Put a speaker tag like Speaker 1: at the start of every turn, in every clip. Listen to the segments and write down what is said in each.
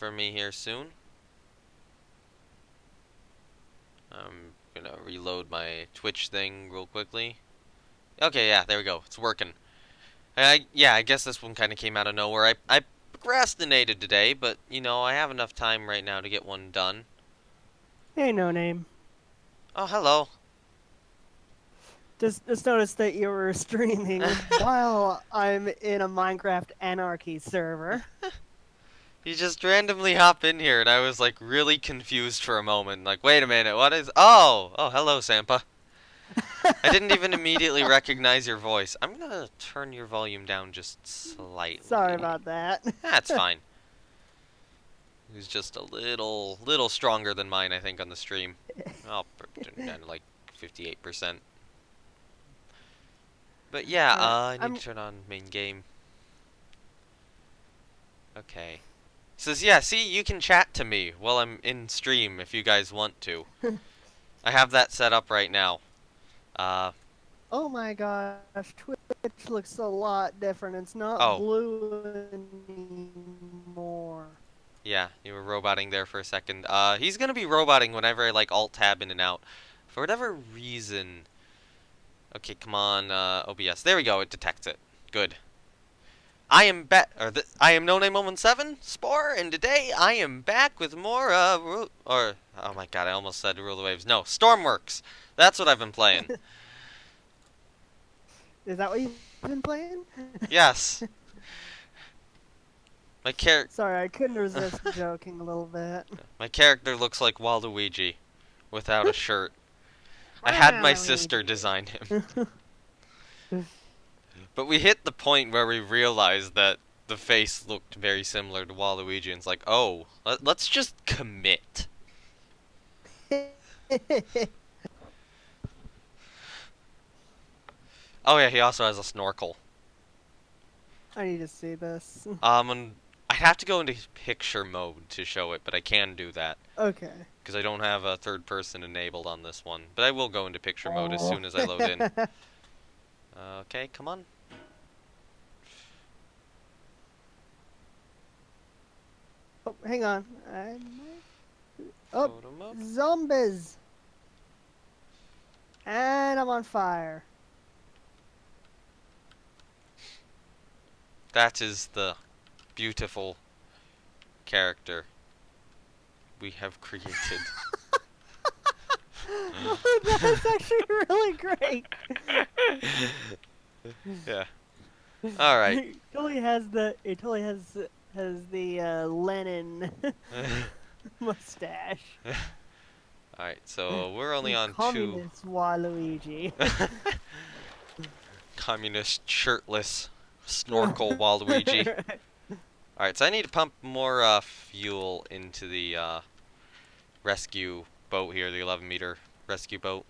Speaker 1: for me here soon. I'm gonna reload my Twitch thing real quickly. Okay, yeah, there we go. It's working. Yeah, I guess this one kind of came out of nowhere. I procrastinated today, but, you know, I have enough time right now to get one done.
Speaker 2: Hey, no name.
Speaker 1: Oh, hello.
Speaker 2: Just noticed that you were streaming while I'm in a Minecraft Anarchy server.
Speaker 1: You just randomly hop in here, and I was, like, really confused for a moment. Like, wait a minute, what is... Oh! Oh, hello, Sampa. I didn't even immediately recognize your voice. I'm gonna turn your volume down just
Speaker 2: Sorry
Speaker 1: slightly.
Speaker 2: about that.
Speaker 1: That's fine. He's just a little stronger than mine, I think, on the stream. I'll turn down to like 58%. But yeah,
Speaker 2: Alright,
Speaker 1: I need
Speaker 2: I'm.
Speaker 1: to turn on main game. Okay. Says, yeah, see, you can chat to me while I'm in stream if you guys want to. I have that set up right now. Uh,
Speaker 2: Oh my gosh, Twitch looks a lot different. It's not
Speaker 1: oh,
Speaker 2: blue anymore.
Speaker 1: yeah, you were roboting there for a second. He's gonna be roboting whenever I like alt-tab in and out. For whatever reason. Okay, come on, OBS. There we go, it detects it. Good. I am No Name 017 Spore, and today I am back with more, oh my god, I almost said Rule the Waves. No, Stormworks. That's what I've been playing.
Speaker 2: Is that what you've been playing?
Speaker 1: Yes. My char-
Speaker 2: Sorry, I couldn't resist joking a little bit.
Speaker 1: my character looks like Waluigi without a shirt. I had my sister
Speaker 2: Waluigi.
Speaker 1: design him. But we hit the point where we realized that the face looked very similar to Waluigi, and it's like, oh, let's just commit. Oh yeah, he also has a snorkel.
Speaker 2: I need to see this.
Speaker 1: And I'd have to go into picture mode to show it, but I can do that
Speaker 2: Okay.
Speaker 1: because I don't have a third person enabled on this one. But I will go into picture mode as
Speaker 2: Oh.
Speaker 1: soon as I load in. Okay, come on.
Speaker 2: Oh, hang on. Oh,
Speaker 1: Photo mode.
Speaker 2: zombies! And I'm on fire.
Speaker 1: That is the beautiful character we have created.
Speaker 2: That's actually really great.
Speaker 1: Yeah. All right.
Speaker 2: It totally has the Lenin mustache.
Speaker 1: All right. So we're only
Speaker 2: The
Speaker 1: on two.
Speaker 2: communist Waluigi.
Speaker 1: Communist shirtless snorkel Waluigi. Alright, so I need to pump more fuel into the rescue boat here, the 11-meter rescue boat.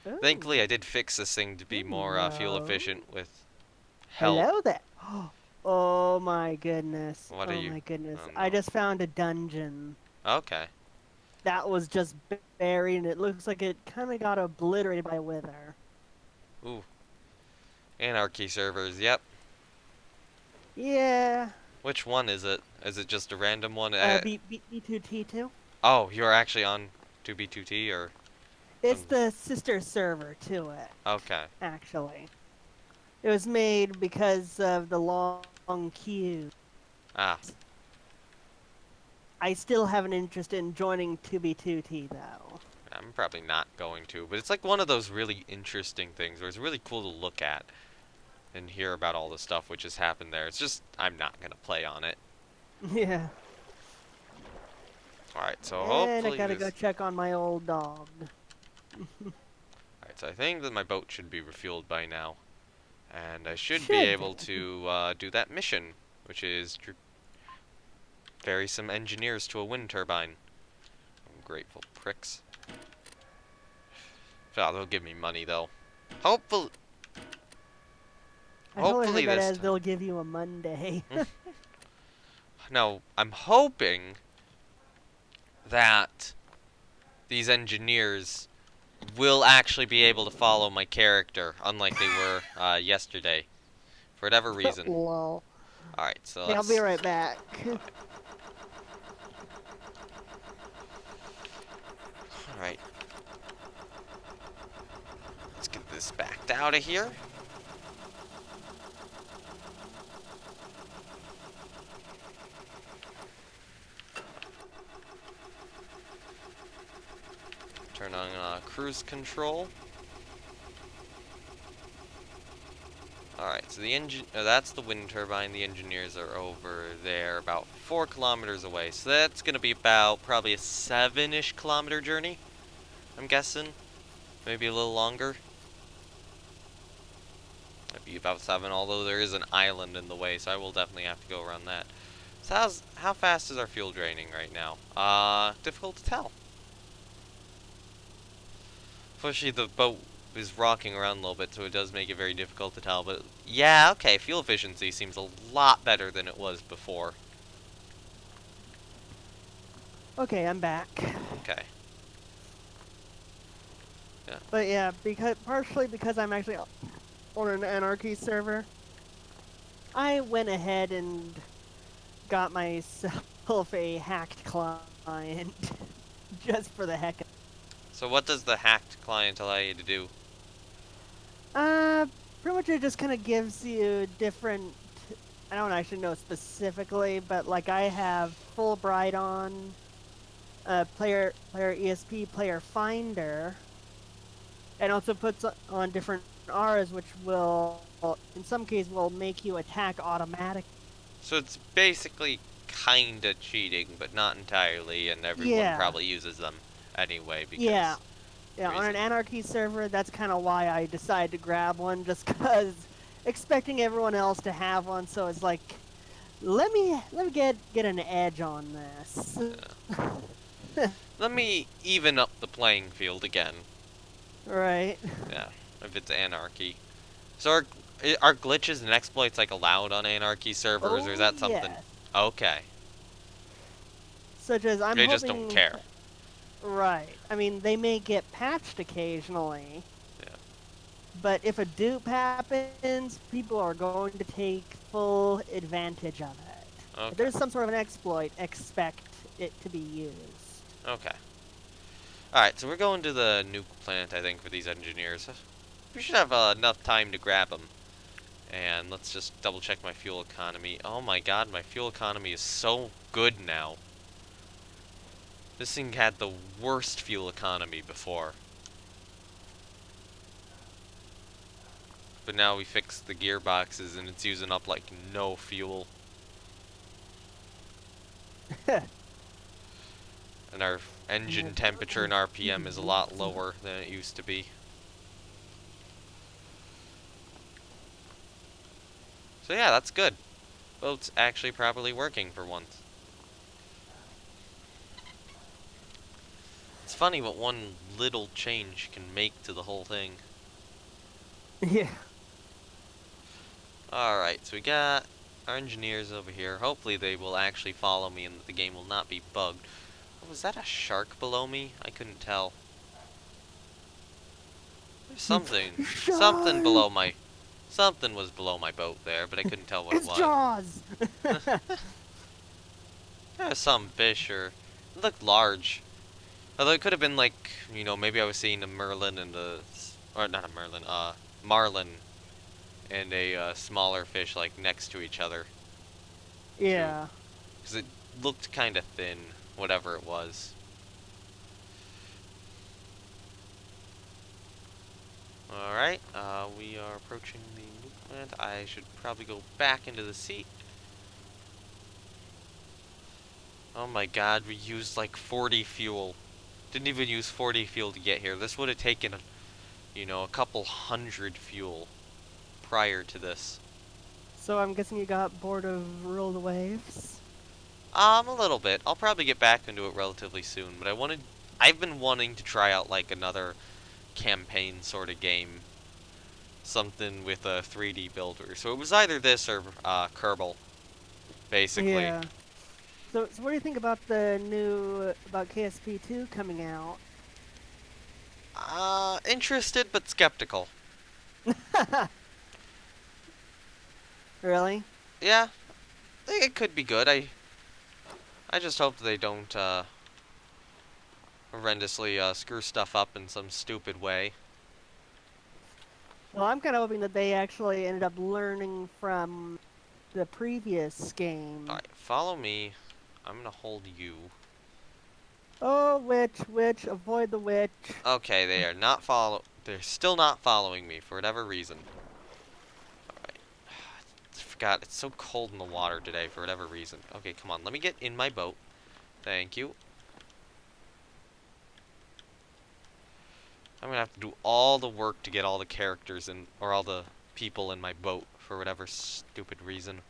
Speaker 2: Ooh.
Speaker 1: Thankfully, I did fix this thing to be more fuel
Speaker 2: Hello.
Speaker 1: efficient with help.
Speaker 2: Hello there. Oh my goodness.
Speaker 1: What are
Speaker 2: Oh
Speaker 1: you?
Speaker 2: my goodness.
Speaker 1: Oh
Speaker 2: I
Speaker 1: no.
Speaker 2: just found a dungeon
Speaker 1: Okay.
Speaker 2: that was just buried and it looks like it kind of got obliterated by wither.
Speaker 1: Ooh. Anarchy servers, yep.
Speaker 2: Yeah.
Speaker 1: Which one is it? Is it just a random one?
Speaker 2: B2T2.
Speaker 1: Oh, you're actually on 2B2T or?
Speaker 2: It's the sister server to it,
Speaker 1: Okay.
Speaker 2: actually. It was made because of the long queue.
Speaker 1: Ah.
Speaker 2: I still have an interest in joining 2B2T though.
Speaker 1: I'm probably not going to, but it's like one of those really interesting things where it's really cool to look at and hear about all the stuff which has happened there. It's just, I'm not going to play on it.
Speaker 2: Yeah.
Speaker 1: Alright, so
Speaker 2: And I
Speaker 1: hopefully
Speaker 2: gotta
Speaker 1: this...
Speaker 2: go check on my old dog.
Speaker 1: Alright, so I think that my boat should be refueled by now. And I should be
Speaker 2: Should
Speaker 1: able
Speaker 2: be.
Speaker 1: to do that mission, which is ferry some engineers to a wind turbine. Ungrateful pricks. Oh, they'll give me money, though. Hopefully...
Speaker 2: I totally
Speaker 1: Hopefully
Speaker 2: heard that
Speaker 1: this
Speaker 2: as
Speaker 1: time.
Speaker 2: they'll give you a Monday.
Speaker 1: No, I'm hoping that these engineers will actually be able to follow my character, unlike they were yesterday, for whatever reason.
Speaker 2: Lol.
Speaker 1: Alright, so
Speaker 2: Yeah, I'll be
Speaker 1: let's...
Speaker 2: right back.
Speaker 1: Alright, let's get this backed out of here. Turn on cruise control. Alright, so the engine, that's the wind turbine. The engineers are over there about 4 kilometers away. So that's going to be about probably a 7-ish kilometer journey, I'm guessing. Maybe a little longer. Might be about 7, although there is an island in the way, so I will definitely have to go around that. So how fast is our fuel draining right now? Difficult to tell. Unfortunately, the boat is rocking around a little bit, so it does make it very difficult to tell. But yeah, okay, fuel efficiency seems a lot better than it was before.
Speaker 2: Okay, I'm back.
Speaker 1: Okay. Yeah.
Speaker 2: But yeah, partially because I'm actually on an Anarchy server, I went ahead and got myself a hacked client just for the heck of it.
Speaker 1: So what does the hacked client allow you to do?
Speaker 2: Uh, Pretty much it just kind of gives you different. I don't actually know specifically, but like I have Fulbright on, player ESP, player Finder, and also puts on different R's, which will, in some cases, will make you attack automatic.
Speaker 1: So it's basically kinda cheating, but not entirely, and everyone
Speaker 2: Yeah,
Speaker 1: probably uses them anyway
Speaker 2: yeah,
Speaker 1: because
Speaker 2: yeah. On an
Speaker 1: reason.
Speaker 2: Anarchy server, that's kind of why I decided to grab one, just because expecting everyone else to have one, so it's like, let me get an edge on this.
Speaker 1: Let me even up the playing field again.
Speaker 2: Right.
Speaker 1: Yeah, if it's anarchy. So are glitches and exploits like allowed on anarchy servers, or is
Speaker 2: Oh
Speaker 1: that something?
Speaker 2: yes.
Speaker 1: Okay,
Speaker 2: Such as I'm
Speaker 1: they just don't
Speaker 2: hoping.
Speaker 1: care.
Speaker 2: Right. I mean, they may get patched occasionally,
Speaker 1: Yeah.
Speaker 2: but if a dupe happens, people are going to take full advantage of it. If
Speaker 1: Okay.
Speaker 2: there's some sort of an exploit, expect it to be used.
Speaker 1: Okay. All right. So we're going to the nuke plant, I think, for these engineers. We should have enough time to grab them. And let's just double check my fuel economy. Oh my god, my fuel economy is so good now. This thing had the worst fuel economy before. But now we fixed the gearboxes and it's using up like no fuel. And our engine temperature and RPM is a lot lower than it used to be. So yeah, that's good. Boat's actually properly working for once. It's funny what one little change can make to the whole thing.
Speaker 2: Yeah.
Speaker 1: Alright, so we got our engineers over here. Hopefully they will actually follow me and the game will not be bugged. Oh, was that a shark below me? I couldn't tell. There's something
Speaker 2: Shark!
Speaker 1: below my... Something was below my boat there, but I couldn't tell what it
Speaker 2: It's
Speaker 1: was.
Speaker 2: Jaws!
Speaker 1: There's some fish, or... It looked large. Although it could have been like, you know, maybe I was seeing a merlin and a... Or not a merlin, marlin and a smaller fish, like, next to each other. Too.
Speaker 2: Yeah.
Speaker 1: Because it looked kind of thin, whatever it was. Alright, we are approaching the nuke plant. I should probably go back into the seat. Oh my god, we used like 40 fuel. Didn't even use 40 fuel to get here. This would have taken, you know, a couple hundred fuel prior to this.
Speaker 2: So I'm guessing you got bored of Rule the Waves?
Speaker 1: A little bit. I'll probably get back into it relatively soon, but I've been wanting to try out like another campaign sort of game. Something with a 3D builder. So it was either this or Kerbal, basically.
Speaker 2: Yeah. So what do you think about the new, about KSP2 coming out?
Speaker 1: Interested but skeptical.
Speaker 2: Really?
Speaker 1: Yeah. think it could be good. I just hope they don't horrendously screw stuff up in some stupid way.
Speaker 2: Well, I'm kind of hoping that they actually ended up learning from the previous game.
Speaker 1: Alright, follow me. I'm gonna hold you.
Speaker 2: Oh, witch, avoid the witch.
Speaker 1: Okay, they are not follow. They're still not following me for whatever reason. Alright. I forgot, it's so cold in the water today for whatever reason. Okay, come on, let me get in my boat. Thank you. I'm gonna have to do all the work to get all the characters in, or all the people in my boat for whatever stupid reason.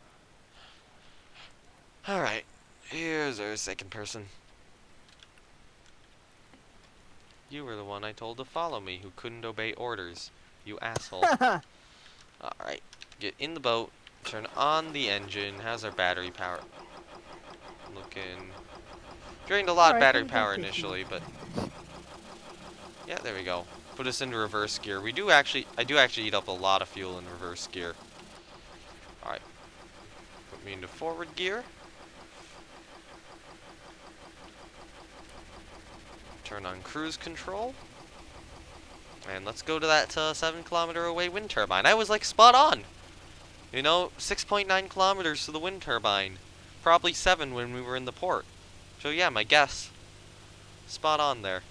Speaker 1: Alright, here's our second person. You were the one I told to follow me who couldn't obey orders. You asshole. Alright, get in the boat, turn on the engine. How's our battery power? Looking... Drained a lot of
Speaker 2: Alright,
Speaker 1: battery
Speaker 2: let me go
Speaker 1: power
Speaker 2: fishing.
Speaker 1: initially, but... Yeah, there we go. Put us into reverse gear. I do actually eat up a lot of fuel in reverse gear. Alright. Put me into forward gear. Turn on cruise control. And let's go to that 7-kilometer away wind turbine. I was like spot on! You know, 6.9 kilometers to the wind turbine. Probably 7 when we were in the port. So yeah, my guess. Spot on there.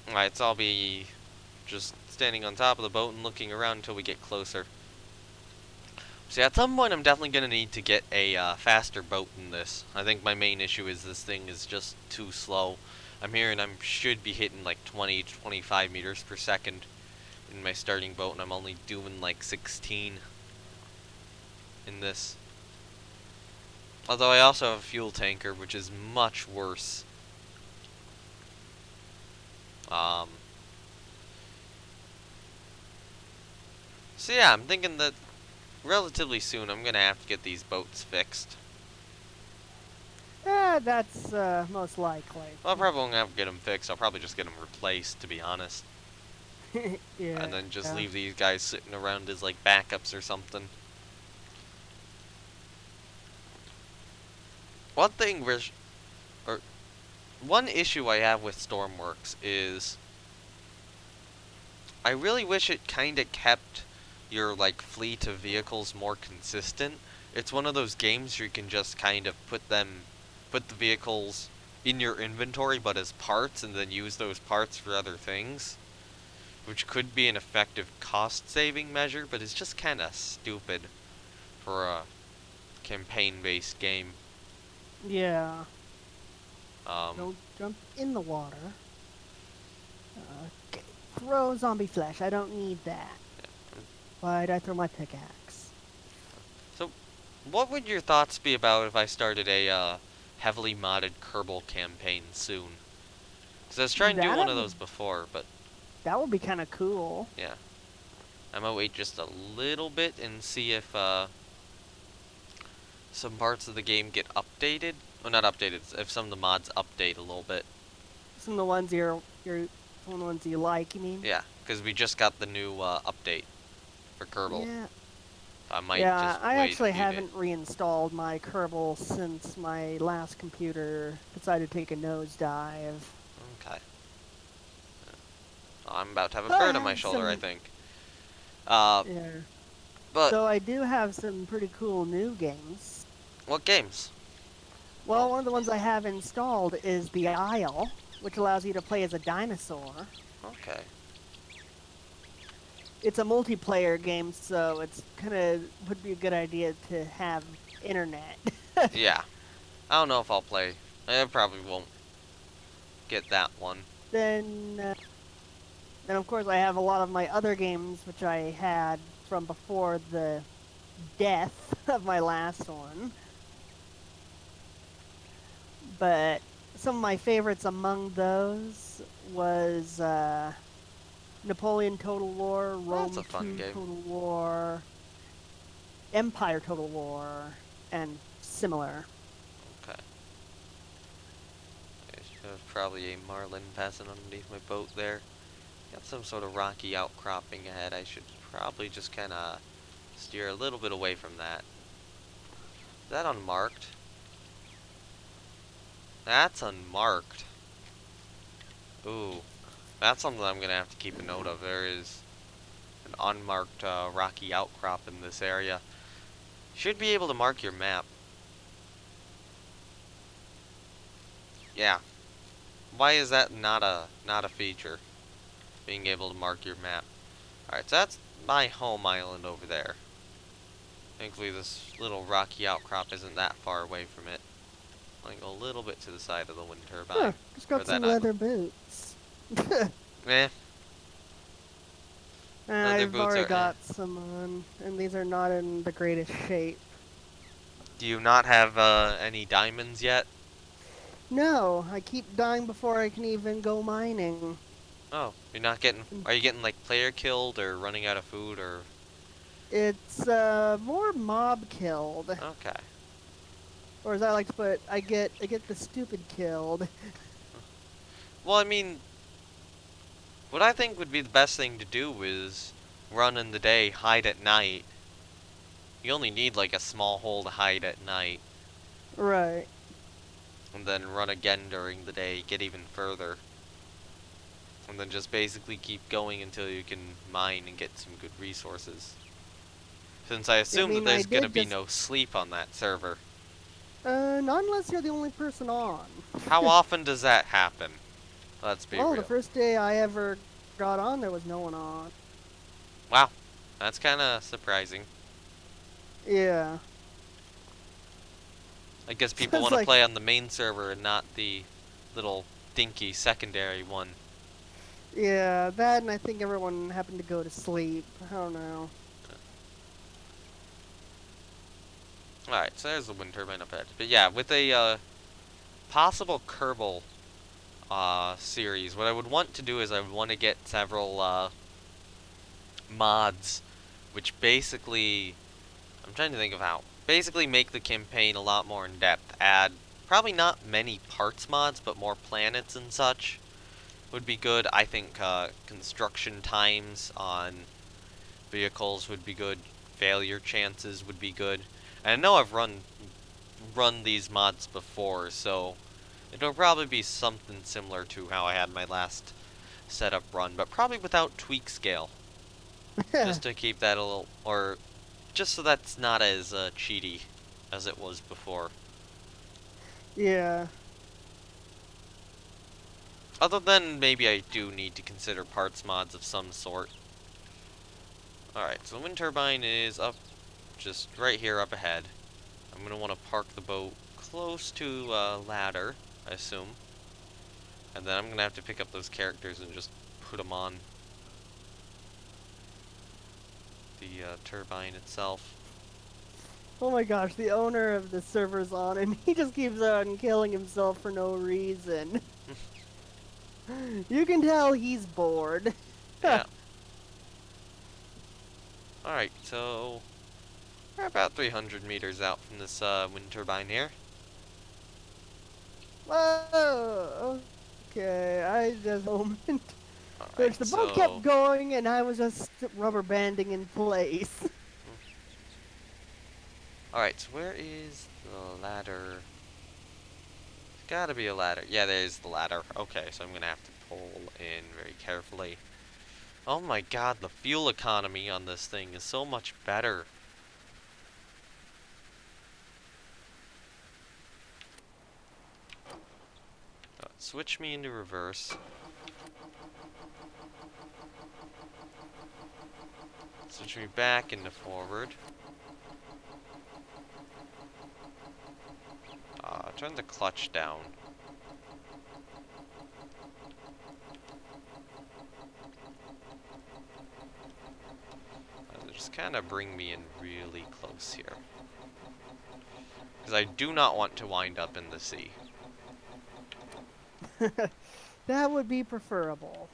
Speaker 1: Alright, so I'll be just standing on top of the boat and looking around until we get closer. So yeah, at some point I'm definitely going to need to get a faster boat than this. I think my main issue is this thing is just too slow. I'm hearing I should be hitting like 20, 25 meters per second in my starting boat, and I'm only doing like 16 in this. Although I also have a fuel tanker, which is much worse. So yeah, I'm thinking that relatively soon I'm gonna have to get these boats fixed.
Speaker 2: That's most likely.
Speaker 1: Well, I probably won't have to get them fixed. I'll probably just get them replaced, to be honest.
Speaker 2: Yeah.
Speaker 1: And then just leave these guys sitting around as like backups or something. One thing, or one issue I have with Stormworks is I really wish it kind of kept your like fleet of vehicles more consistent. It's one of those games where you can just kind of put the vehicles in your inventory but as parts and then use those parts for other things, which could be an effective cost saving measure, but it's just kind of stupid for a campaign based game.
Speaker 2: Yeah.
Speaker 1: Um,
Speaker 2: Don't jump in the water. Okay. Throw zombie flesh. I don't need that. Why'd I throw my pickaxe?
Speaker 1: so, what would your thoughts be about if I started a heavily modded Kerbal campaign soon? Because I was trying to do one of those before, but
Speaker 2: That would be kind of cool.
Speaker 1: yeah. I might wait just a little bit and see if some parts of the game get updated. Well, not updated, if some of the mods update a little bit.
Speaker 2: Some of the ones some of the ones you like, you mean?
Speaker 1: Yeah, because we just got the new update for Kerbal.
Speaker 2: Yeah.
Speaker 1: I might
Speaker 2: Yeah,
Speaker 1: just
Speaker 2: I
Speaker 1: wait
Speaker 2: actually
Speaker 1: a few days.
Speaker 2: haven't reinstalled my Kerbal since my last computer decided to take a nosedive.
Speaker 1: Okay. I'm about to have a
Speaker 2: So I
Speaker 1: bird on my
Speaker 2: have
Speaker 1: shoulder, I
Speaker 2: some,
Speaker 1: think.
Speaker 2: yeah.
Speaker 1: But
Speaker 2: So I do have some pretty cool new games.
Speaker 1: what games?
Speaker 2: Well, one of the ones I have installed is The Isle, which allows you to play as a dinosaur.
Speaker 1: Okay.
Speaker 2: It's a multiplayer game, so it's kind of would be a good idea to have internet.
Speaker 1: Yeah. I don't know if I'll play. I probably won't get that one.
Speaker 2: Then of course I have a lot of my other games which I had from before the death of my last one. But some of my favorites among those was Napoleon Total War,
Speaker 1: That's
Speaker 2: Rome
Speaker 1: a fun
Speaker 2: 2
Speaker 1: game.
Speaker 2: Total War, Empire Total War, and similar.
Speaker 1: Okay. There's probably a marlin passing underneath my boat there. Got some sort of rocky outcropping ahead. I should probably just kind of steer a little bit away from that. that unmarked? That's unmarked. Ooh, that's something I'm gonna have to keep a note of. There is an unmarked rocky outcrop in this area. Should be able to mark your map. Yeah. Why is that not a feature? Being able to mark your map. Alright, so that's my home island over there. Thankfully this little rocky outcrop isn't that far away from it. I'll go a little bit to the side of the wind
Speaker 2: Huh,
Speaker 1: turbine.
Speaker 2: just
Speaker 1: Or
Speaker 2: got some
Speaker 1: that island.
Speaker 2: leather boots.
Speaker 1: Eh, leather
Speaker 2: I've
Speaker 1: boots
Speaker 2: already
Speaker 1: are eh.
Speaker 2: got some on, and these are not in the greatest shape.
Speaker 1: Do you not have any diamonds yet?
Speaker 2: No, I keep dying before I can even go mining.
Speaker 1: Oh, you're not getting.
Speaker 2: And
Speaker 1: Are you getting like player killed or running out of food or?
Speaker 2: it's more mob killed,
Speaker 1: Okay.
Speaker 2: or as I like to put, I get the stupid killed.
Speaker 1: Well, I mean, what I think would be the best thing to do is run in the day, hide at night. You only need like a small hole to hide at night,
Speaker 2: Right.
Speaker 1: and then run again during the day, get even further, and then just basically keep going until you can mine and get some good resources. Since I
Speaker 2: I
Speaker 1: assume that
Speaker 2: mean, I
Speaker 1: there's gonna
Speaker 2: did
Speaker 1: be
Speaker 2: just
Speaker 1: no sleep on that server.
Speaker 2: not unless you're the only person on.
Speaker 1: How often does that happen? Let's be
Speaker 2: Well, the
Speaker 1: real.
Speaker 2: first day I ever got on, there was no one on.
Speaker 1: Wow, that's kind of surprising.
Speaker 2: Yeah.
Speaker 1: I guess
Speaker 2: So
Speaker 1: people
Speaker 2: it's
Speaker 1: want to
Speaker 2: like,
Speaker 1: play on the main server and not the little dinky secondary one.
Speaker 2: yeah, that, and I think everyone happened to go to sleep. I don't know.
Speaker 1: Alright, so there's the wind turbine up ahead. But yeah, with a possible Kerbal series, what I would want to do is I would want to get several mods, which basically, I'm trying to think of how, basically make the campaign a lot more in depth. Add probably not many parts mods, but more planets and such would be good. I think construction times on vehicles would be good. Failure chances would be good. And I know I've run these mods before, so it'll probably be something similar to how I had my last setup run, but probably without tweak scale, just to keep that a little, or just so that's not as cheaty as it was before.
Speaker 2: Yeah.
Speaker 1: Other than maybe I do need to consider parts mods of some sort. Alright, so the wind turbine is up, just right here up ahead. I'm going to want to park the boat close to ladder, I assume. And then I'm going to have to pick up those characters and just put them on the turbine itself.
Speaker 2: Oh my gosh, the owner of the server's on, and he just keeps on killing himself for no reason. You can tell he's bored.
Speaker 1: Yeah. Alright, so we're about 300 meters out from this wind turbine here.
Speaker 2: Whoa. Okay, I just moment. Which
Speaker 1: Alright,
Speaker 2: the boat kept
Speaker 1: so
Speaker 2: going, and I was just rubber banding in place.
Speaker 1: alright, so where is the ladder? There's gotta be a ladder. Yeah, there's the ladder. Okay, so I'm gonna have to pull in very carefully. Oh my god, the fuel economy on this thing is so much better. Switch me into reverse. Switch me back into forward. Turn the clutch down. Just kind of bring me in really close here. Because I do not want to wind up in the sea.
Speaker 2: That would be preferable.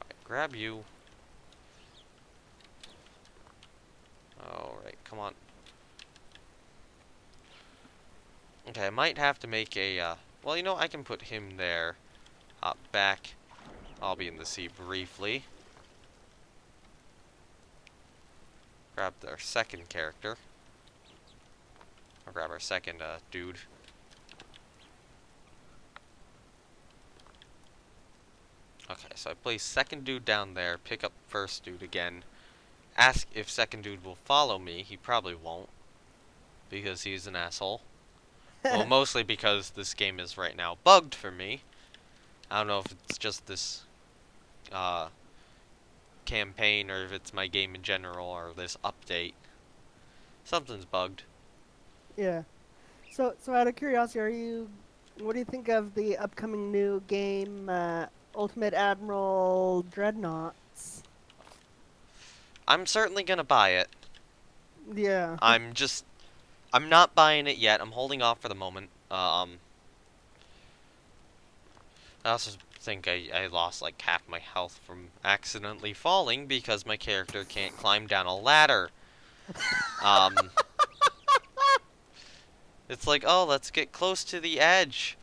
Speaker 1: Alright, grab you. Alright, come on. Okay, I might have to make a, well, you know, I can put him there. Back. I'll be in the sea briefly. Grab our second character. I'll grab our second dude. Okay, so I place second dude down there, pick up first dude again, ask if second dude will follow me. He probably won't, because he's an asshole. Well, mostly because this game is right now bugged for me. I don't know if it's just this uh, campaign or if it's my game in general or this update. Something's bugged.
Speaker 2: Yeah. So out of curiosity, what do you think of the upcoming new game, Ultimate Admiral Dreadnoughts?
Speaker 1: I'm certainly gonna buy it.
Speaker 2: Yeah.
Speaker 1: I'm not buying it yet. I'm holding off for the moment. I also think I lost like half my health from accidentally falling because my character can't climb down a ladder. Um, it's like, oh, let's get close to the edge.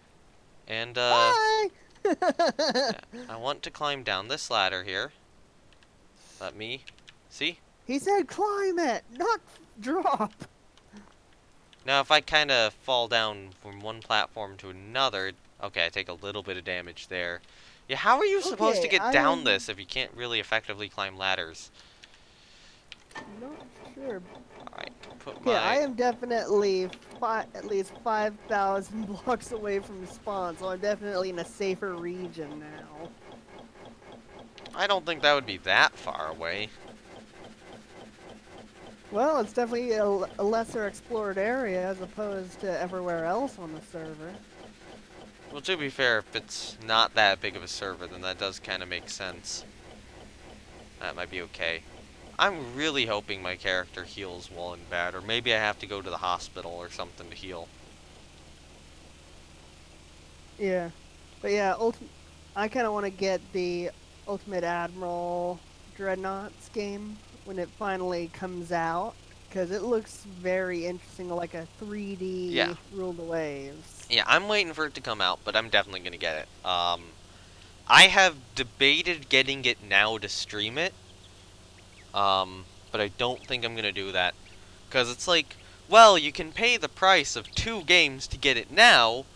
Speaker 1: And,
Speaker 2: Bye!
Speaker 1: yeah, I want to climb down this ladder here. Let me, see?
Speaker 2: He said climb it, not drop.
Speaker 1: Now, if I kind of fall down from one platform to another, okay, I take a little bit of damage there. Yeah, how are you supposed to
Speaker 2: Okay,
Speaker 1: get
Speaker 2: I
Speaker 1: down
Speaker 2: am
Speaker 1: this if you can't really effectively climb ladders?
Speaker 2: not sure.
Speaker 1: Alright, put
Speaker 2: Okay, I
Speaker 1: my...
Speaker 2: am definitely at least 5,000 blocks away from spawn, so I'm definitely in a safer region now.
Speaker 1: I don't think that would be that far away.
Speaker 2: Well, it's definitely a lesser explored area as opposed to everywhere else on the server.
Speaker 1: Well, to be fair, if it's not that big of a server, then that does kind of make sense. That might be okay. I'm really hoping my character heals while in bed, or maybe I have to go to the hospital or something to heal.
Speaker 2: Yeah, but yeah, I kind of want to get the Ultimate Admiral Dreadnoughts game when it finally comes out, because it looks very interesting, like a 3D
Speaker 1: Yeah.
Speaker 2: Rule the Waves.
Speaker 1: Yeah, I'm waiting for it to come out, but I'm definitely going to get it. I have debated getting it now to stream it, but I don't think I'm going to do that. Because it's like, well, you can pay the price of 2 games to get it now,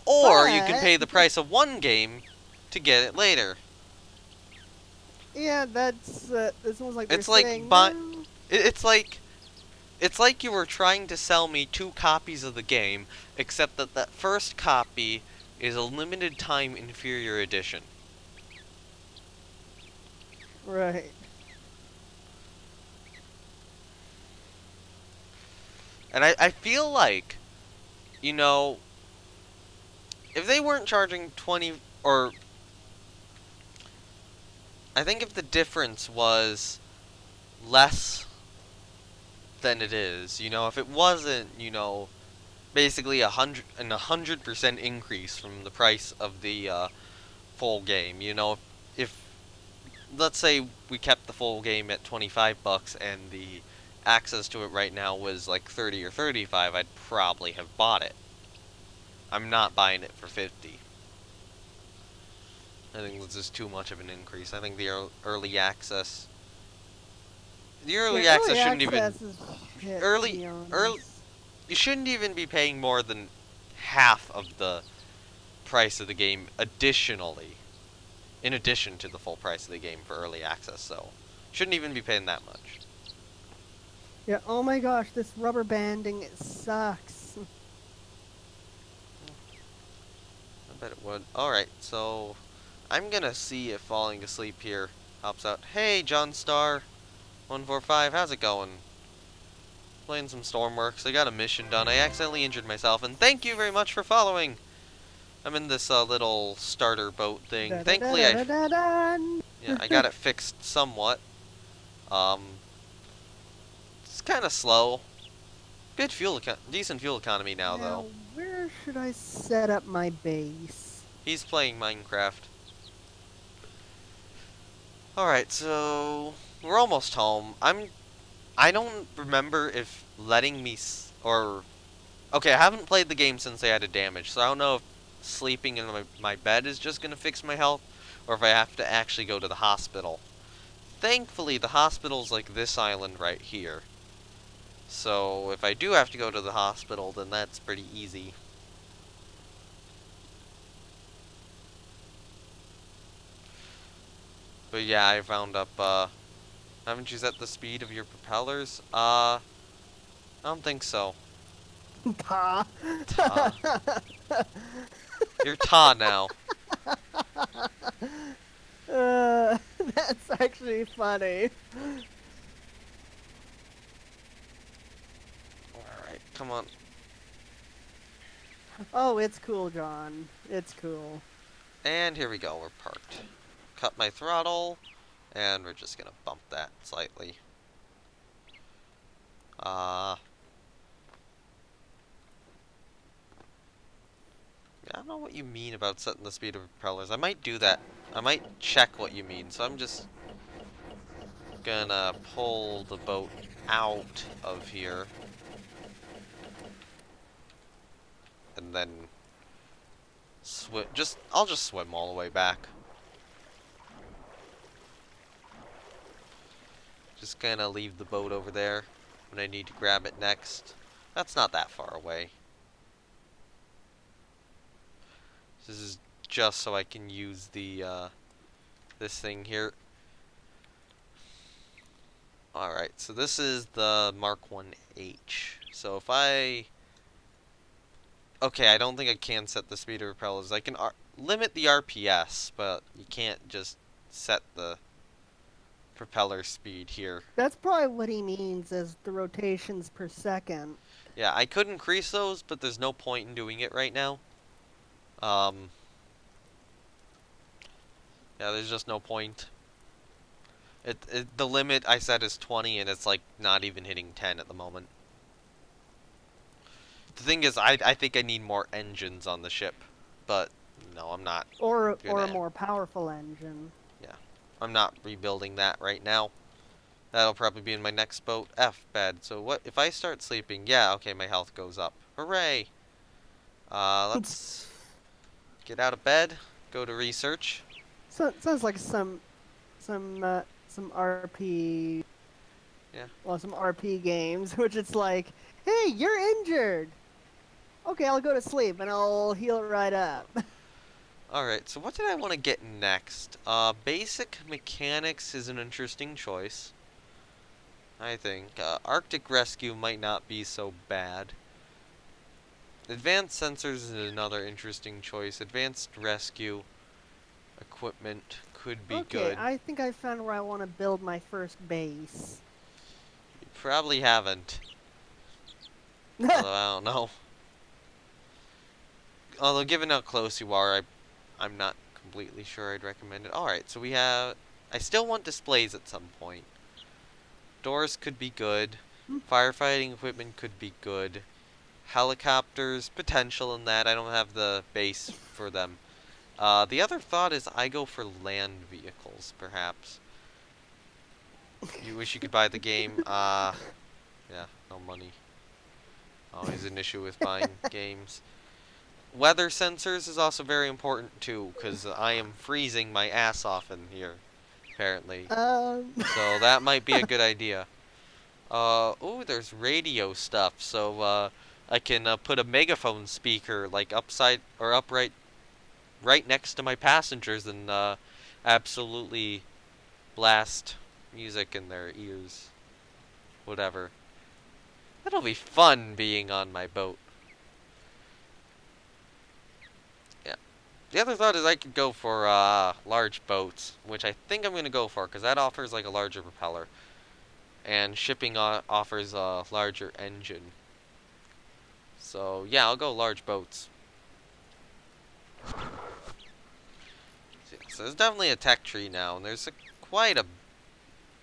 Speaker 1: or you can
Speaker 2: But
Speaker 1: pay the price of 1 game to get it later.
Speaker 2: yeah, that's it sounds like they're
Speaker 1: It's like,
Speaker 2: saying no.
Speaker 1: it's like you were trying to sell me 2 copies of the game, except that that first copy is a limited time inferior edition.
Speaker 2: Right.
Speaker 1: And I feel like, you know, if they weren't charging 20, or I think if the difference was less than it is, you know, if it wasn't, you know, basically 100% increase from the price of the full game, you know, if let's say we kept the full game at 25 bucks and the access to it right now was like 30 or 35, I'd probably have bought it. I'm not buying it for 50. I think this is too much of an increase. I think the early access... The early
Speaker 2: Yeah,
Speaker 1: access
Speaker 2: early
Speaker 1: shouldn't even...
Speaker 2: access is shit, to be
Speaker 1: Early...
Speaker 2: honest.
Speaker 1: You shouldn't even be paying more than half of the price of the game additionally. In addition to the full price of the game for early access, so... Shouldn't even be paying that much.
Speaker 2: Yeah, oh my gosh, this rubber banding, it sucks.
Speaker 1: I bet it would. Alright, so... I'm gonna see if falling asleep here helps out. Hey, John Star 145, how's it going? Playing some Stormworks. I got a mission done. I accidentally injured myself, and thank you very much for following. I'm in this little starter boat thing. Thankfully, I got it fixed somewhat. It's kind of slow. Good decent fuel economy now, though.
Speaker 2: Where should I set up my base?
Speaker 1: He's playing Minecraft. Alright, so we're almost home. I don't remember if letting me okay, I haven't played the game since I had a damage, so I don't know if sleeping in my bed is just gonna fix my health, or if I have to actually go to the hospital. Thankfully, the hospital's like this island right here. So if I do have to go to the hospital, then that's pretty easy. But yeah, I found up, haven't you set the speed of your propellers? I don't think so.
Speaker 2: Ta.
Speaker 1: Ta. You're Ta now.
Speaker 2: That's actually funny.
Speaker 1: Alright, come on.
Speaker 2: Oh, it's cool, John. It's cool.
Speaker 1: And here we go, we're parked. Cut my throttle, and we're just gonna bump that slightly. Uh, I don't know what you mean about setting the speed of propellers. I might do that. I might check what you mean, so I'm just gonna pull the boat out of here. And then swim. I'll just swim all the way back. Just gonna leave the boat over there when I need to grab it next. That's not that far away. This is just so I can use the this thing here. Alright, so this is the Mark 1H. So if I... Okay, I don't think I can set the speed of propellers. I can limit the RPS, but you can't just set the propeller speed here.
Speaker 2: That's probably what he means as the rotations per second.
Speaker 1: Yeah, I could increase those, but there's no point in doing it right now. Um, yeah, there's just no point. The limit I set is 20, and it's like not even hitting 10 at the moment. The thing is, I think I need more engines on the ship, but no, I'm not
Speaker 2: Or a
Speaker 1: gonna.
Speaker 2: more powerful engine.
Speaker 1: Yeah, I'm not rebuilding that right now. That'll probably be in my next boat, F bed. So what if I start sleeping? Yeah, okay, my health goes up. Hooray! Let's get out of bed, go to research.
Speaker 2: So sounds like some RP.
Speaker 1: Yeah.
Speaker 2: Well, some RP games, which it's like, hey, you're injured. Okay, I'll go to sleep and I'll heal it right up.
Speaker 1: Alright, so what did I want to get next? Basic mechanics is an interesting choice. I think. Arctic Rescue might not be so bad. Advanced Sensors is another interesting choice. Advanced Rescue equipment could be
Speaker 2: Okay,
Speaker 1: good.
Speaker 2: I think I found where I want to build my first base.
Speaker 1: You probably haven't. Although, I don't know. Although, given how close you are, I'm not completely sure I'd recommend it. Alright, so we have... I still want displays at some point. Doors could be good. Firefighting equipment could be good. Helicopters, potential in that. I don't have the base for them. The other thought is I go for land vehicles, perhaps. You wish you could buy the game? Yeah, no money. Always an issue with buying games. Weather sensors is also very important too, because I am freezing my ass off in here, apparently.
Speaker 2: um,
Speaker 1: So that might be a good idea. Oh, there's radio stuff, so I can put a megaphone speaker like upside or upright right next to my passengers and absolutely blast music in their ears. Whatever. That'll be fun being on my boat. Yeah. The other thought is I could go for large boats, which I think I'm going to go for because that offers like a larger propeller. And shipping offers a larger engine. So yeah, I'll go large boats. So there's definitely a tech tree now, and there's quite a...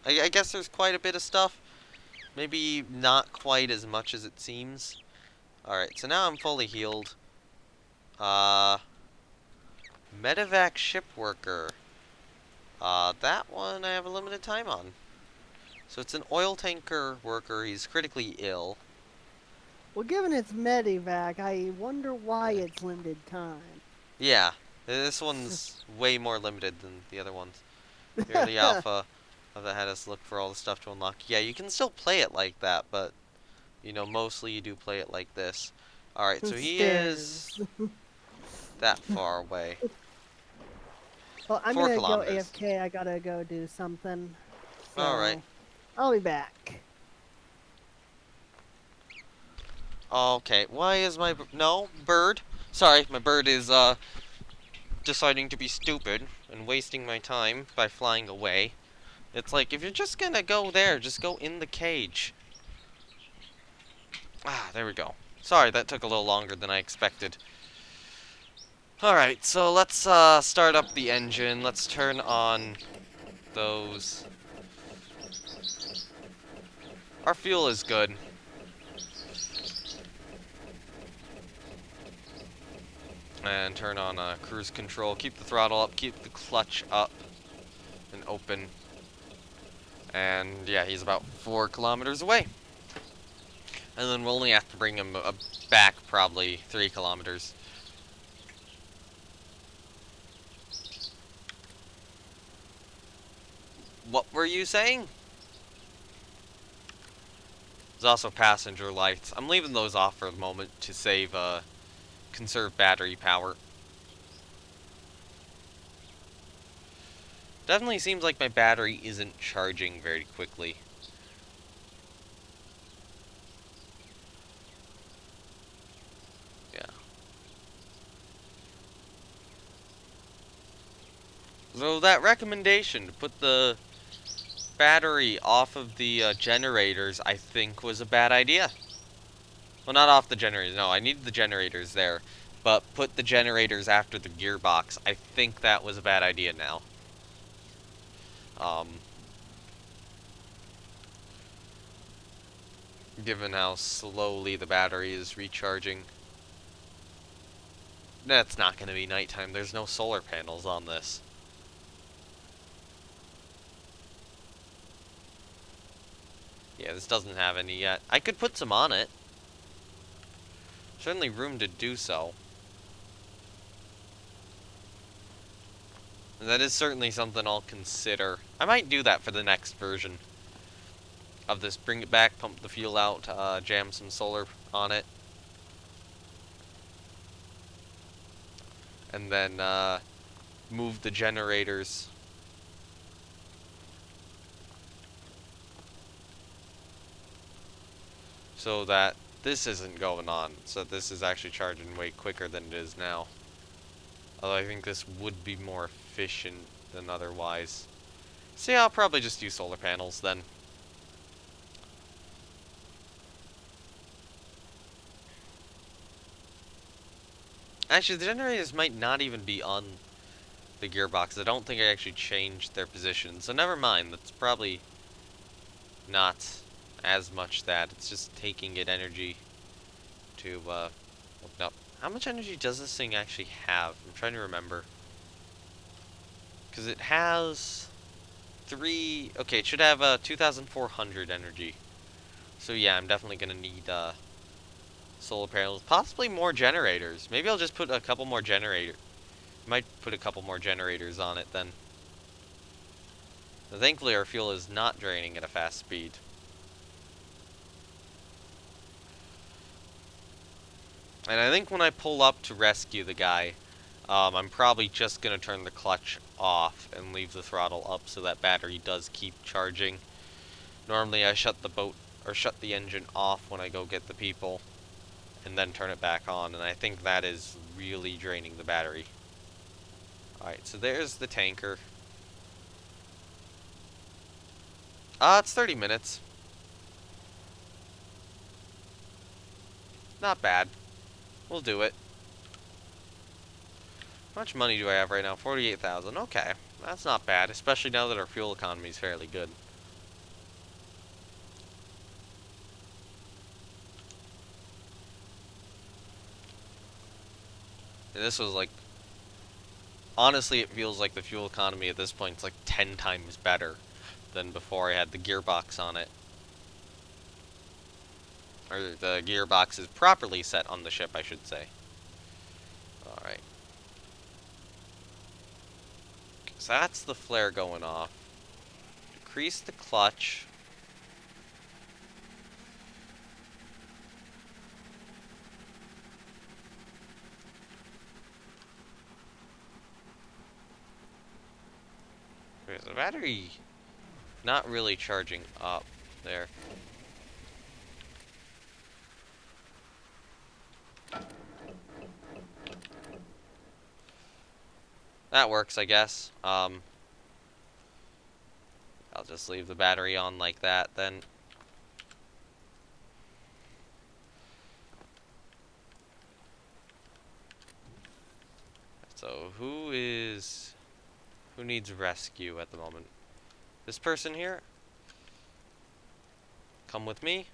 Speaker 1: I guess there's quite a bit of stuff. Maybe not quite as much as it seems. Alright, so now I'm fully healed. Medevac ship worker. That one I have a limited time on. So it's an oil tanker worker. He's critically ill.
Speaker 2: well, given it's Medivac, I wonder why it's limited time.
Speaker 1: Yeah, this one's way more limited than the other ones. The early alpha of that had us look for all the stuff to unlock. Yeah, you can still play it like that, but You know, mostly you do play it like this. Alright, so he is
Speaker 2: Stairs.
Speaker 1: that far away.
Speaker 2: Well, I'm
Speaker 1: 4
Speaker 2: gonna go
Speaker 1: kilometers.
Speaker 2: AFK. I gotta go do something.
Speaker 1: Alright.
Speaker 2: So I'll be back.
Speaker 1: Okay, why is my... No, bird. Sorry, my bird is, deciding to be stupid and wasting my time by flying away. It's like, if you're just gonna go there, just go in the cage. Ah, there we go. Sorry, that took a little longer than I expected. Alright, so let's start up the engine. Let's turn on those. Our fuel is good. And turn on cruise control. Keep the throttle up, keep the clutch up and open. And yeah, he's about 4 kilometers away. And then we'll only have to bring him back probably 3 kilometers. What were you saying? There's also passenger lights. I'm leaving those off for the moment to save, conserve battery power. Definitely seems like my battery isn't charging very quickly. Yeah. So that recommendation to put the battery off of the generators, I think, was a bad idea. Well, not off the generators. No, I needed the generators there. But put the generators after the gearbox. I think that was a bad idea now. Um, Given how slowly the battery is recharging. That's not going to be nighttime. There's no solar panels on this. Yeah, this doesn't have any yet. I could put some on it. Certainly room to do so. That is certainly something I'll consider. I might do that for the next version of this. Bring it back, pump the fuel out, jam some solar on it. And then move the generators. So that this isn't going on. So this is actually charging way quicker than it is now. Although I think this would be more efficient than otherwise. So yeah, I'll probably just use solar panels then. Actually, the generators might not even be on the gearbox. I don't think I actually changed their position. So never mind, that's probably not as much that. It's just taking it energy to open up. How much energy does this thing actually have? I'm trying to remember. Because it has 3... Okay, it should have 2,400 energy. So yeah, I'm definitely going to need solar panels. Possibly more generators. Maybe I'll just put a couple more generators. Might put a couple more generators on it then. But thankfully our fuel is not draining at a fast speed. And I think when I pull up to rescue the guy, I'm probably just going to turn the clutch off and leave the throttle up so that battery does keep charging. Normally I shut the boat, or shut the engine off when I go get the people, and then turn it back on, and I think that is really draining the battery. Alright, so there's the tanker. It's 30 minutes. Not bad. We'll do it. How much money do I have right now? 48,000. Okay, that's not bad, especially now that our fuel economy is fairly good. And this was like... Honestly, it feels like the fuel economy at this point is like 10 times better than before I had the gearbox on it. Or the gearbox is properly set on the ship, I should say. Alright. So that's the flare going off. Decrease the clutch. Okay, so the battery not really charging up there. That works, I guess. I'll just leave the battery on like that then. So who needs rescue at the moment? This person here? Come with me.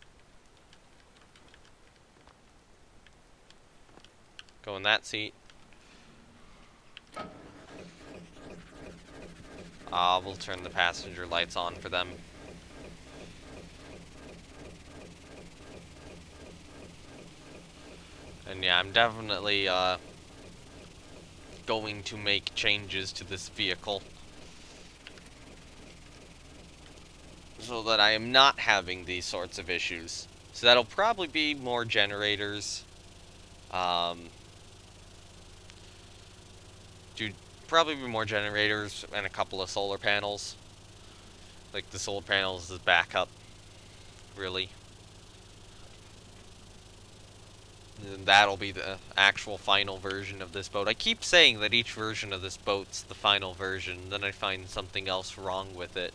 Speaker 1: Go in that seat. We'll turn the passenger lights on for them. And yeah, I'm definitely, going to make changes to this vehicle so that I am not having these sorts of issues. So that'll probably be more generators. Dude, probably be more generators and a couple of solar panels. Like the solar panels is backup, really. And that'll be the actual final version of this boat. I keep saying that each version of this boat's the final version, then I find something else wrong with it.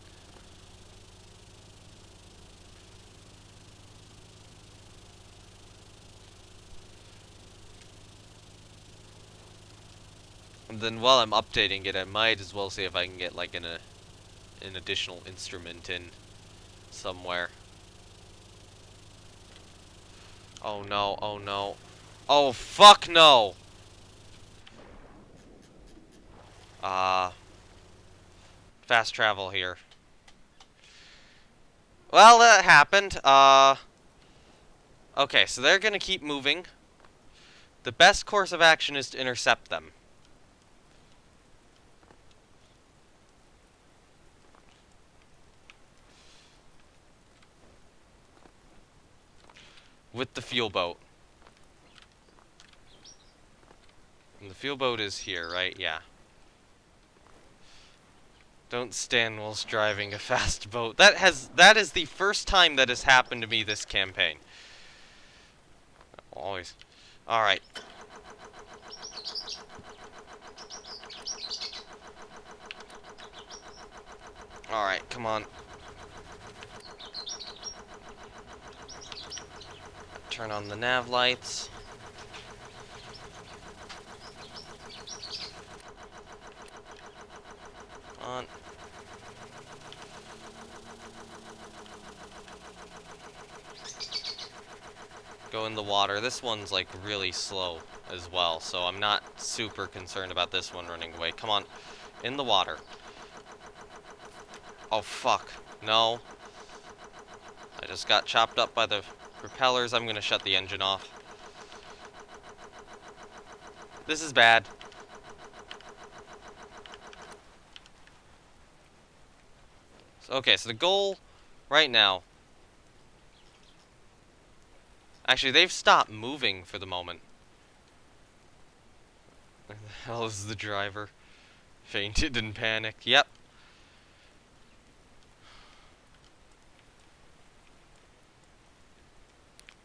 Speaker 1: And then while I'm updating it, I might as well see if I can get like an additional instrument in somewhere. Oh no, oh no. Oh fuck no! Fast travel here. Well, that happened. Okay, so they're gonna keep moving. The best course of action is to intercept them. With the fuel boat. And the fuel boat is here, right? Yeah. Don't stand whilst driving a fast boat. That is the first time that has happened to me this campaign. Always. Alright. Alright, come on. Turn on the nav lights. On. Go in the water. This one's like really slow as well, so I'm not super concerned about this one running away. Come on. In the water. Oh fuck. No. I just got chopped up by the propellers. I'm gonna shut the engine off. This is bad. Okay, so the goal right now... Actually, they've stopped moving for the moment. Where the hell is the driver? Fainted in panic. Yep.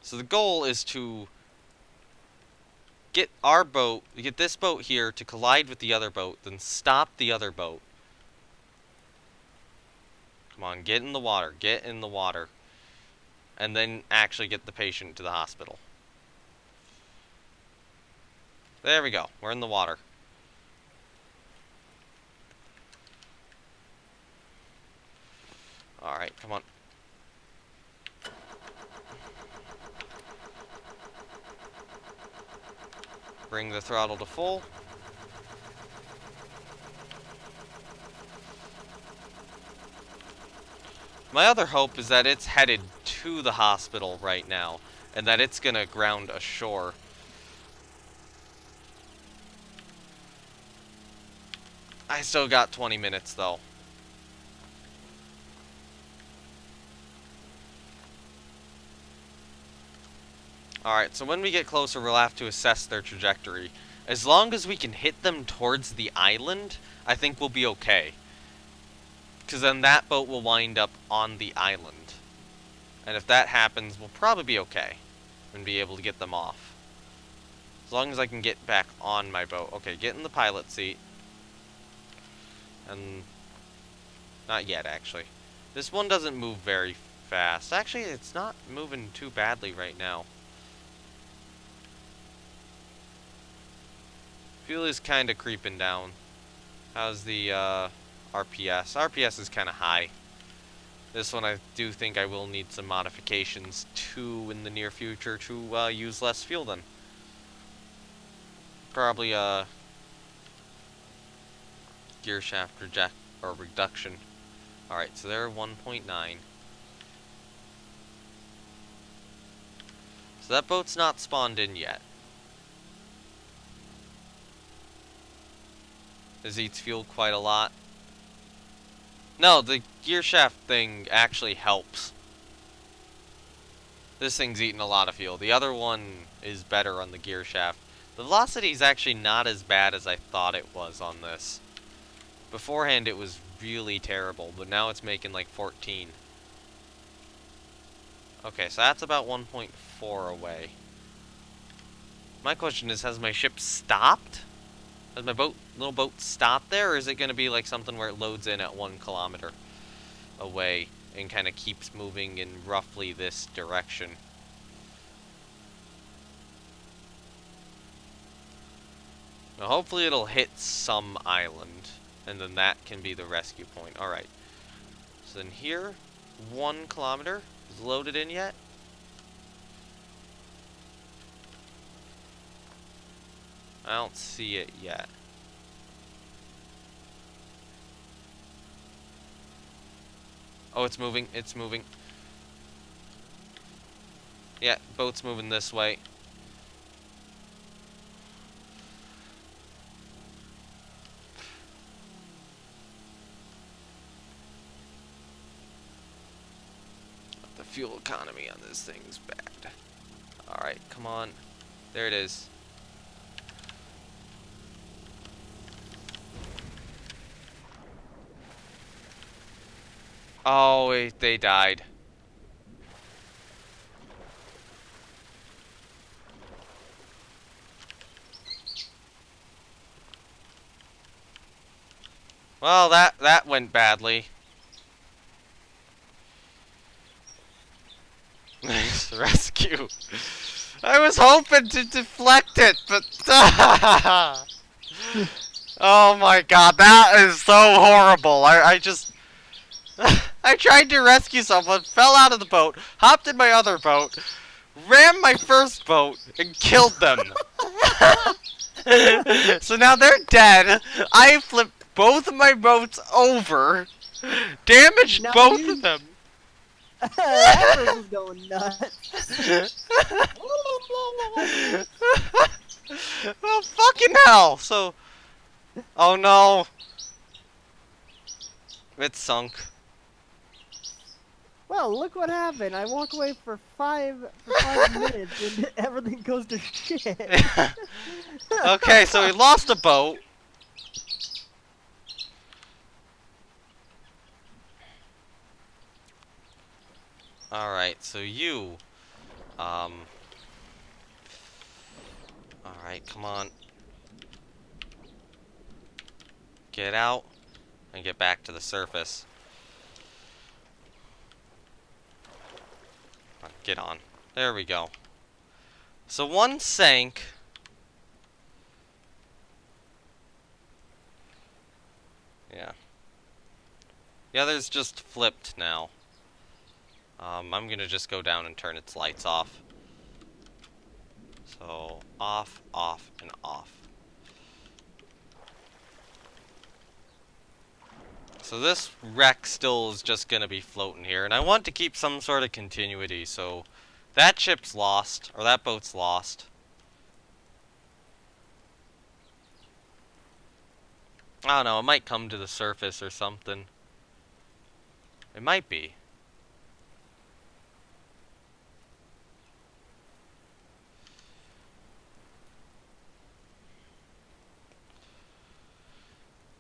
Speaker 1: So the goal is to get this boat here to collide with the other boat, then stop the other boat. Come on, get in the water. Get in the water. And then actually get the patient to the hospital. There we go. We're in the water. Alright, come on. Bring the throttle to full. My other hope is that it's headed to the hospital right now, and that it's gonna ground ashore. I still got 20 minutes, though. Alright, so when we get closer, we'll have to assess their trajectory. As long as we can hit them towards the island, I think we'll be okay. Because then that boat will wind up on the island. And if that happens, we'll probably be okay. And be able to get them off. As long as I can get back on my boat. Okay, get in the pilot seat. And... not yet, actually. This one doesn't move very fast. Actually, it's not moving too badly right now. Fuel is kind of creeping down. How's the RPS? RPS is kind of high. This one I do think I will need some modifications too in the near future to use less fuel then. Probably gear shaft or reduction. Alright, so they're 1.9. So that boat's not spawned in yet. This eats fuel quite a lot. No, the gear shaft thing actually helps. This thing's eating a lot of fuel. The other one is better on the gear shaft. The velocity is actually not as bad as I thought it was on this. Beforehand it was really terrible, but now it's making like 14. Okay, so that's about 1.4 away. My question is, has my ship stopped? Has my little boat stopped there, or is it going to be like something where it loads in at 1 kilometer away and kind of keeps moving in roughly this direction? Now hopefully it'll hit some island, and then that can be the rescue point. Alright. So then here, 1 kilometer. Is it loaded in yet? I don't see it yet. Oh, it's moving. It's moving. Yeah, boat's moving this way. The fuel economy on this thing's bad. Alright, come on. There it is. Oh, wait, they died. Well, that went badly. Nice rescue. I was hoping to deflect it, but oh my god, that is so horrible. I just I tried to rescue someone, fell out of the boat, hopped in my other boat, rammed my first boat, and killed them. So now they're dead. I flipped both of my boats over, damaged
Speaker 2: Now
Speaker 1: both of them.
Speaker 2: That person's going nuts.
Speaker 1: Well, fucking hell. So, oh no, it's sunk.
Speaker 2: Well, look what happened. I walk away for 5 minutes and everything goes to shit.
Speaker 1: Okay, so we lost a boat. Alright, so you, alright, come on. Get out and get back to the surface. Get on. There we go. So one sank. Yeah. The other's just flipped now. I'm gonna just go down and turn its lights off. So, off, off, and off. So this wreck still is just gonna be floating here, and I want to keep some sort of continuity, so that ship's lost, or that boat's lost. I don't know, it might come to the surface or something. It might be.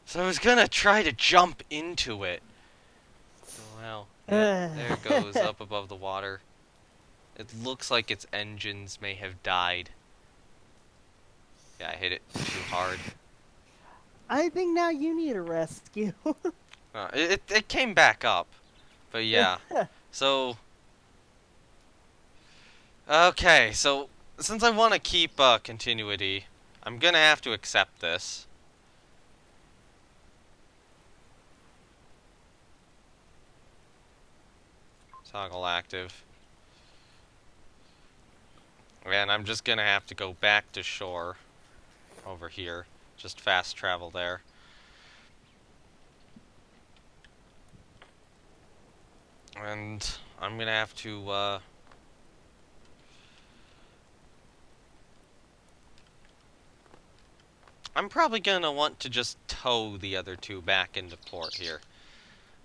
Speaker 1: So I was gonna try to jump into it Yep, there it goes, up above the water. It looks like its engines may have died. Yeah, I hit it too hard.
Speaker 2: I think now you need a rescue.
Speaker 1: It came back up. But yeah. So, okay, so since I want to keep continuity, I'm gonna have to accept this. Toggle active. And I'm just gonna have to go back to shore over here. Just fast travel there. And I'm gonna have to, I'm probably gonna want to just tow the other two back into port here.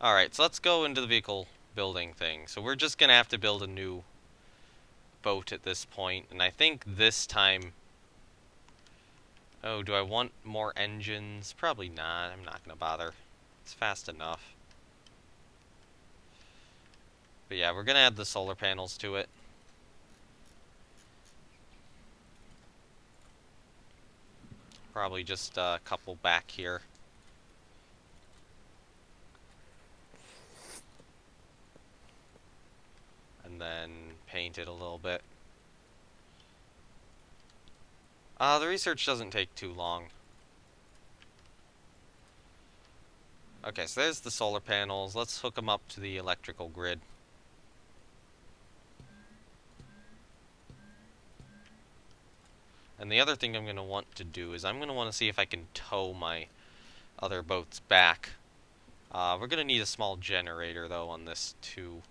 Speaker 1: Alright, so let's go into the vehicle building thing. So we're just gonna have to build a new boat at this point, and I think this time... Oh, do I want more engines? Probably not. I'm not gonna bother. It's fast enough. But yeah, we're gonna add the solar panels to it. Probably just a couple back here. And then paint it a little bit. The research doesn't take too long. Okay, so there's the solar panels. Let's hook them up to the electrical grid. And the other thing I'm going to want to do is I'm going to want to see if I can tow my other boats back. We're going to need a small generator, though, on this, too.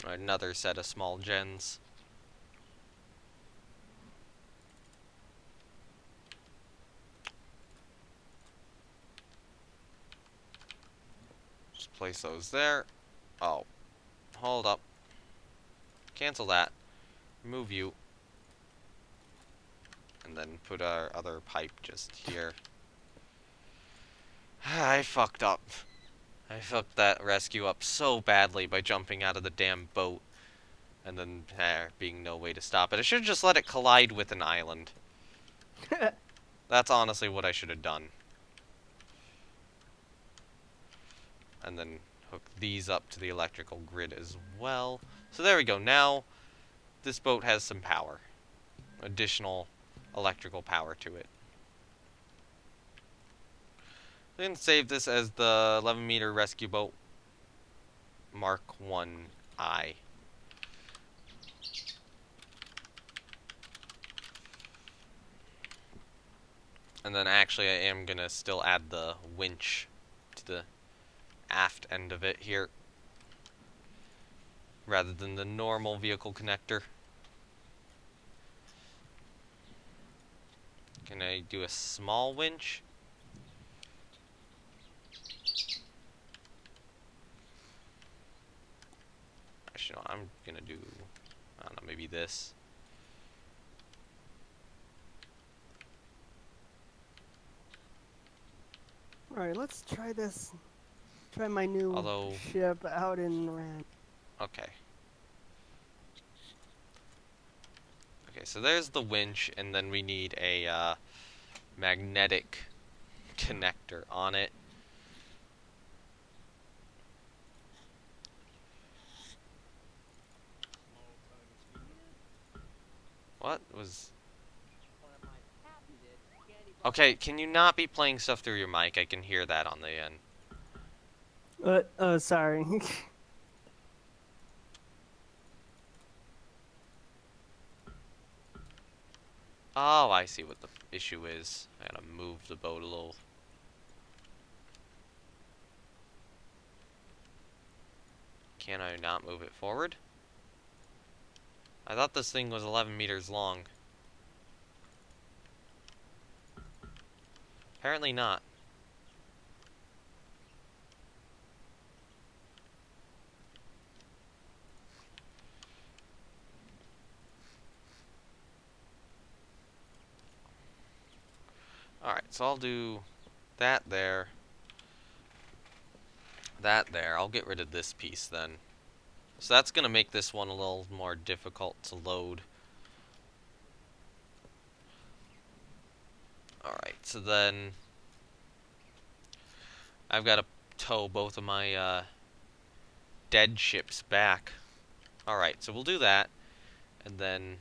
Speaker 1: Another set of small gens. Just place those there. Oh, hold up. Cancel that. Remove you. And then put our other pipe just here. I fucked up. I fucked that rescue up so badly by jumping out of the damn boat. And then there being no way to stop it. I should have just let it collide with an island. That's honestly what I should have done. And then hook these up to the electrical grid as well. So there we go. Now this boat has some power. Additional electrical power to it. I'm going to save this as the 11-meter rescue boat Mark 1I. And then actually I am going to still add the winch to the aft end of it here, rather than the normal vehicle connector. Can I do a small winch? Actually, no, I'm gonna do, I don't know, maybe this.
Speaker 2: Alright, let's try this. Try my new
Speaker 1: Although,
Speaker 2: ship out in Ran.
Speaker 1: okay. Okay, so there's the winch, and then we need a magnetic connector on it. What was... Okay, can you not be playing stuff through your mic? I can hear that on the end.
Speaker 2: Oh, sorry.
Speaker 1: Oh, I see what the issue is. I gotta move the boat a little. Can I not move it forward? I thought this thing was 11 meters long. Apparently not. so I'll do that there. That there. I'll get rid of this piece then. So that's going to make this one a little more difficult to load. Alright, so then I've got to tow both of my dead ships back. Alright, so we'll do that. And then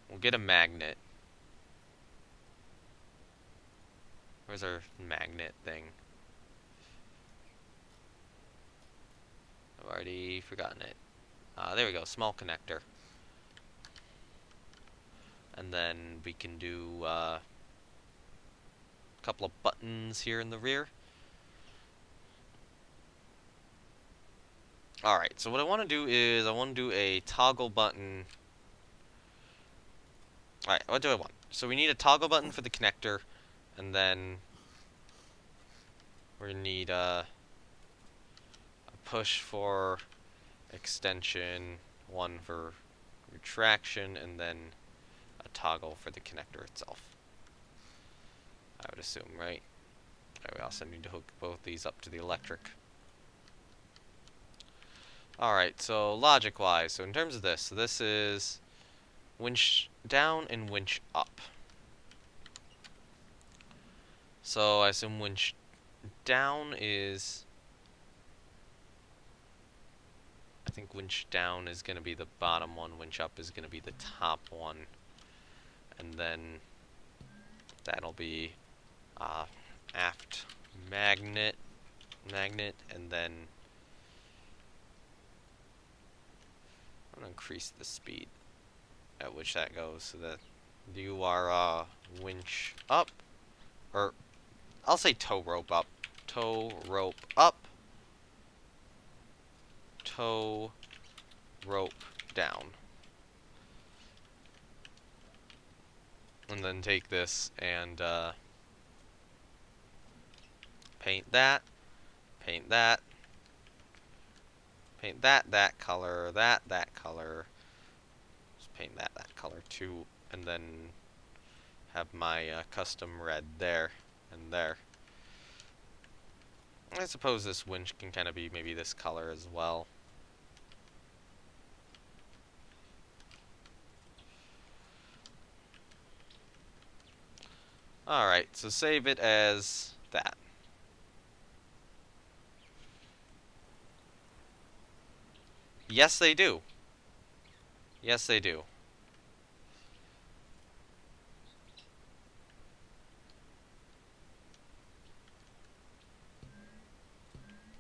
Speaker 1: we'll get a magnet. Where's our magnet thing? I've already forgotten it. There we go, small connector. And then we can do a couple of buttons here in the rear. Alright, so what I want to do is I want to do a toggle button. Alright, what do I want? So we need a toggle button for the connector, and then we're going to need a push for extension, one for retraction, and then a toggle for the connector itself. I would assume, right? We also need to hook both these up to the electric. Alright, so logic-wise, so in terms of this, so this is winch down and winch up. So I assume winch down is... I think winch down is going to be the bottom one, winch up is going to be the top one. And then that'll be aft magnet, and then I'm going to increase the speed at which that goes so that you are winch up, or I'll say tow rope up, tow rope up, tow rope down. And then take this and paint that, paint that, paint that color, that color, just paint that color too, and then have my custom red there and there. I suppose this winch can kind of be maybe this color as well. Alright, so save it as that. Yes, they do. Yes, they do.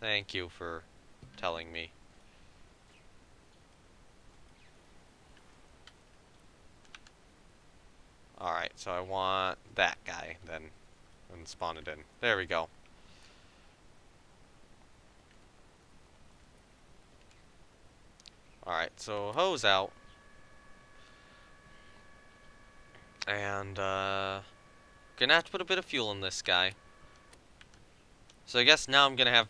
Speaker 1: Thank you for telling me. Alright, so I want that guy then, and spawn it in. There we go. Alright, so hose out. And, gonna have to put a bit of fuel in this guy. So I guess now I'm gonna have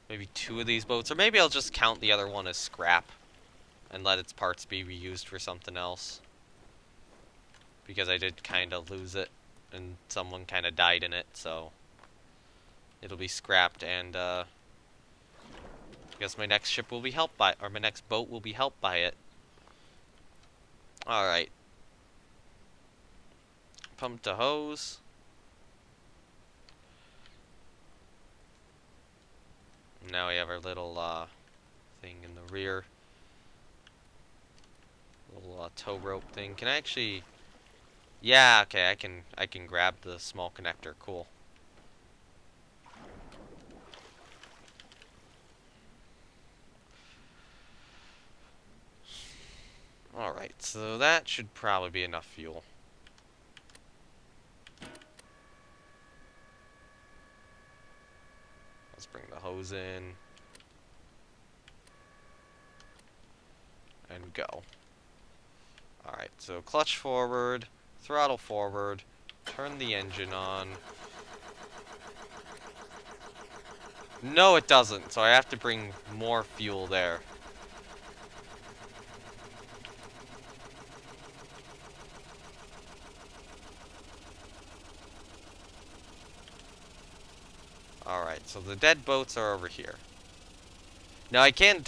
Speaker 1: maybe 2 of these boats, or maybe I'll just count the other one as scrap and let its parts be reused for something else. Because I did kind of lose it, and someone kind of died in it, so it'll be scrapped, and I guess my next ship will be helped by, or my next boat will be helped by it. Alright. Pump to hose. Now we have our little thing in the rear. Little tow rope thing. Can I actually... Yeah, okay, I can grab the small connector. Cool. Alright, so that should probably be enough fuel. Let's bring the hose in. And go. Alright, so clutch forward, throttle forward, turn the engine on. No, it doesn't, so I have to bring more fuel there. Alright, so the dead boats are over here. Now I can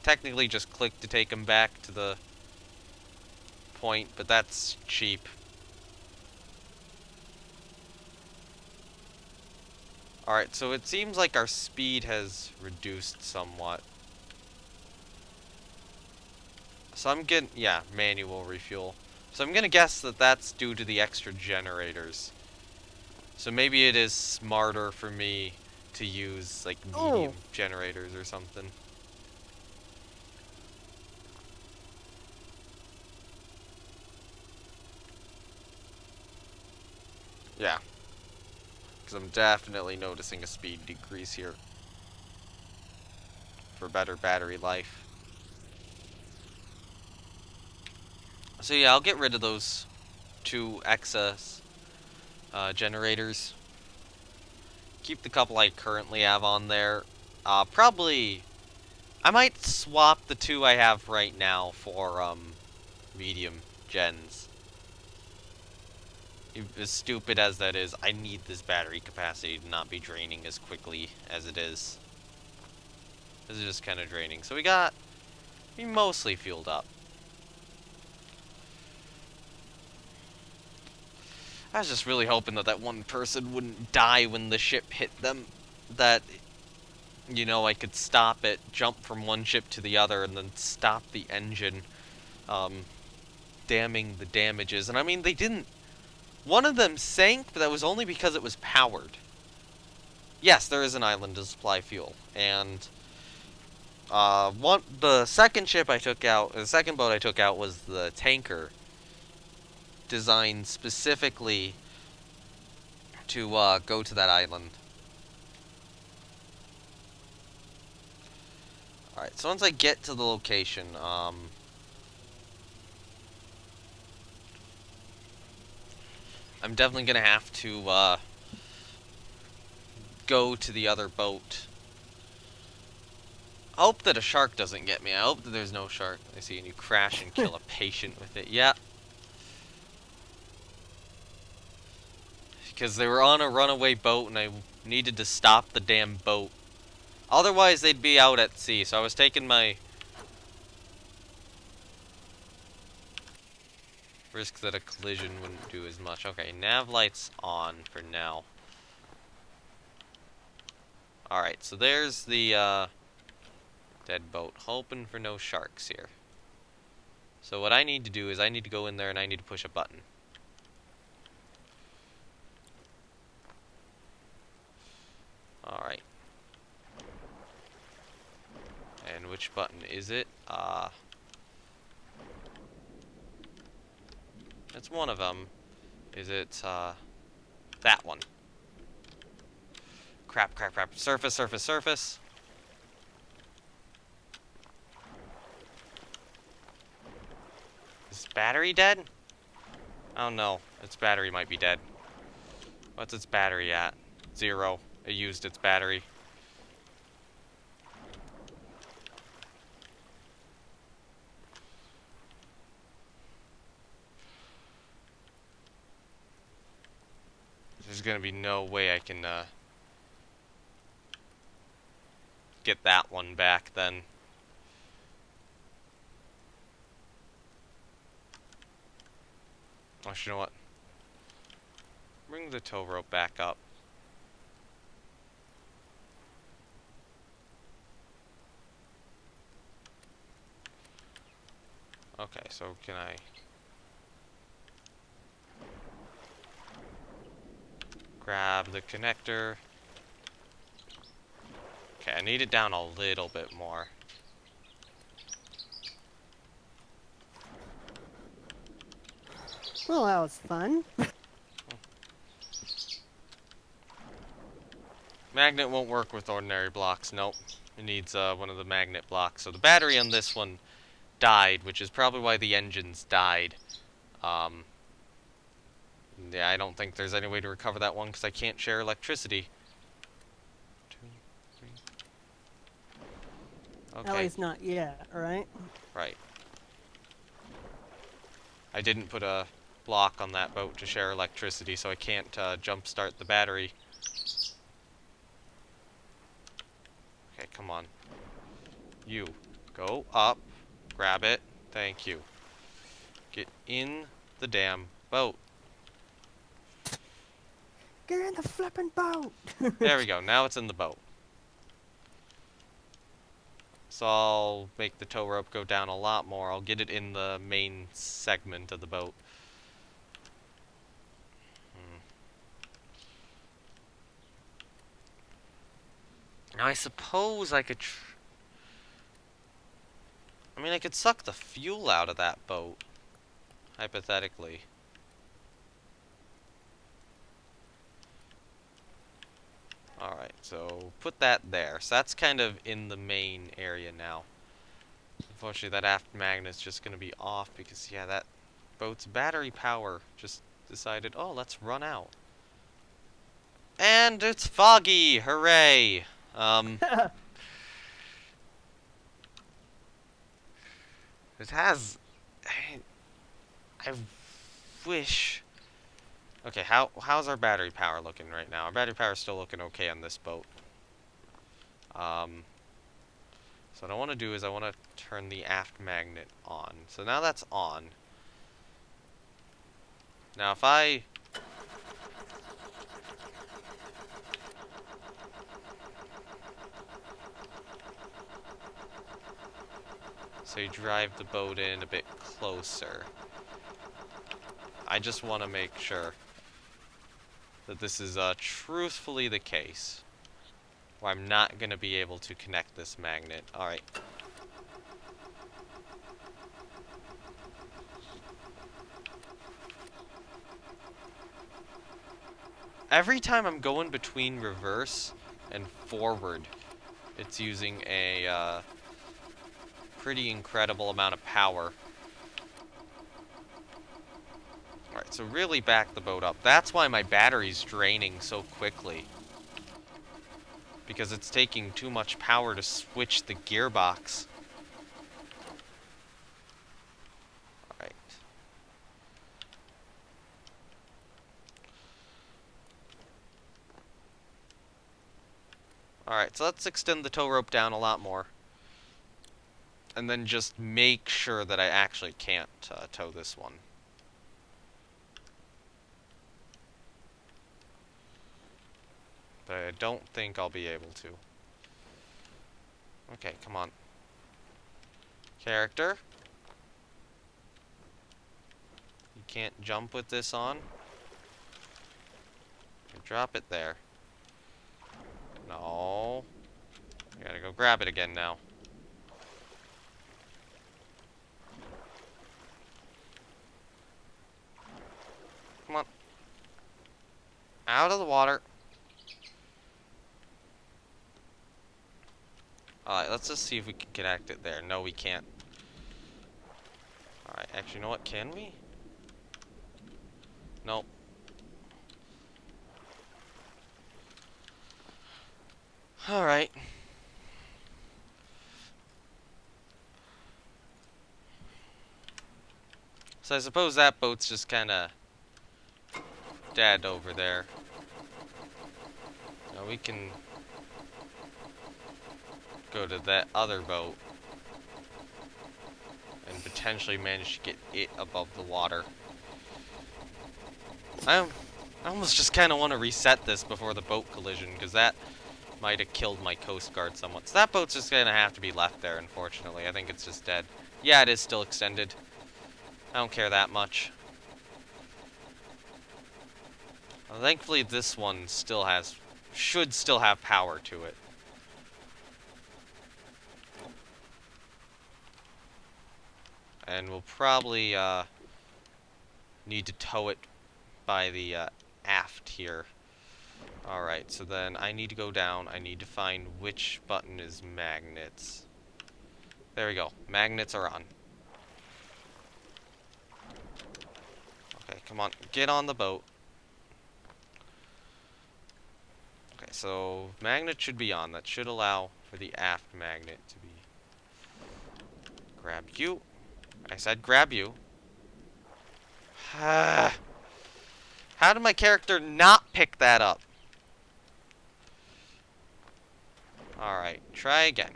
Speaker 1: technically just click to take them back to the point, but that's cheap. Alright, so it seems like our speed has reduced somewhat. So I'm getting, yeah, manual refuel. So I'm gonna guess that that's due to the extra generators. So maybe it is smarter for me to use, like, medium
Speaker 2: Oh,
Speaker 1: generators or something. Yeah, because I'm definitely noticing a speed decrease here for better battery life. So yeah, I'll get rid of those two excess generators. Keep the couple I currently have on there. Probably, I might swap the two I have right now for medium gens. As stupid as that is, I need this battery capacity to not be draining as quickly as it is. This is just kind of draining. So we mostly fueled up. I was just really hoping that that one person wouldn't die when the ship hit them. That, you know, I could stop it, jump from one ship to the other, and then stop the engine, damming the damages. And I mean, they didn't. One of them sank, but that was only because it was powered. Yes, there is an island to supply fuel, and the second ship I took out, the second boat I took out was the tanker, designed specifically to go to that island. All right, so once I get to the location, I'm definitely gonna have to go to the other boat. I hope that a shark doesn't get me. I hope that there's no shark. I see, and you crash and kill a patient with it. Yeah. Because they were on a runaway boat, and I needed to stop the damn boat. Otherwise, they'd be out at sea, so I was taking my risk that a collision wouldn't do as much. Okay, nav lights on for now. Alright, so there's the dead boat. Hoping for no sharks here. So what I need to do is I need to go in there and I need to push a button. Alright. And which button is it? It's one of them. Is it, that one? Crap, crap, crap. Surface, surface, surface. Is battery dead? Oh no, its battery might be dead. What's its battery at? 0. It used its battery. There's gonna be no way I can get that one back then. Oh, you know what? Bring the tow rope back up. Okay, so can I... grab the connector. Okay, I need it down a little bit more.
Speaker 2: well, that was fun.
Speaker 1: Magnet won't work with ordinary blocks, nope. It needs one of the magnet blocks. So the battery on this one died, which is probably why the engines died. Yeah, I don't think there's any way to recover that one because I can't share electricity. 2, 3.
Speaker 2: At
Speaker 1: Okay,
Speaker 2: least not yet, right?
Speaker 1: right. I didn't put a block on that boat to share electricity, so I can't jump start the battery. come on. You. Go up. Grab it. Thank you. Get in the damn boat.
Speaker 2: Get in the flippin' boat!
Speaker 1: There we go. Now it's in the boat. So I'll make the tow rope go down a lot more. I'll get it in the main segment of the boat. Now I suppose I could... I mean, I could suck the fuel out of that boat. Hypothetically. Alright, so put that there. So that's kind of in the main area now. Unfortunately, that aft magnet's just going to be off because, yeah, that boat's battery power just decided, oh, let's run out. And it's foggy! Hooray! It has... I wish... Okay, how's our battery power looking right now? Our battery power is still looking okay on this boat. So what I want to do is I want to turn the aft magnet on. So now that's on. Now if I... So you drive the boat in a bit closer. I just want to make sure that this is truthfully the case. Where I'm not going to be able to connect this magnet. Alright. Every time I'm going between reverse and forward, it's using a pretty incredible amount of power. Alright, so really back the boat up. That's why my battery's draining so quickly. Because it's taking too much power to switch the gearbox. Alright. Alright, so let's extend the tow rope down a lot more. And then just make sure that I actually can't tow this one. But I don't think I'll be able to. Okay, come on. Character. You can't jump with this on. Drop it there. No. I gotta go grab it again now. Come on. Out of the water. Alright, let's just see if we can connect it there. No, we can't. Alright, actually, you know what? Can we? Nope. Alright. So I suppose that boat's just kinda dead over there. Now we can go to that other boat and potentially manage to get it above the water. I almost just kind of want to reset this before the boat collision, because that might have killed my Coast Guard somewhat. So that boat's just going to have to be left there, unfortunately. I think it's just dead. Yeah, it is still extended. I don't care that much. Well, thankfully, this one still should still have power to it. And we'll probably need to tow it by the aft here. Alright, so then I need to go down. I need to find which button is magnets. There we go. Magnets are on. Okay, come on. Get on the boat. Okay, so magnet should be on. That should allow for the aft magnet to be... Grab you. I said grab you. How did my character not pick that up? Alright, try again.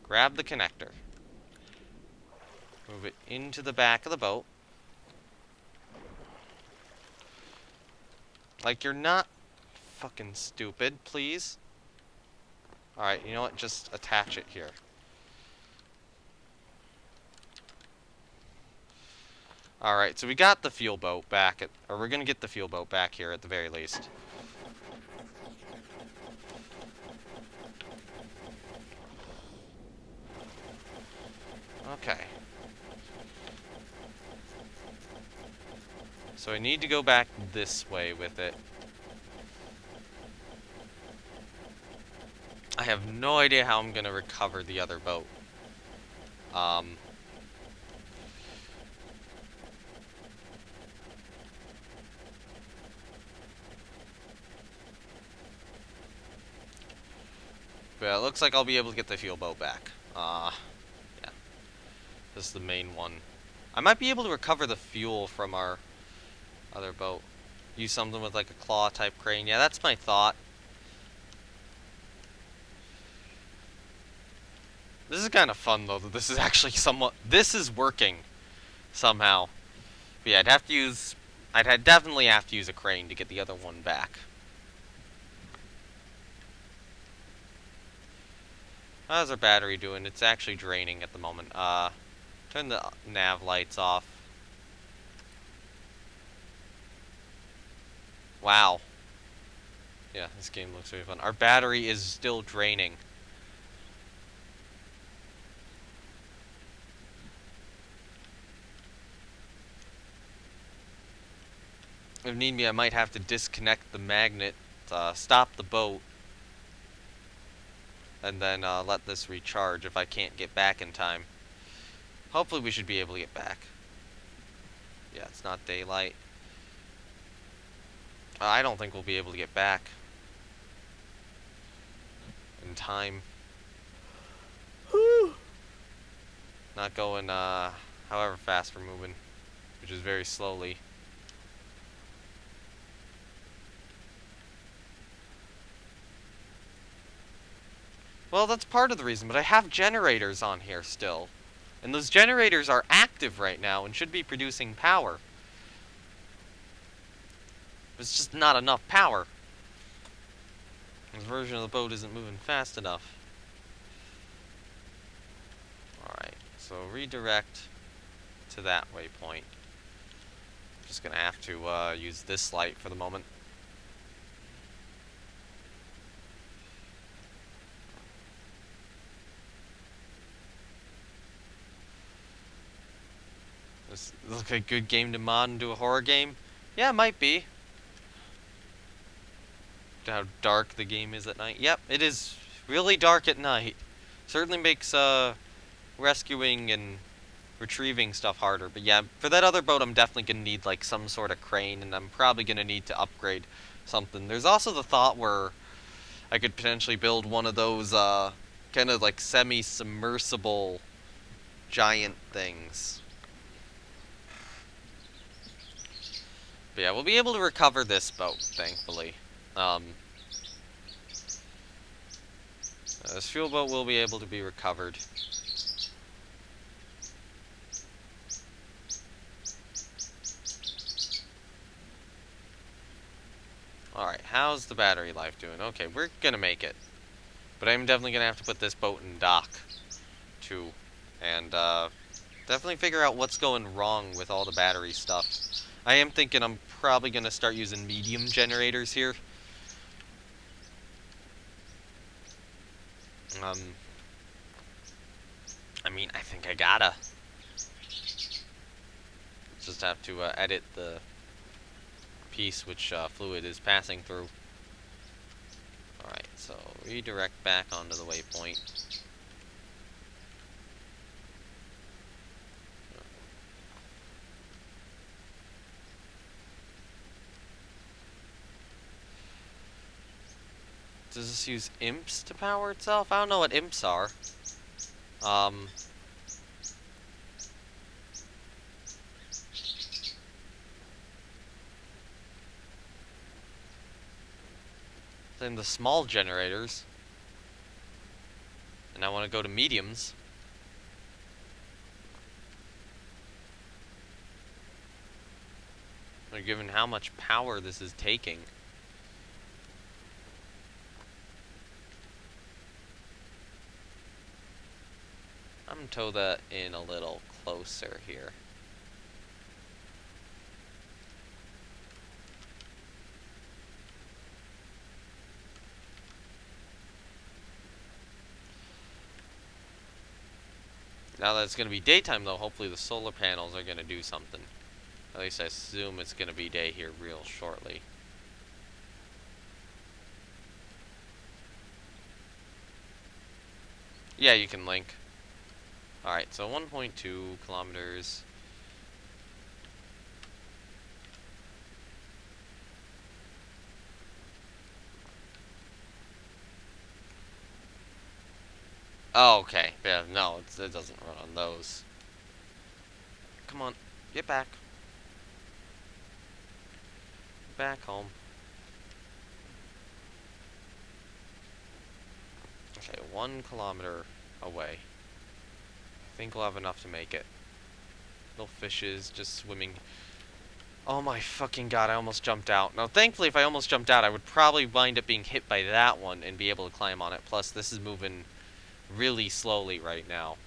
Speaker 1: Grab the connector. Move it into the back of the boat. Like you're not fucking stupid, please. Alright, you know what? Just attach it here. Alright, so we got the fuel boat back at... Or we're gonna get the fuel boat back here at the very least. Okay. So I need to go back this way with it. I have no idea how I'm gonna recover the other boat. But it looks like I'll be able to get the fuel boat back. Yeah. This is the main one. I might be able to recover the fuel from our other boat. Use something with like a claw type crane. Yeah, that's my thought. This is kind of fun though, that this is actually somewhat... This is working somehow. But yeah, I'd definitely have to use a crane to get the other one back. How's our battery doing? It's actually draining at the moment. Turn the nav lights off. Wow. Yeah, this game looks really fun. Our battery is still draining. If need be, I might have to disconnect the magnet, stop the boat, and then let this recharge if I can't get back in time. Hopefully we should be able to get back. Yeah, it's not daylight. I don't think we'll be able to get back in time. Not going however fast we're moving, which is very slowly. Well, that's part of the reason, but I have generators on here still. And those generators are active right now and should be producing power. It's just not enough power. This version of the boat isn't moving fast enough. Alright, so redirect to that waypoint. Just gonna have to use this light for the moment. This looks like a good game to mod into a horror game. Yeah, it might be. How dark the game is at night. Yep, it is really dark at night. Certainly makes rescuing and retrieving stuff harder. But yeah, for that other boat I'm definitely gonna need like some sort of crane, and I'm probably gonna need to upgrade something. There's also the thought where I could potentially build one of those kind of like semi-submersible giant things. But yeah, we'll be able to recover this boat, thankfully. This fuel boat will be able to be recovered. Alright, how's the battery life doing? Okay, we're gonna make it. But I'm definitely gonna have to put this boat in dock, too. And, definitely figure out what's going wrong with all the battery stuff. I am thinking I'm probably gonna start using medium generators here. I mean, I think I gotta. Just have to edit the piece which fluid is passing through. Alright, so redirect back onto the waypoint. Does this use imps to power itself? I don't know what imps are. Then the small generators. And I want to go to mediums. Given how much power this is taking. I'm going to tow that in a little closer here. Now that it's going to be daytime, though, hopefully the solar panels are going to do something. At least I assume it's going to be day here real shortly. Yeah, you can link. Alright, so 1.2 kilometers. Oh, okay. Yeah, no, it doesn't run on those. Come on, get back. Back home. Okay, 1 kilometer away. I think we'll have enough to make it. Little fishes just swimming. Oh my fucking god, I almost jumped out. Now, thankfully, if I almost jumped out, I would probably wind up being hit by that one and be able to climb on it. Plus, this is moving really slowly right now.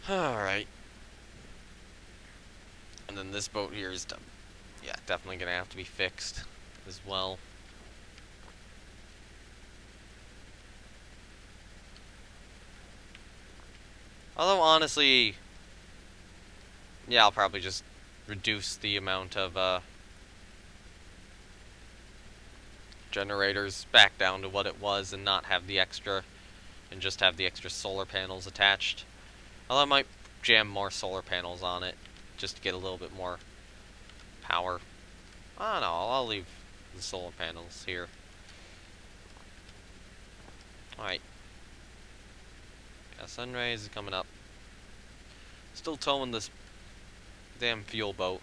Speaker 1: Alright. And then this boat here is, yeah, definitely gonna have to be fixed as well. Although, honestly, yeah, I'll probably just reduce the amount of, generators back down to what it was and not have the extra, and just have the extra solar panels attached. Although I might jam more solar panels on it, just to get a little bit more power. I don't know, I'll leave the solar panels here. Alright. Yeah, sunrise is coming up. Still towing this damn fuel boat.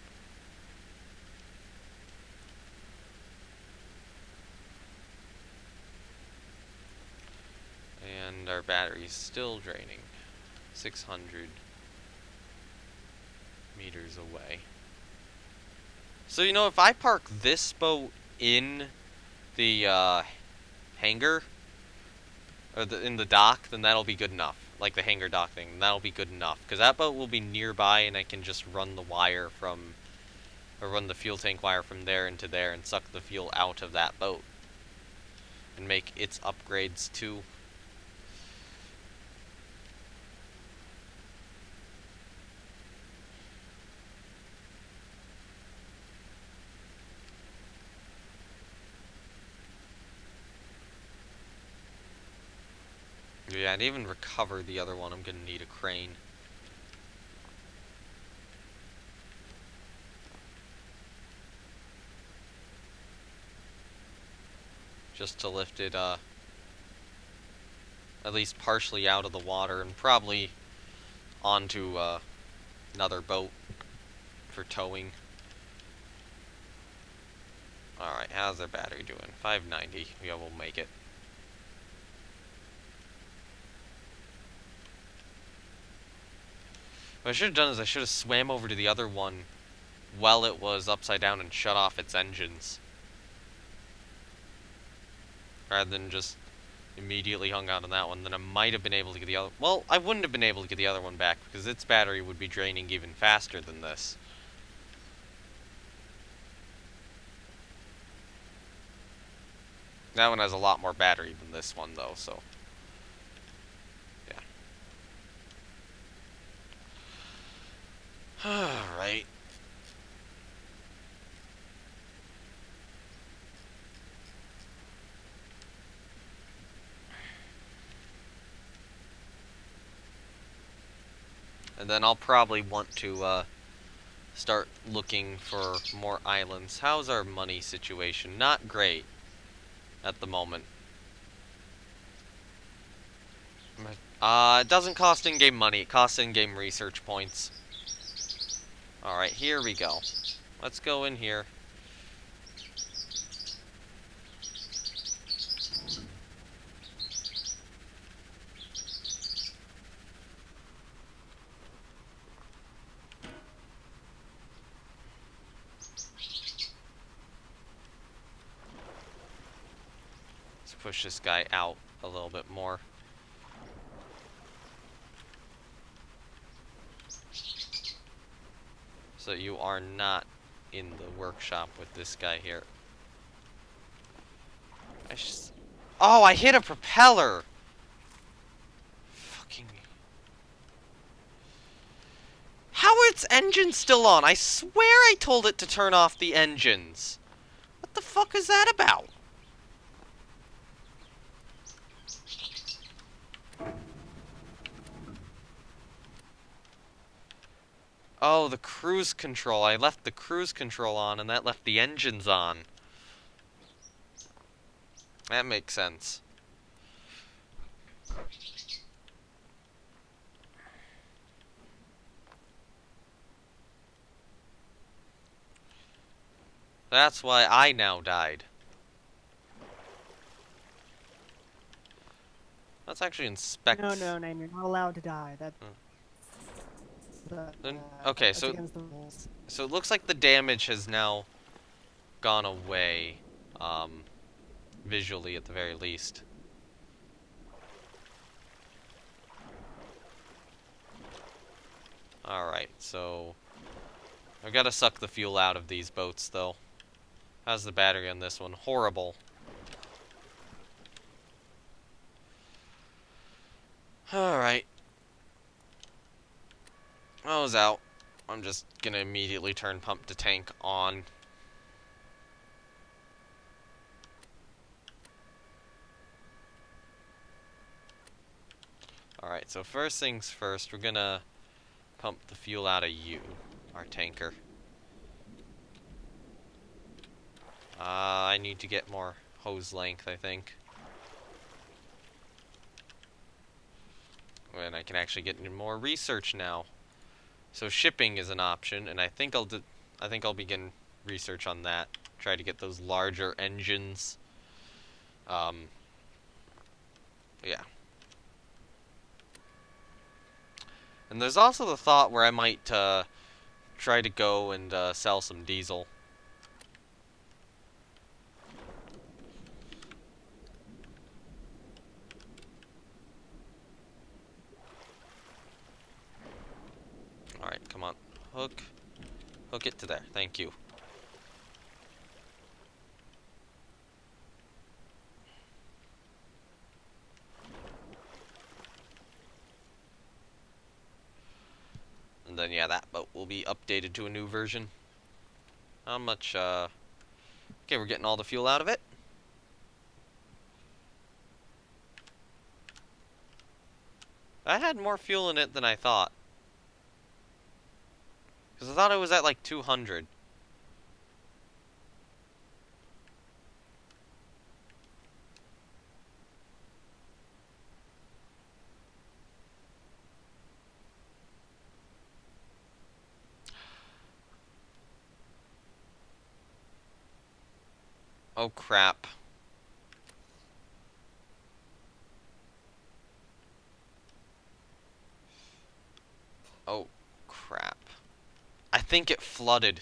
Speaker 1: And our battery's still draining. 600 meters away. So, you know, if I park this boat in the hangar, or in the dock, then that'll be good enough. Like the hangar dock thing, that'll be good enough. Because that boat will be nearby and I can just run the wire from, or run the fuel tank wire from there into there and suck the fuel out of that boat. And make its upgrades too. Yeah, and even recover the other one, I'm gonna need a crane. Just to lift it, at least partially out of the water, and probably onto, another boat for towing. Alright, how's their battery doing? 590. Yeah, we'll make it. What I should have done is I should have swam over to the other one while it was upside down and shut off its engines. Rather than just immediately hung out on that one. Then I might have been able to get the other... Well, I wouldn't have been able to get the other one back because its battery would be draining even faster than this. That one has a lot more battery than this one, though, so... Alright. And then I'll probably want to, start looking for more islands. How's our money situation? Not great at the moment. It doesn't cost in-game money. It costs in-game research points. Alright, here we go. Let's go in here. Let's push this guy out a little bit more. So you are not in the workshop with this guy here. Oh, I hit a propeller! Fucking... How are its engines still on? I swear I told it to turn off the engines. What the fuck is that about? Oh, the cruise control. I left the cruise control on, and that left the engines on. That makes sense. That's why I now died. Let's actually inspect...
Speaker 2: No, Name, you're not allowed to die.
Speaker 1: Okay,
Speaker 2: That's against the rules.
Speaker 1: so it looks like the damage has now gone away, visually at the very least. Alright, so... I've got to suck the fuel out of these boats, though. How's the battery on this one? Horrible. Alright. I was out. I'm just gonna immediately turn pump to tank on. Alright, so first things first, we're gonna pump the fuel out of you, our tanker. I need to get more hose length, I think. And I can actually get into more research now. So shipping is an option, and I think I'll begin research on that. Try to get those larger engines. Yeah. And there's also the thought where I might try to go and sell some diesel. Alright, come on. Hook it to there. Thank you. And then, yeah, that boat will be updated to a new version. How much, Okay, we're getting all the fuel out of it. That had more fuel in it than I thought. Because I thought it was at, like, 200. Oh, crap. Oh, crap. I think it flooded.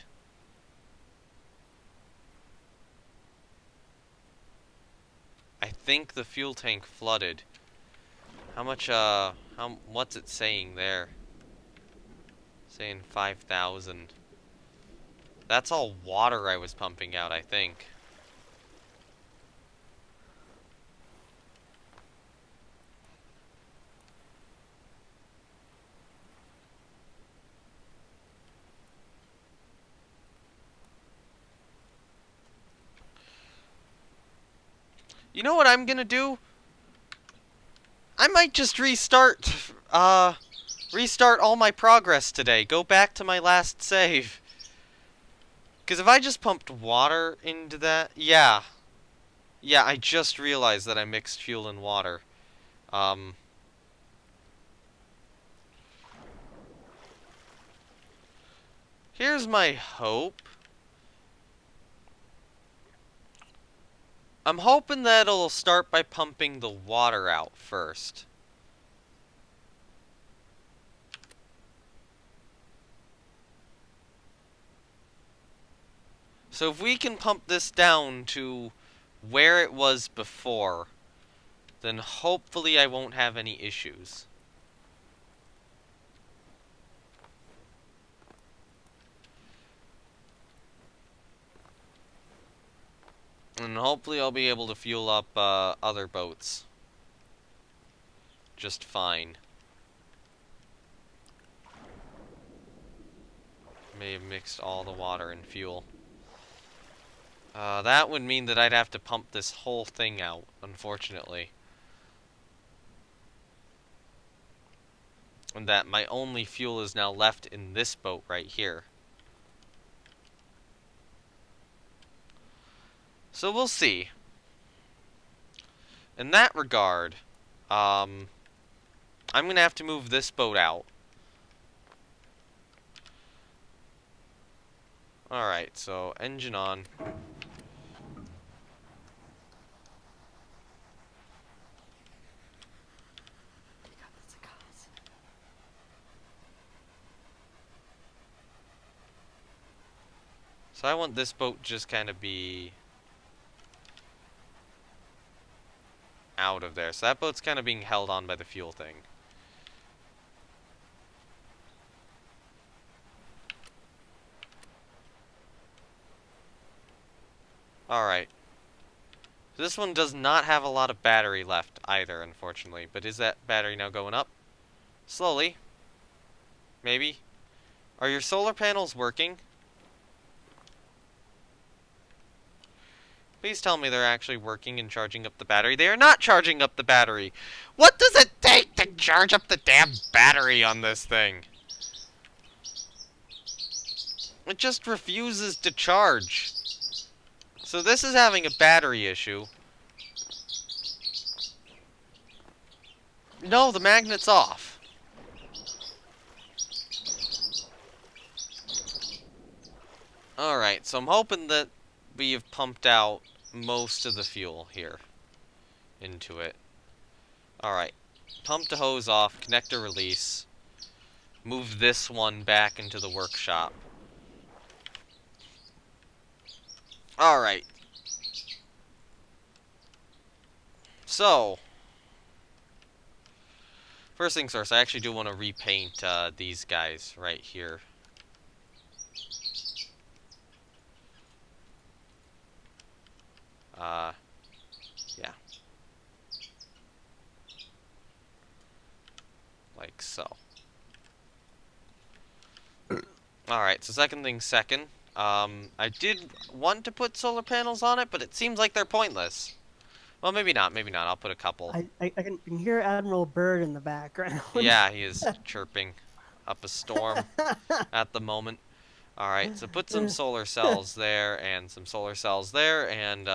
Speaker 1: I think the fuel tank flooded. How much, what's it saying there? Saying 5,000. That's all water I was pumping out, I think. You know what I'm gonna do? I might just restart all my progress today. Go back to my last save. Because if I just pumped water into that... Yeah. Yeah, I just realized that I mixed fuel and water. Here's my hope. I'm hoping that it'll start by pumping the water out first. So if we can pump this down to where it was before, then hopefully I won't have any issues. And hopefully I'll be able to fuel up other boats just fine. May have mixed all the water and fuel. That would mean that I'd have to pump this whole thing out, unfortunately. And that my only fuel is now left in this boat right here. So we'll see. In that regard, I'm gonna have to move this boat out. Alright, so engine on. So I want this boat just kind of be out of there. So that boat's kind of being held on by the fuel thing. Alright. This one does not have a lot of battery left either, unfortunately. But is that battery now going up? Slowly. Maybe. Are your solar panels working? Please tell me they're actually working and charging up the battery. They are not charging up the battery! What does it take to charge up the damn battery on this thing? It just refuses to charge. So this is having a battery issue. No, the magnet's off. Alright, so I'm hoping that we have pumped out most of the fuel here into it. Alright, pump the hose off, connector release. Move this one back into the workshop. Alright. So, first things first, I actually do want to repaint these guys right here. Yeah. Like so. Alright, so second thing second. I did want to put solar panels on it, but it seems like they're pointless. Well, maybe not, maybe not. I'll put a couple.
Speaker 2: I can hear Admiral Byrd in the background.
Speaker 1: Yeah, he is chirping up a storm at the moment. Alright, so put some solar cells there, and some solar cells there, and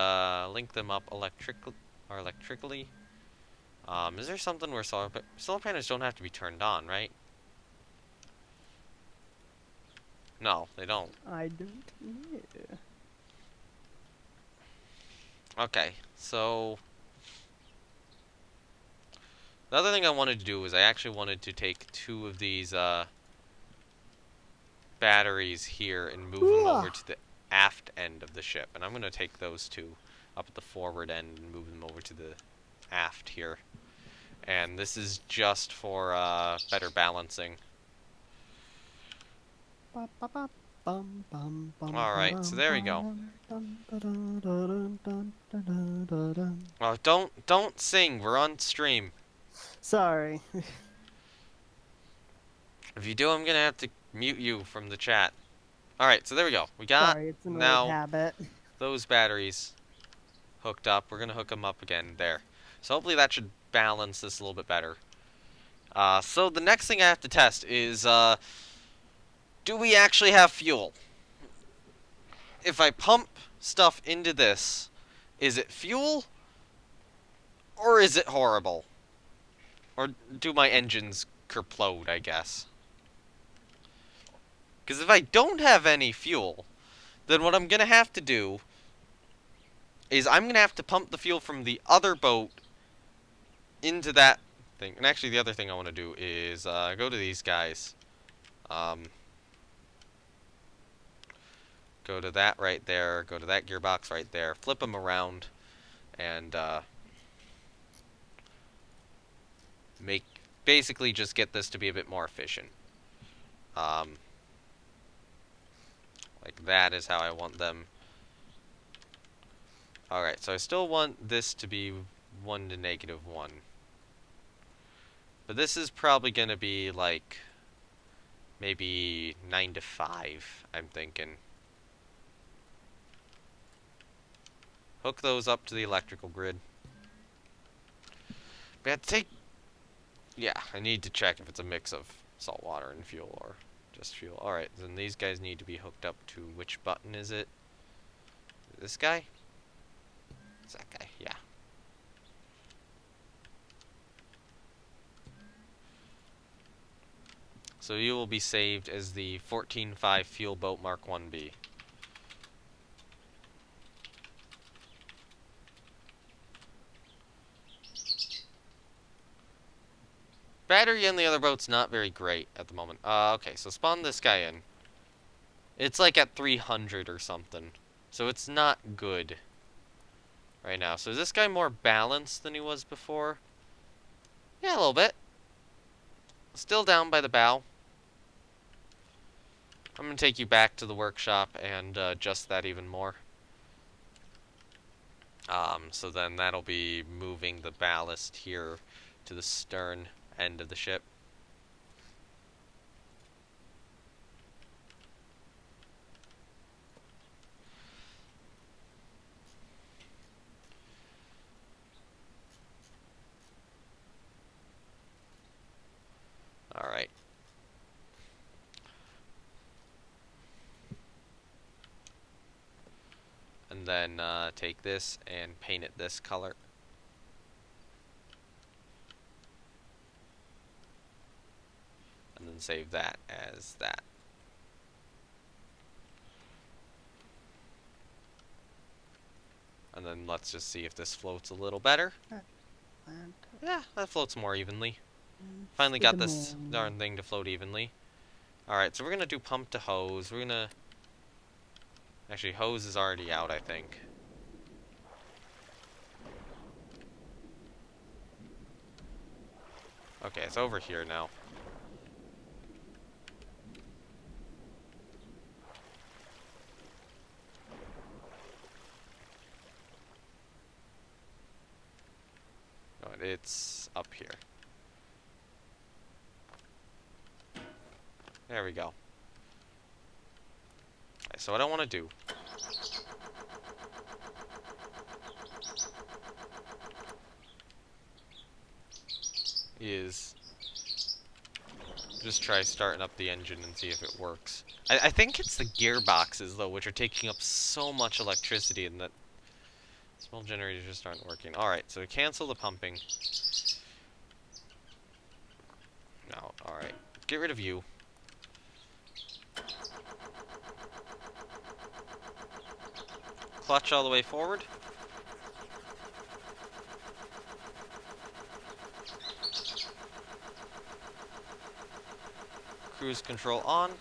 Speaker 1: link them up electrically. Is there something where solar panels don't have to be turned on, right? No, they don't.
Speaker 2: I don't know.
Speaker 1: Okay, so the other thing I wanted to do was I actually wanted to take two of these batteries here and move them over to the aft end of the ship. And I'm going to take those two up at the forward end and move them over to the aft here. And this is just for better balancing. Alright, so there we go. Oh, don't sing. We're on stream.
Speaker 2: Sorry.
Speaker 1: If you do, I'm gonna have to mute you from the chat. Alright, so there we go. We got
Speaker 2: Sorry, it's an old
Speaker 1: now
Speaker 2: habit.
Speaker 1: those batteries hooked up. We're gonna hook them up again there. So hopefully that should balance this a little bit better. So the next thing I have to test is, do we actually have fuel? If I pump stuff into this, is it fuel? Or is it horrible? Or do my engines kerplode, I guess? Because if I don't have any fuel, then what I'm going to have to do is I'm going to have to pump the fuel from the other boat into that thing. And actually, the other thing I want to do is go to these guys. Go to that right there. Go to that gearbox right there. Flip them around. And make basically just get this to be a bit more efficient. Like that is how I want them. Alright, so I still want this to be 1 to -1. But this is probably going to be like maybe 9 to 5, I'm thinking. Hook those up to the electrical grid. But I have to take... Yeah, I need to check if it's a mix of salt water and fuel or just fuel. Alright, then these guys need to be hooked up to which button is it? This guy? It's that guy, yeah. So you will be saved as the 14.5 Fuel Boat Mark 1B. Battery on the other boat's not very great at the moment. Okay, so spawn this guy in. It's like at 300 or something. So it's not good right now. So is this guy more balanced than he was before? Yeah, a little bit. Still down by the bow. I'm going to take you back to the workshop and adjust that even more. So then that'll be moving the ballast here to the stern end of the ship. Alright. And then take this and paint it this color. And then save that as that. And then let's just see if this floats a little better. Yeah, that floats more evenly. Finally got this darn thing to float evenly. Alright, so we're going to do pump to hose. We're going to... Actually, hose is already out, I think. Okay, it's over here now. Oh, it's up here. There we go. Okay, so what I want to do is just try starting up the engine and see if it works. I think it's the gearboxes, though, which are taking up so much electricity and that small generators just aren't working. Alright, so cancel the pumping. No, alright. Get rid of you. Clutch all the way forward. Cruise control on.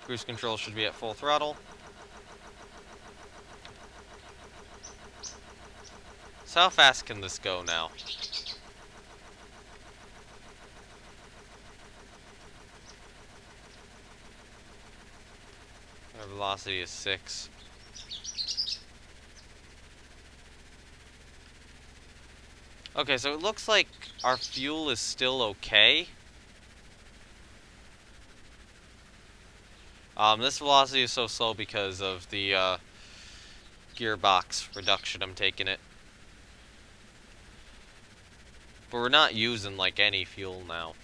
Speaker 1: Cruise control should be at full throttle. So how fast can this go now? Our velocity is 6. Okay, so it looks like our fuel is still okay. This velocity is so slow because of the gearbox reduction I'm taking it. But we're not using like any fuel now.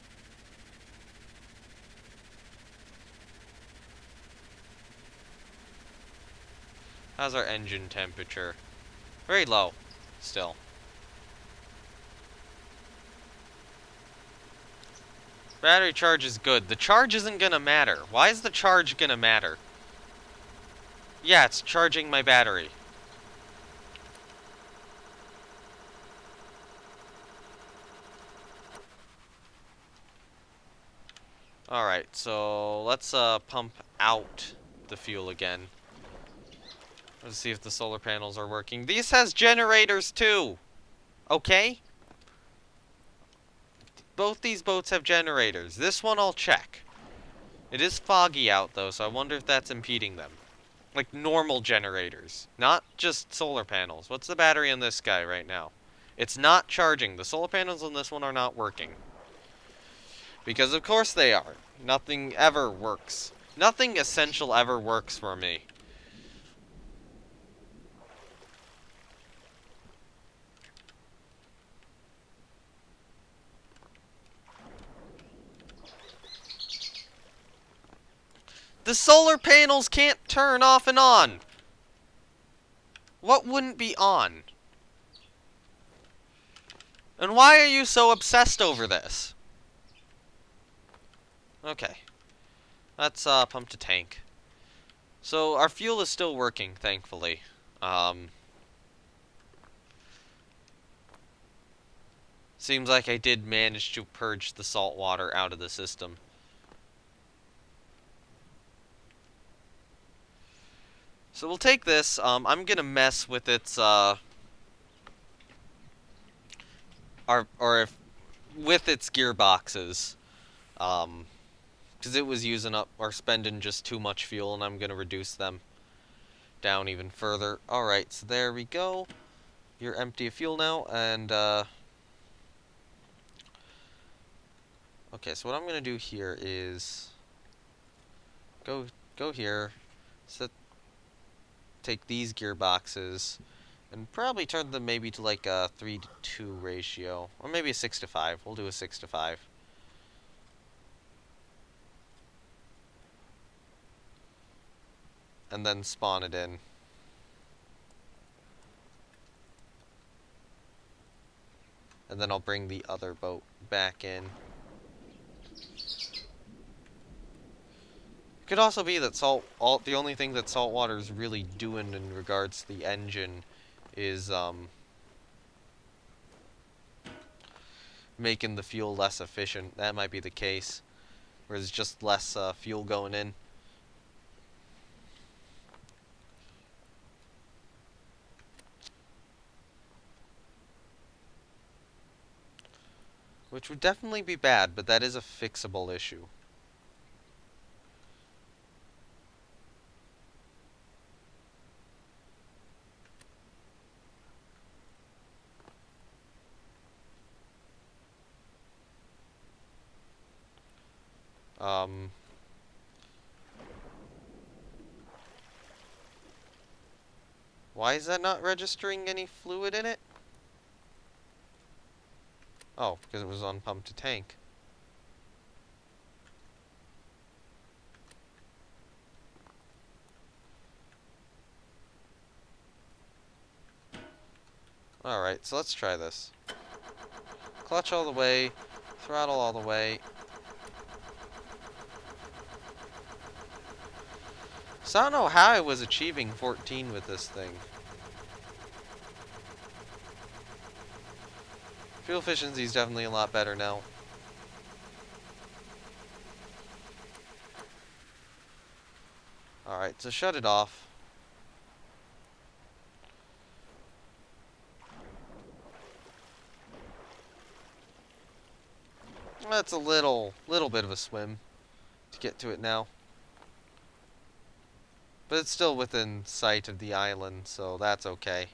Speaker 1: How's our engine temperature? Very low, still. Battery charge is good. The charge isn't gonna matter. Why is the charge gonna matter? Yeah, it's charging my battery. Alright, so let's pump out the fuel again. Let's see if the solar panels are working. These has generators too! Okay? Both these boats have generators. This one I'll check. It is foggy out though, so I wonder if that's impeding them. Like normal generators, not just solar panels. What's the battery on this guy right now? It's not charging. The solar panels on this one are not working. Because of course they are. Nothing ever works. Nothing essential ever works for me. The solar panels can't turn off and on. What wouldn't be on? And why are you so obsessed over this? Okay. Let's pump to tank. So our fuel is still working, thankfully. Seems like I did manage to purge the salt water out of the system. So we'll take this. I'm gonna mess with its with its gearboxes, because it was using up or spending just too much fuel, and I'm gonna reduce them down even further. All right, so there we go. You're empty of fuel now, and okay. So what I'm gonna do here is go here, take these gearboxes, and probably turn them maybe to like a 3-to-2 ratio. Or maybe a 6-to-5. We'll do a 6-to-5. And then spawn it in. And then I'll bring the other boat back in. It could also be that the only thing that salt water is really doing in regards to the engine is making the fuel less efficient. That might be the case, where there's just less fuel going in. Which would definitely be bad, but that is a fixable issue. Why is that not registering any fluid in it? Oh, because it was on pump to tank. Alright, so let's try this. Clutch all the way, throttle all the way. So I don't know how I was achieving 14 with this thing. Fuel efficiency is definitely a lot better now. Alright, so shut it off. That's a little bit of a swim to get to it now. But it's still within sight of the island, so that's okay.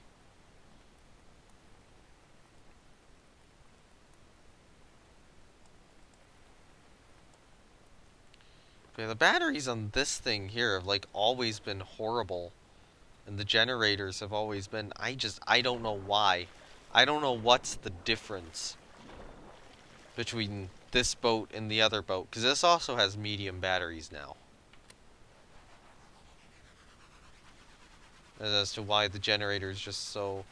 Speaker 1: Okay, the batteries on this thing here have like always been horrible. And the generators have always been, I don't know why. I don't know what's the difference between this boat and the other boat, because this also has medium batteries now. As to why the generator is just so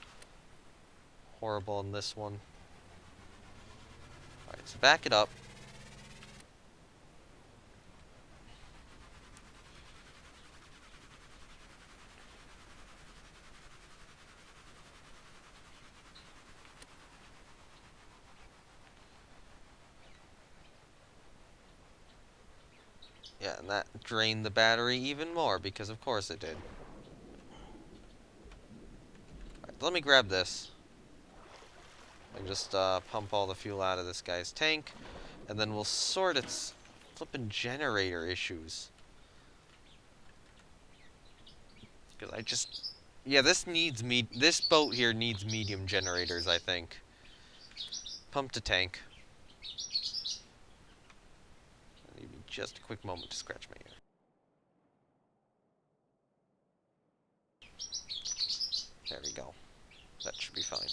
Speaker 1: horrible in this one. Alright, so back it up. Yeah, and that drained the battery even more, because of course it did. Alright, let me grab this. And just pump all the fuel out of this guy's tank. And then we'll sort its flippin' generator issues. Because I just... Yeah, this boat here needs medium generators, I think. Pump to tank. Give me just a quick moment to scratch my ear. There we go. That should be fine.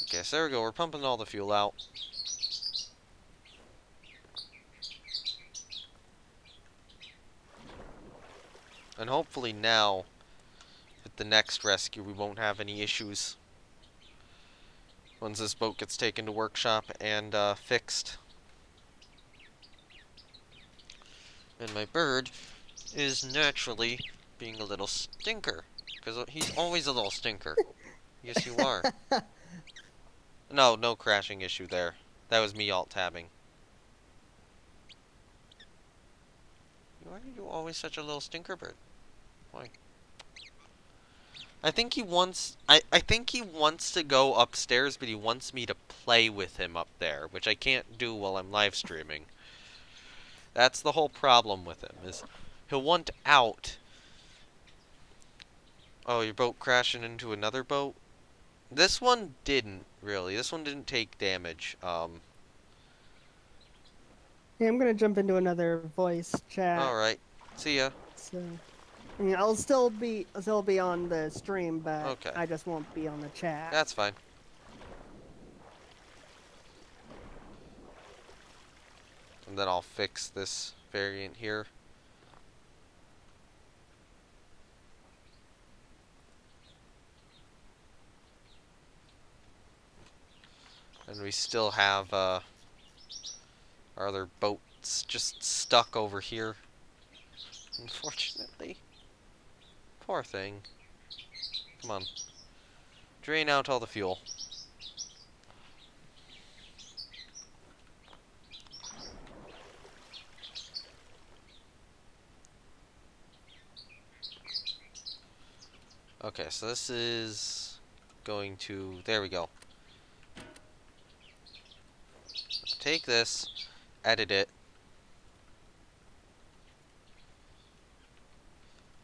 Speaker 1: Okay, so there we go. We're pumping all the fuel out. And hopefully now, with the next rescue, we won't have any issues. Once this boat gets taken to workshop and fixed. And my bird is naturally being a little stinker. Because he's always a little stinker. Yes, you are. No, no crashing issue there. That was me alt-tabbing. Why are you always such a little stinker bird? Why? I think he wants... I think he wants to go upstairs, but he wants me to play with him up there, which I can't do while I'm live streaming. That's the whole problem with him, is he'll want out. Oh, your boat crashing into another boat? This one didn't, really. This one didn't take damage.
Speaker 2: Yeah, I'm gonna jump into another voice chat.
Speaker 1: Alright. See ya.
Speaker 2: So, I mean, I'll still be on the stream, but
Speaker 1: Okay.
Speaker 2: I just won't be on the chat.
Speaker 1: That's fine. And then I'll fix this variant here. And we still have our other boats just stuck over here. Unfortunately. Poor thing. Come on. Drain out all the fuel. Okay, so this is going to... There we go. Take this, edit it.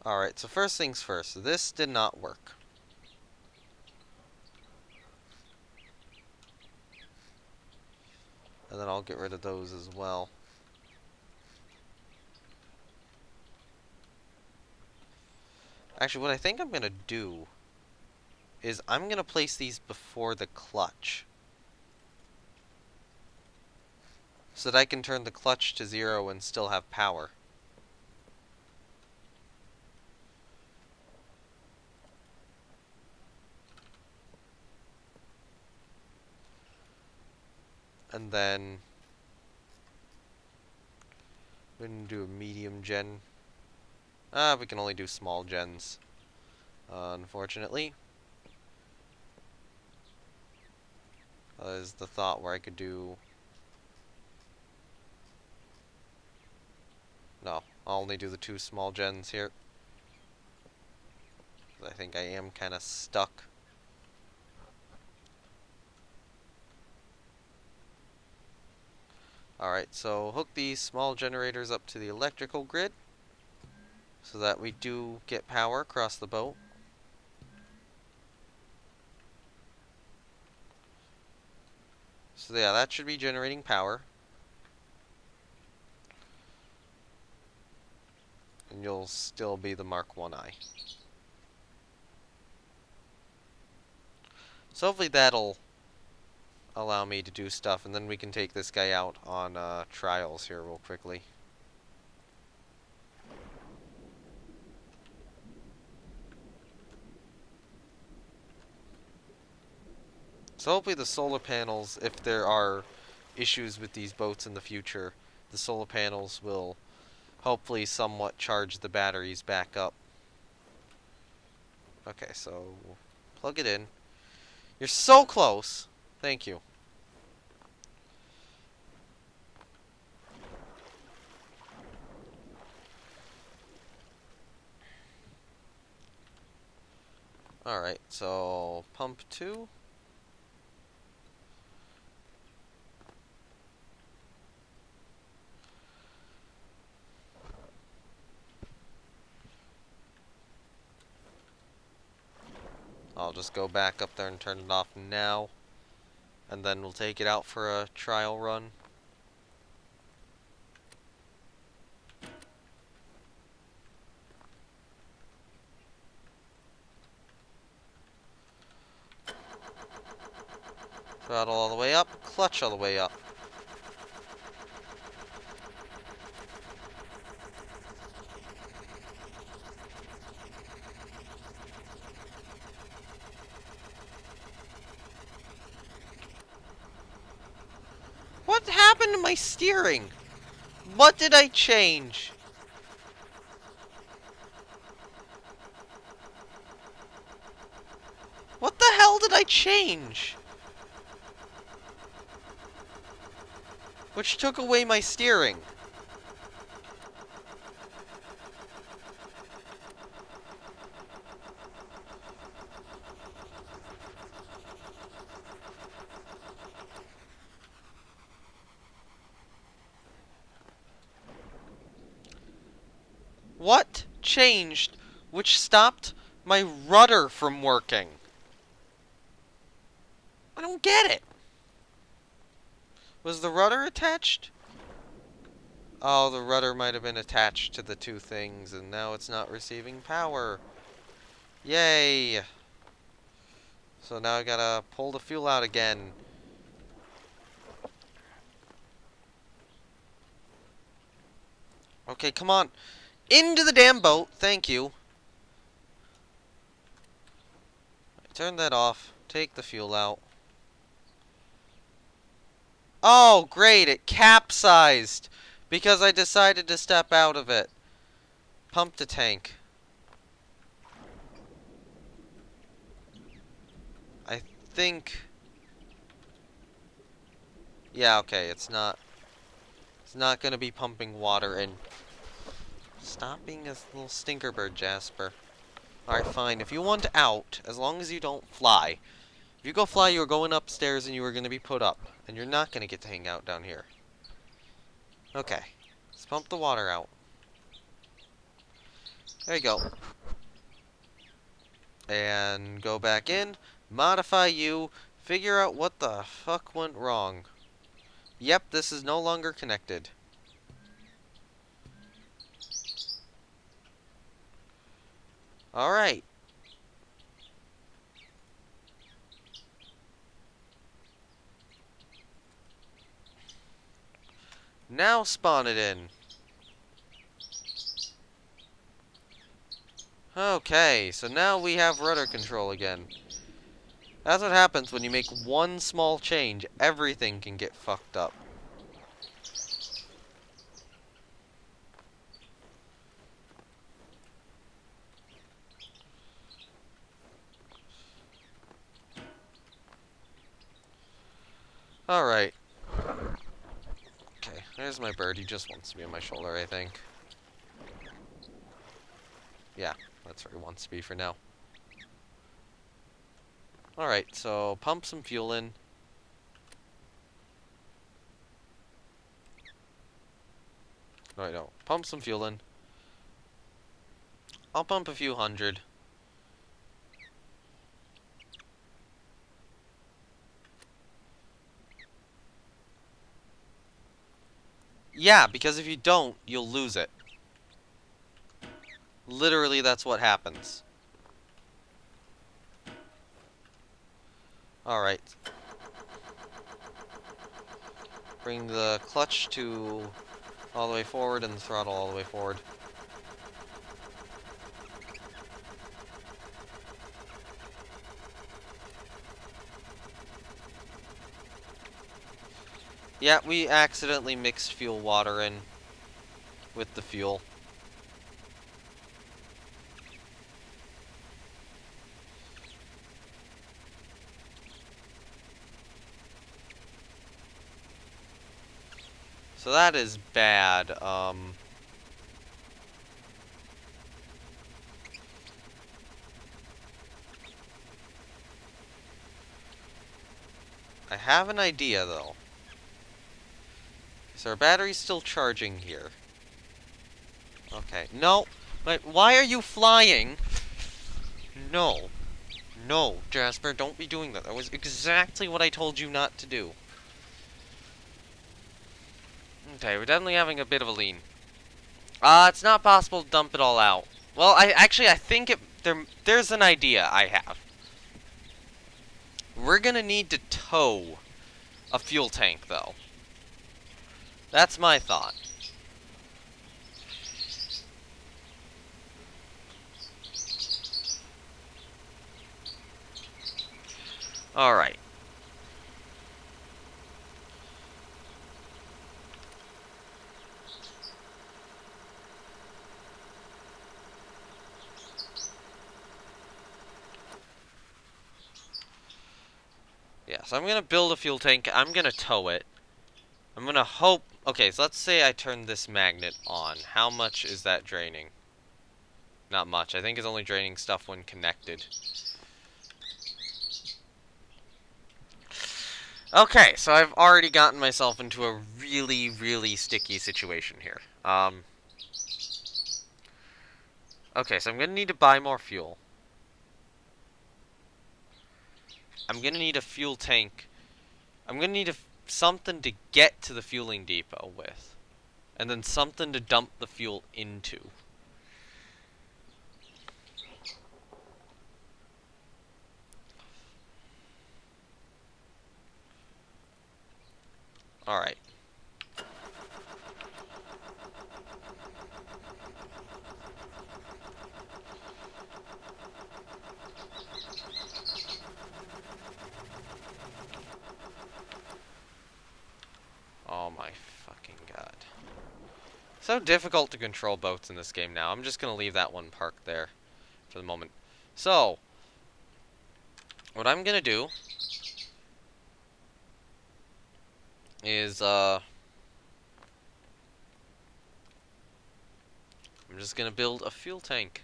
Speaker 1: Alright, so first things first. This did not work. And then I'll get rid of those as well. Actually, what I think I'm going to do is I'm going to place these before the clutch. So that I can turn the clutch to 0 and still have power. And then we can do a medium gen. We can only do small gens, unfortunately. Is the thought where I could do... No, I'll only do the 2 small gens here. I think I am kind of stuck. Alright, so hook these small generators up to the electrical grid so that we do get power across the boat. So yeah, that should be generating power. And you'll still be the Mark 1I. So hopefully that'll allow me to do stuff, and then we can take this guy out on trials here real quickly. So hopefully the solar panels, if there are issues with these boats in the future, the solar panels will hopefully somewhat charge the batteries back up. Okay, so plug it in. You're so close! Thank you. Alright, so pump 2. I'll just go back up there and turn it off now. And then we'll take it out for a trial run. Throttle all the way up, clutch all the way up. What happened to my steering? What did I change? What the hell did I change? Which took away my steering. What changed which stopped my rudder from working? I don't get it. Was the rudder attached? Oh, the rudder might have been attached to the two things, and now it's not receiving power. Yay! So now I gotta pull the fuel out again. Okay, come on. Into the damn boat. Thank you. Turn that off. Take the fuel out. Oh, great. It capsized because I decided to step out of it. Pump the tank. I think... Yeah, okay. It's not going to be pumping water in. Stop being a little stinker bird, Jasper. Alright, fine. If you want out, as long as you don't fly. If you go fly, you're going upstairs and you are going to be put up. And you're not going to get to hang out down here. Okay. Let's pump the water out. There you go. And go back in. Modify you. Figure out what the fuck went wrong. Yep, this is no longer connected. Alright. Now spawn it in. Okay, so now we have rudder control again. That's what happens when you make one small change. Everything can get fucked up. Alright. Okay, there's my bird. He just wants to be on my shoulder, I think. Yeah, that's where he wants to be for now. Alright, so pump some fuel in. No, I don't. Pump some fuel in. I'll pump a few hundred. Yeah, because if you don't, you'll lose it. Literally, that's what happens. Alright. Bring the clutch to all the way forward and the throttle all the way forward. Yeah, we accidentally mixed fuel water in with the fuel. So that is bad. I have an idea, though. So our battery's still charging here. Okay. No! Wait, why are you flying? No. No, Jasper, don't be doing that. That was exactly what I told you not to do. Okay, we're definitely having a bit of a lean. It's not possible to dump it all out. Well, I think there's an idea I have. We're gonna need to tow a fuel tank, though. That's my thought. Alright. Yeah, so I'm gonna build a fuel tank. I'm gonna tow it. I'm gonna hope... Okay, so let's say I turn this magnet on. How much is that draining? Not much. I think it's only draining stuff when connected. Okay, so I've already gotten myself into a really, really sticky situation here. Okay, so I'm gonna need to buy more fuel. I'm gonna need a fuel tank. I'm gonna need something to get to the fueling depot with. And then something to dump the fuel into. Alright. Oh my fucking god. So difficult to control boats in this game now. I'm just gonna leave that one parked there for the moment. So, what I'm gonna do is, I'm just gonna build a fuel tank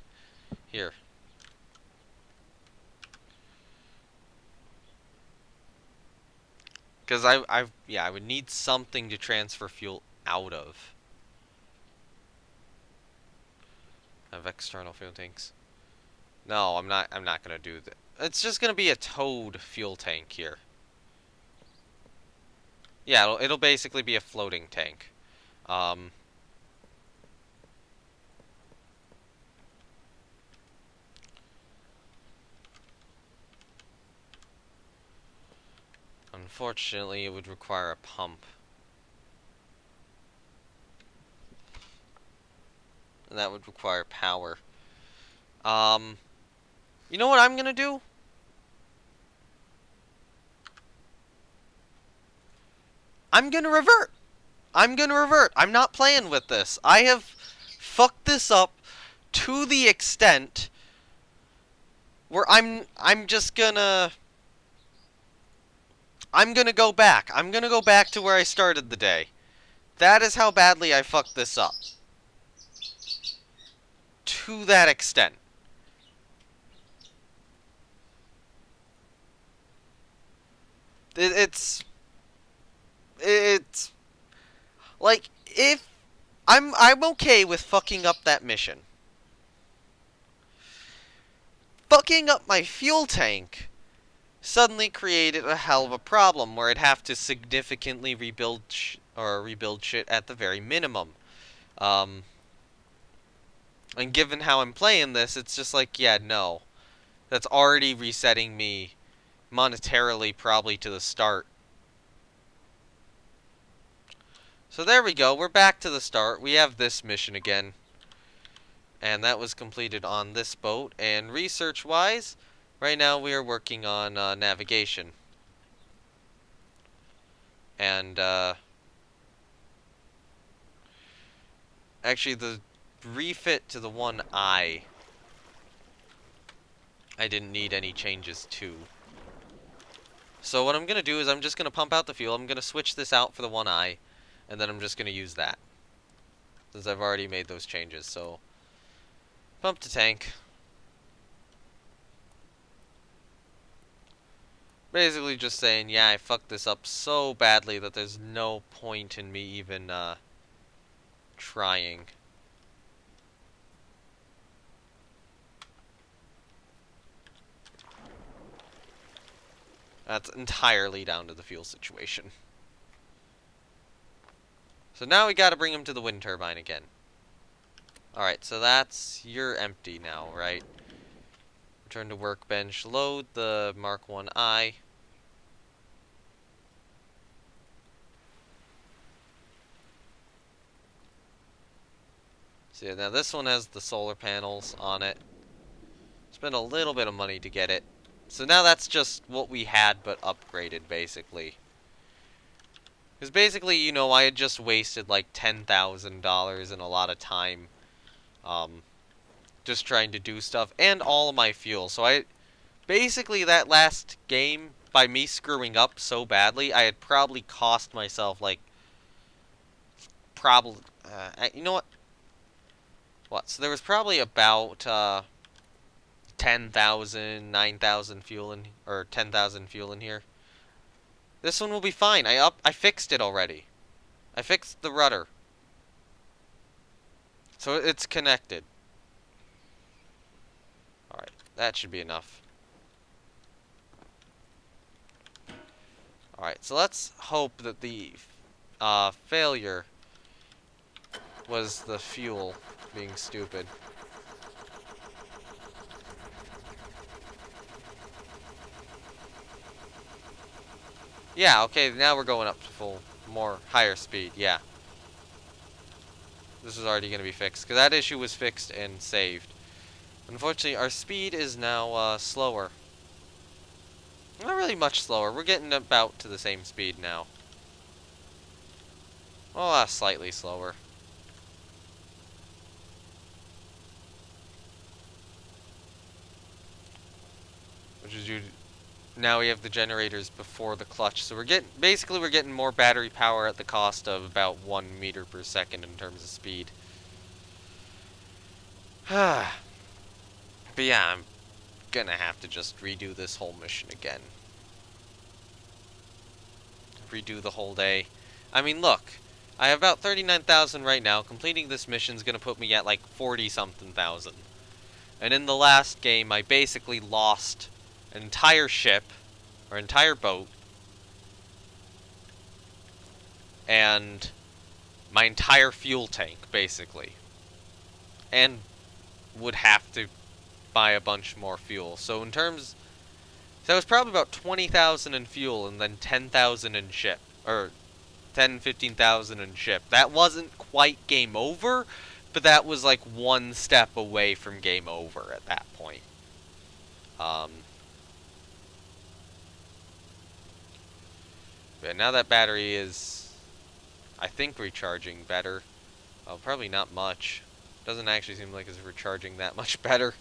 Speaker 1: here. Because I would need something to transfer fuel out of. I have external fuel tanks. No, I'm not gonna do that. It's just gonna be a towed fuel tank here. Yeah, it'll basically be a floating tank. Um, Unfortunately, it would require a pump. And that would require power. Um, you know what I'm gonna do? I'm gonna revert. I'm gonna revert. I'm not playing with this. I have fucked this up to the extent where I'm just gonna I'm gonna go back. I'm gonna go back to where I started the day. That is how badly I fucked this up. To that extent. It's like if I'm okay with fucking up that mission. Fucking up my fuel tank suddenly created a hell of a problem where I'd have to significantly rebuild shit at the very minimum. Um, and given how I'm playing this, it's just like, yeah, no. That's already resetting me monetarily probably to the start. So there we go. We're back to the start. We have this mission again. And that was completed on this boat. And research-wise, right now we are working on navigation. And, actually, the refit to the one eye, I didn't need any changes to. So what I'm going to do is I'm just going to pump out the fuel. I'm going to switch this out for the one eye. and then I'm just going to use that, since I've already made those changes. So, pump to tank. Basically just saying, yeah, I fucked this up so badly that there's no point in me even, trying. That's entirely down to the fuel situation. So now we gotta bring him to the wind turbine again. Alright, so you're empty now, right? Return to workbench, load the Mark 1I. So yeah, now this one has the solar panels on it. Spent a little bit of money to get it. So now that's just what we had but upgraded, basically. Because basically, you know, I had just wasted like $10,000 and a lot of time just trying to do stuff, and all of my fuel. So basically, that last game, by me screwing up so badly, I had probably cost myself, like, you know what? What? So there was probably about, 10,000, 9,000 fuel in, or 10,000 fuel in here. This one will be fine. I fixed it already. I fixed the rudder. So it's connected. Alright, that should be enough. Alright, so let's hope that the failure was the fuel being stupid. Yeah, okay, now we're going up to higher speed, yeah. This is already going to be fixed, because that issue was fixed and saved. Unfortunately, our speed is now, slower. Not really much slower. We're getting about to the same speed now. Well, slightly slower. Which is due to, now we have the generators before the clutch, so we're getting more battery power at the cost of about 1 meter per second in terms of speed. But yeah, I'm gonna have to just redo this whole mission again. Redo the whole day. I mean, look, I have about 39,000 right now. Completing this mission is gonna put me at like 40-something thousand. And in the last game, I basically lost an entire ship, or entire boat, and my entire fuel tank, basically. And would have to buy a bunch more fuel. So in terms... So it was probably about 20,000 in fuel and then 10,000 in ship. Or 10, 15,000 in ship. That wasn't quite game over, but that was like one step away from game over at that point. But now that battery is, I think, recharging better. Probably not much. Doesn't actually seem like it's recharging that much better.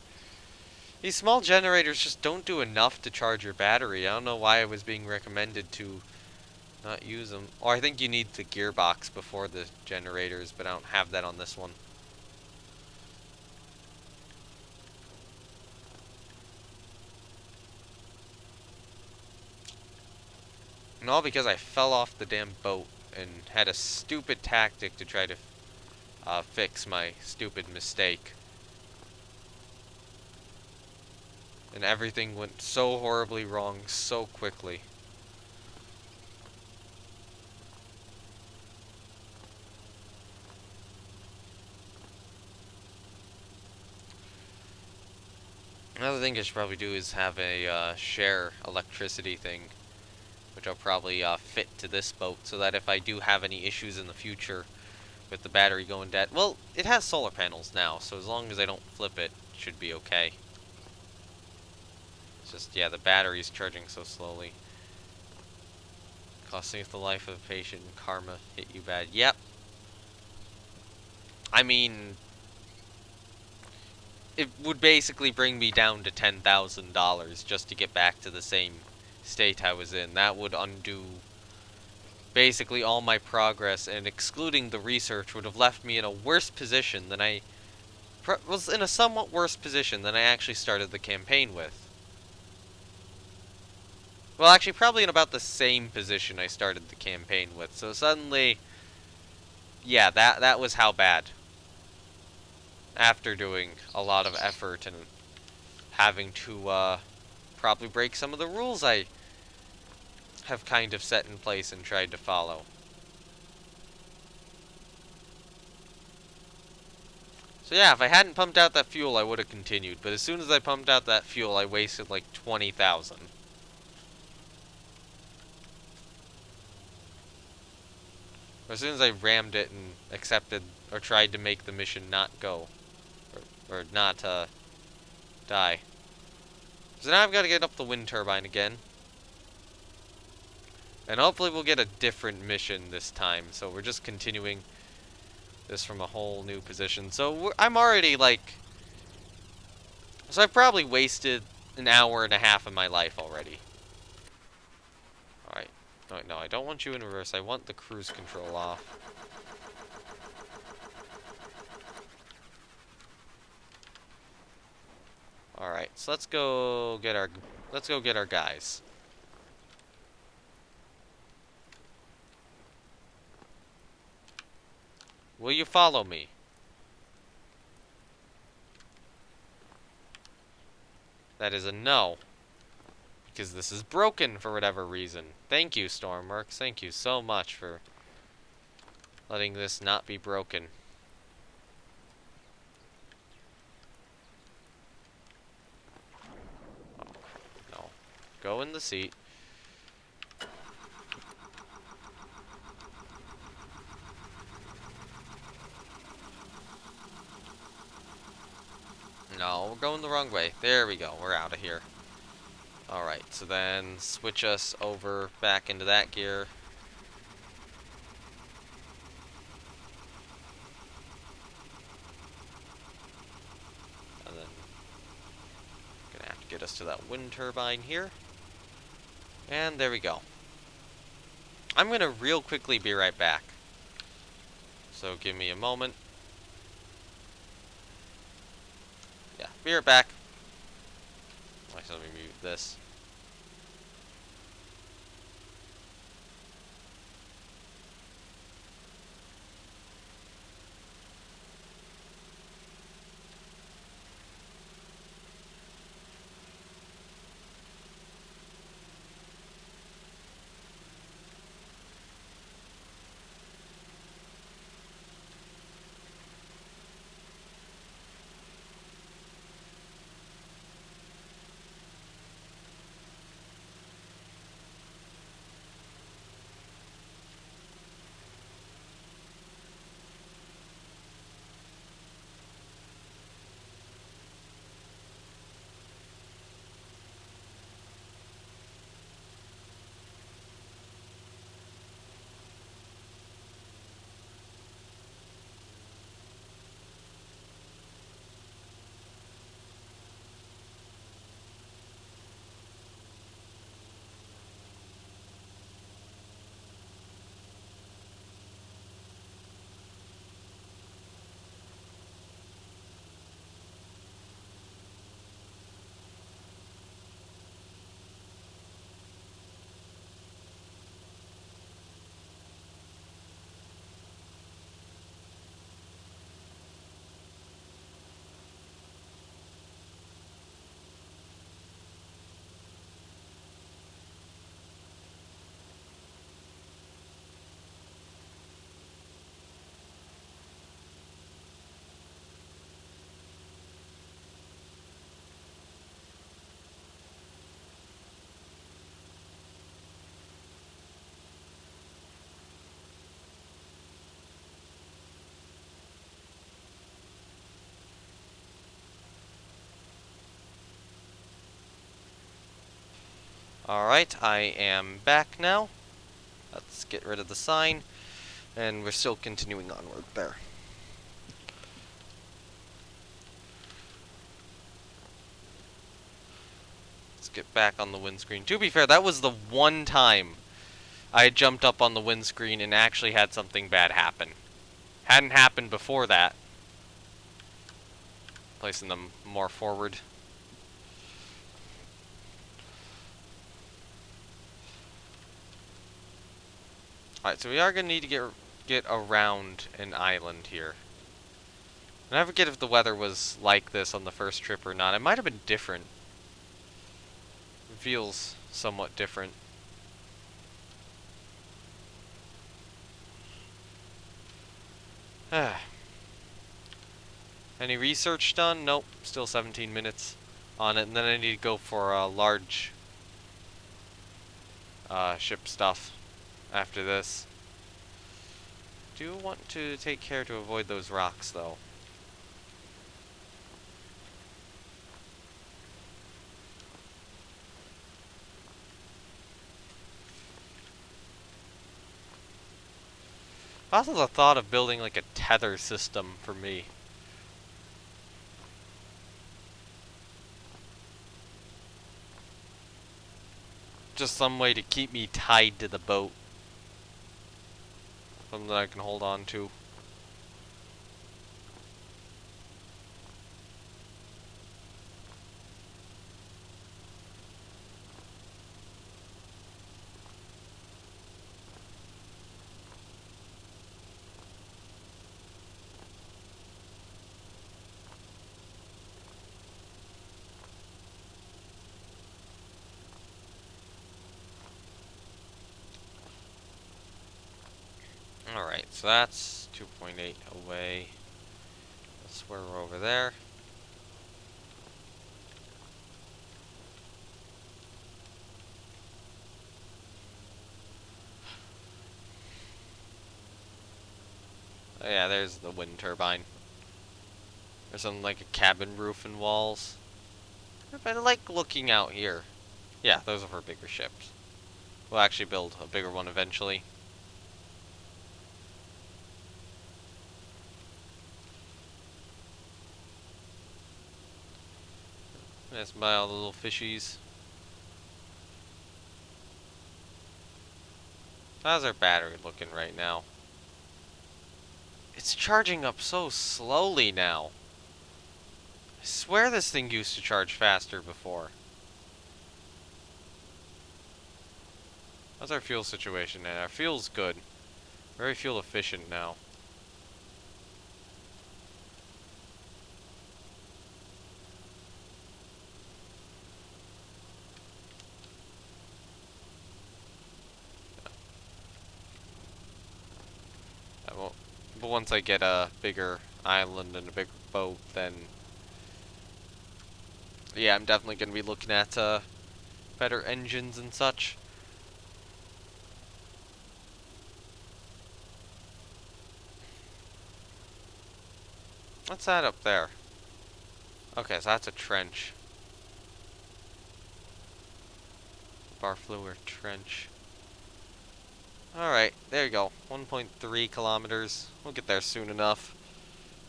Speaker 1: These small generators just don't do enough to charge your battery. I don't know why I was being recommended to not use them. Or I think you need the gearbox before the generators, but I don't have that on this one. And all because I fell off the damn boat and had a stupid tactic to try to fix my stupid mistake. And everything went so horribly wrong so quickly. Another thing I should probably do is have a share electricity thing, which I'll probably fit to this boat, so that if I do have any issues in the future with the battery going dead... Well, it has solar panels now, so as long as I don't flip it, it should be okay. It's just, yeah, the battery's charging so slowly. Costing the life of a patient and karma hit you bad. Yep. I mean... It would basically bring me down to $10,000 just to get back to the same state I was in. That would undo basically all my progress, and excluding the research would have left me in a worse position than I was in a somewhat worse position than I actually started the campaign with. Well, actually, probably in about the same position I started the campaign with. So suddenly, yeah, that was how bad. After doing a lot of effort and having to probably break some of the rules I have kind of set in place and tried to follow. So yeah, if I hadn't pumped out that fuel, I would have continued. But as soon as I pumped out that fuel, I wasted like 20,000. As soon as I rammed it and accepted or tried to make the mission not go, or not die. So now I've got to get up the wind turbine again. And hopefully we'll get a different mission this time. So we're just continuing this from a whole new position. So I'm already like... So I've probably wasted an hour and a half of my life already. Alright. No, I don't want you in reverse. I want the cruise control off. Alright, so let's go get our guys. Will you follow me? That is a no. Because this is broken for whatever reason. Thank you, Stormworks. Thank you so much for letting this not be broken. Oh, no. Go in the seat. No, we're going the wrong way. There we go. We're out of here. Alright, so then switch us over back into that gear. And then gonna have to get us to that wind turbine here. And there we go. I'm gonna real quickly be right back. So give me a moment. Yeah, be right back. Let me mute this. Alright, I am back now. Let's get rid of the sign. And we're still continuing onward there. Let's get back on the windscreen. To be fair, that was the one time I jumped up on the windscreen and actually had something bad happen. Hadn't happened before that. Placing them more forward. Alright, so we are going to need to get around an island here. And I forget if the weather was like this on the first trip or not. It might have been different. It feels somewhat different. Any research done? Nope. Still 17 minutes on it. And then I need to go for large ship stuff after this. Do want to take care to avoid those rocks, though. Also the thought of building like a tether system for me. Just some way to keep me tied to the boat. Something that I can hold on to. Alright, so that's 2.8 away. That's where we're over there. Oh yeah, there's the wind turbine. There's something like a cabin roof and walls. I like looking out here. Yeah, those are for bigger ships. We'll actually build a bigger one eventually. That's by all the little fishies. How's our battery looking right now? It's charging up so slowly now. I swear this thing used to charge faster before. How's our fuel situation now? Our fuel's good. Very fuel efficient now. But once I get a bigger island and a bigger boat, then yeah, I'm definitely going to be looking at better engines and such. What's that up there? Okay, so that's a trench. Barfleur trench. Alright, there you go. 1.3 kilometers. We'll get there soon enough.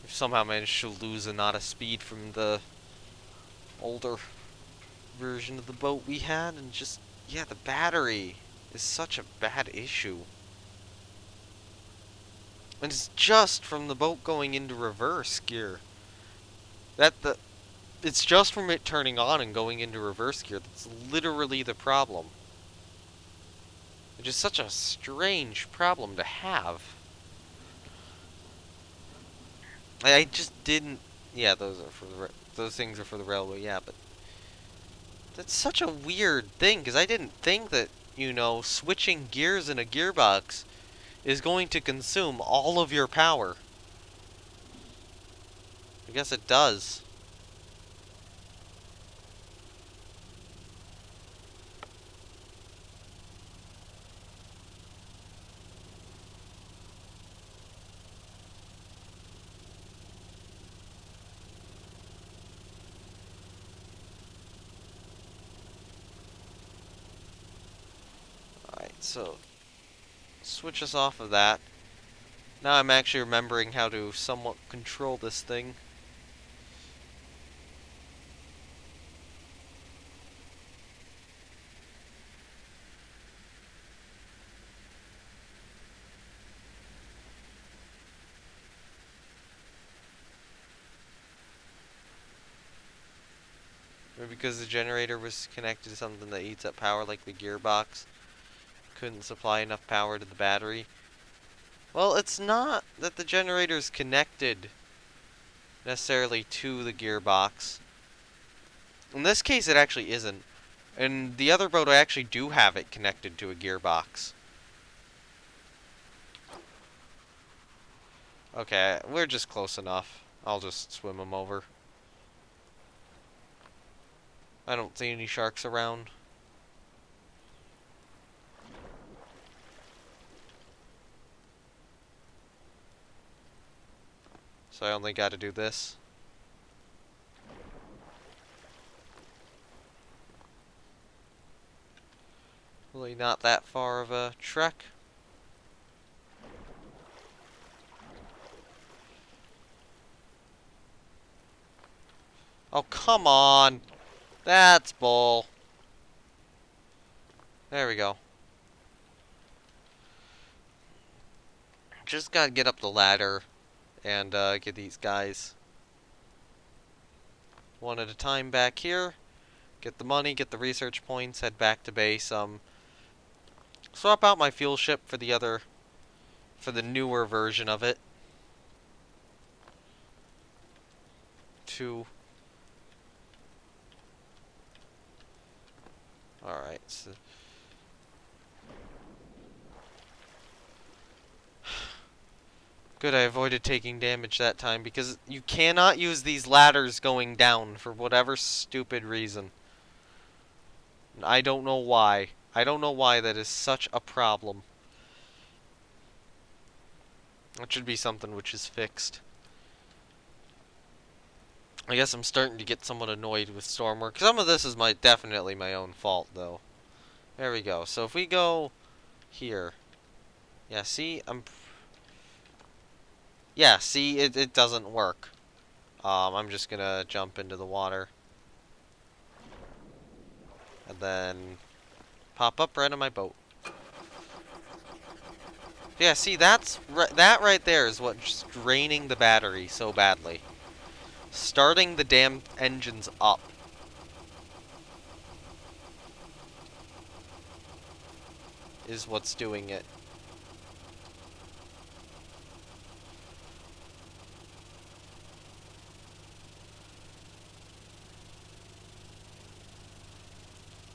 Speaker 1: We've somehow managed to lose a knot of speed from the older version of the boat we had, and just, yeah, the battery is such a bad issue. And it's just from the boat going into reverse gear. It's just from it turning on and going into reverse gear that's literally the problem. Which is such a strange problem to have. I just didn't. Yeah, those are for those things are for the railway. Yeah, but that's such a weird thing because I didn't think that, you know, switching gears in a gearbox is going to consume all of your power. I guess it does. Alright, so switch us off of that. Now I'm actually remembering how to somewhat control this thing. because the generator was connected to something that eats up power, like the gearbox. Couldn't supply enough power to the battery. Well, it's not that the generator's connected necessarily to the gearbox. In this case, it actually isn't. In the other boat, I actually do have it connected to a gearbox. Okay, we're just close enough. I'll just swim them over. I don't see any sharks around. So I only got to do this. Really not that far of a trek. Oh, come on! That's bull. There we go. Just gotta get up the ladder and get these guys one at a time back here. Get the money, get the research points, head back to base. Swap out my fuel ship for the newer version of it. Alright, so good, I avoided taking damage that time, because you cannot use these ladders going down for whatever stupid reason. I don't know why. I don't know why that is such a problem. That should be something which is fixed. I guess I'm starting to get somewhat annoyed with Stormworks. Some of this is definitely my own fault, though. There we go. So if we go here. Yeah, see? Yeah, see? It doesn't work. I'm just gonna jump into the water. And then pop up right on my boat. Yeah, see? That right there is what's draining the battery so badly. Starting the damn engines up. Is what's doing it.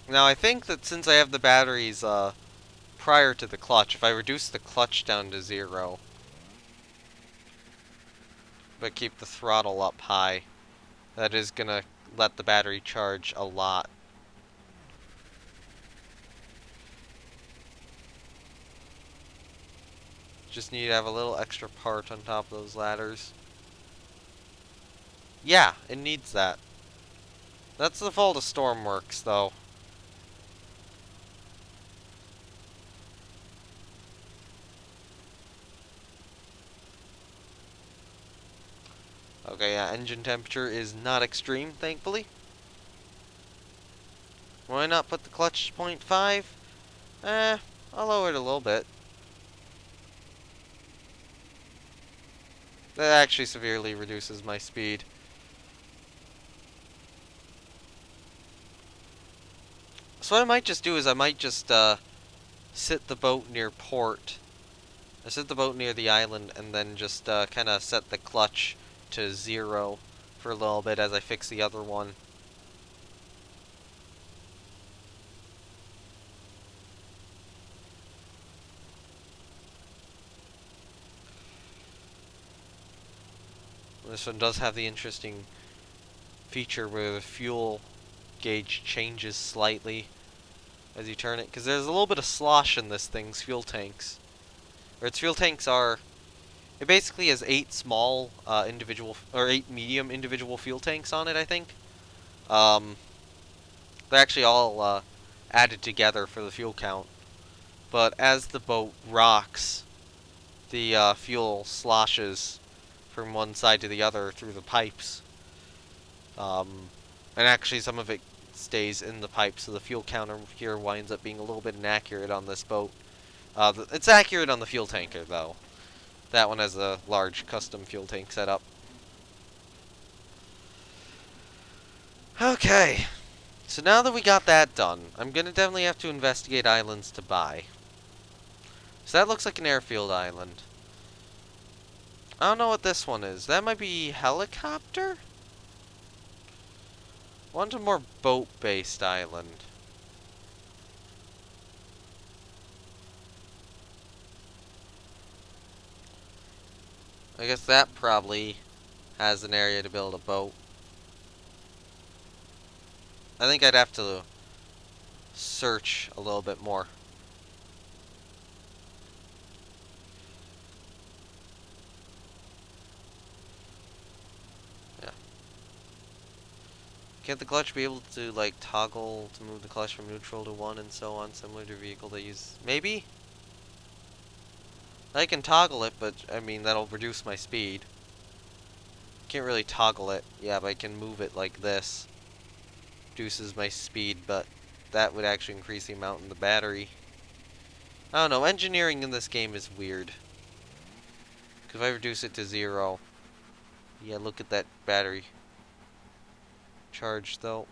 Speaker 1: Now I think that since I have the batteries prior to the clutch, if I reduce the clutch down to 0, but keep the throttle up high, that is gonna let the battery charge a lot. Just need to have a little extra part on top of those ladders. Yeah, it needs that. That's the fault of Stormworks, though. Okay, yeah, engine temperature is not extreme, thankfully. Why not put the clutch to 0.5? I'll lower it a little bit. That actually severely reduces my speed. So what I might just do is I might just sit the boat near port. I sit the boat near the island and then just kind of set the clutch to 0 for a little bit as I fix the other one. This one does have the interesting feature where the fuel gauge changes slightly as you turn it, because there's a little bit of slosh in this thing's fuel tanks. Or its fuel tanks are... It basically has 8 small individual, or 8 medium individual fuel tanks on it, I think. They're actually all added together for the fuel count. But as the boat rocks, the fuel sloshes from one side to the other through the pipes. And actually some of it stays in the pipe, so the fuel counter here winds up being a little bit inaccurate on this boat. It's accurate on the fuel tanker, though. That one has a large custom fuel tank setup. Okay. So now that we got that done, I'm gonna definitely have to investigate islands to buy. So that looks like an airfield island. I don't know what this one is. That might be helicopter? Want a more boat-based island. I guess that probably has an area to build a boat. I think I'd have to search a little bit more. Yeah. Can't the clutch be able to, like, toggle to move the clutch from neutral to 1 and so on, similar to a vehicle that use... Maybe? I can toggle it, but, I mean, that'll reduce my speed. Can't really toggle it. Yeah, but I can move it like this. Reduces my speed, but that would actually increase the amount in the battery. I don't know, engineering in this game is weird. Because if I reduce it to 0... Yeah, look at that battery charge, though.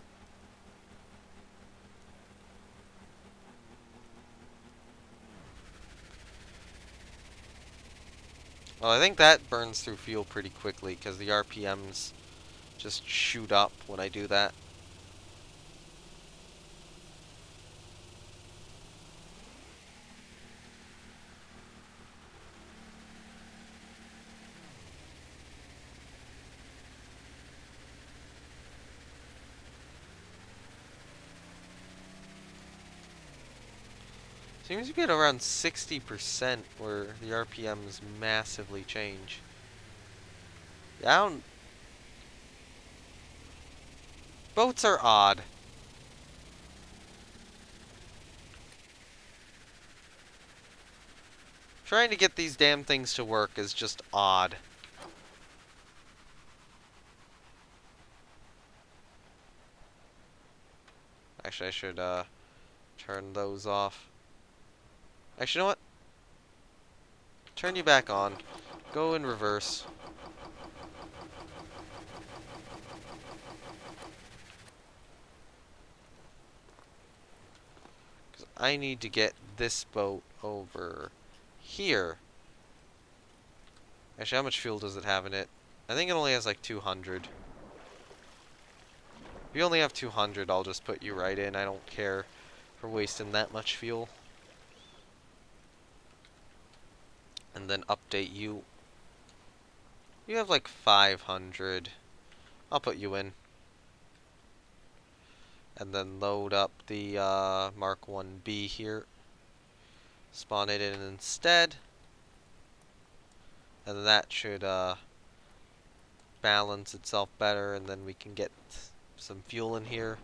Speaker 1: Well, I think that burns through fuel pretty quickly, because the RPMs just shoot up when I do that. Seems to be at around 60% where the RPMs massively change. I don't... Boats are odd. Trying to get these damn things to work is just odd. Actually, I should turn those off. Actually, you know what? Turn you back on. Go in reverse. Because I need to get this boat over here. Actually, how much fuel does it have in it? I think it only has like 200. If you only have 200, I'll just put you right in. I don't care for wasting that much fuel. And then update you. You have like 500. I'll put you in. And then load up the Mark 1B here. Spawn it in instead. And then that should balance itself better, and then we can get some fuel in here.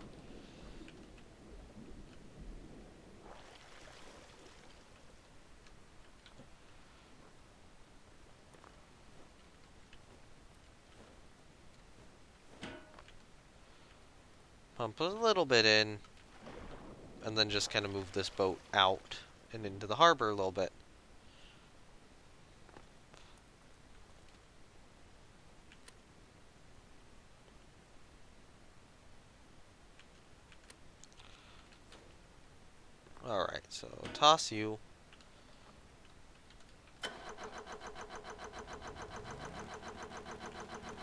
Speaker 1: Pump a little bit in, and then just kind of move this boat out and into the harbor a little bit. Alright, so toss you.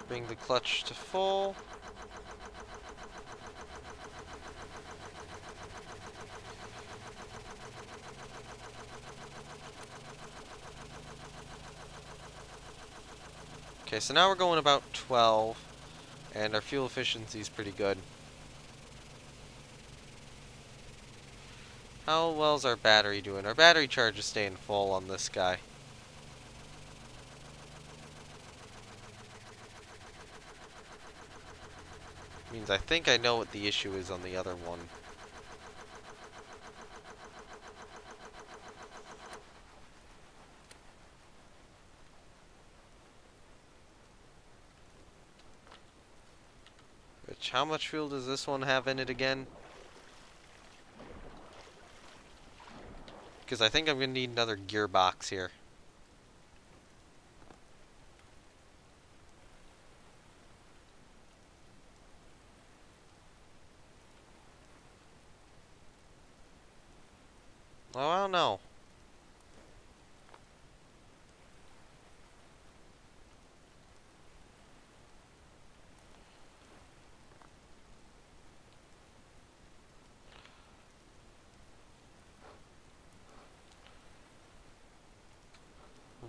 Speaker 1: Bring the clutch to full. Okay, so now we're going about 12, and our fuel efficiency is pretty good. How well's our battery doing? Our battery charge is staying full on this guy. Means I think I know what the issue is on the other one. Which, how much fuel does this one have in it again? Because I think I'm going to need another gearbox here. Oh, I don't know.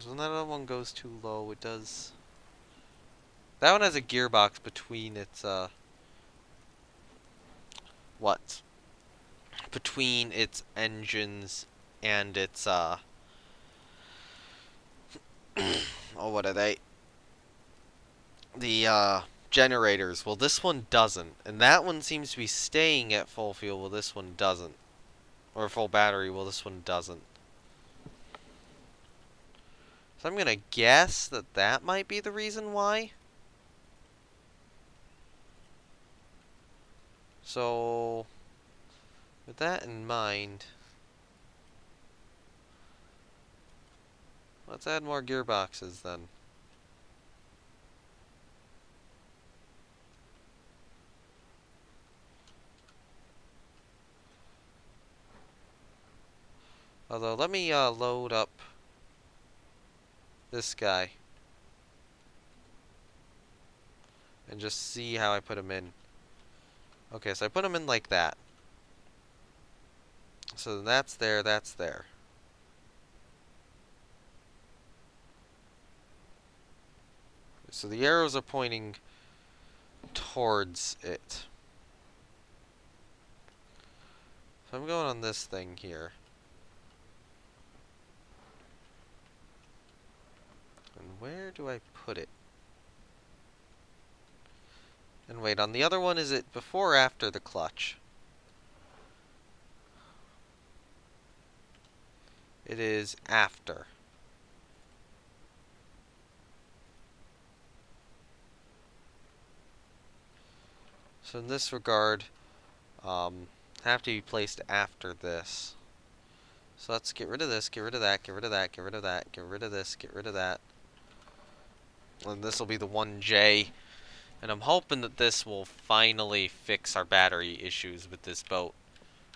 Speaker 1: When that other one goes too low, it does. That one has a gearbox between its, what? Between its engines and its, oh, what are they? The, generators. Well, this one doesn't. And that one seems to be staying at full fuel, well, this one doesn't. Or full battery, well, this one doesn't. So I'm gonna guess that that might be the reason why. So, with that in mind, let's add more gearboxes then. Although, let me load up this guy and just see how I put him in. Okay, so I put him in like that. So that's there, that's there. So the arrows are pointing towards it. So I'm going on this thing here. And where do I put it? And wait, on the other one, is it before or after the clutch? It is after. So in this regard, have to be placed after this. So let's get rid of this, get rid of that, get rid of that, get rid of that, get rid of this, get rid of that. And this will be the 1J. And I'm hoping that this will finally fix our battery issues with this boat.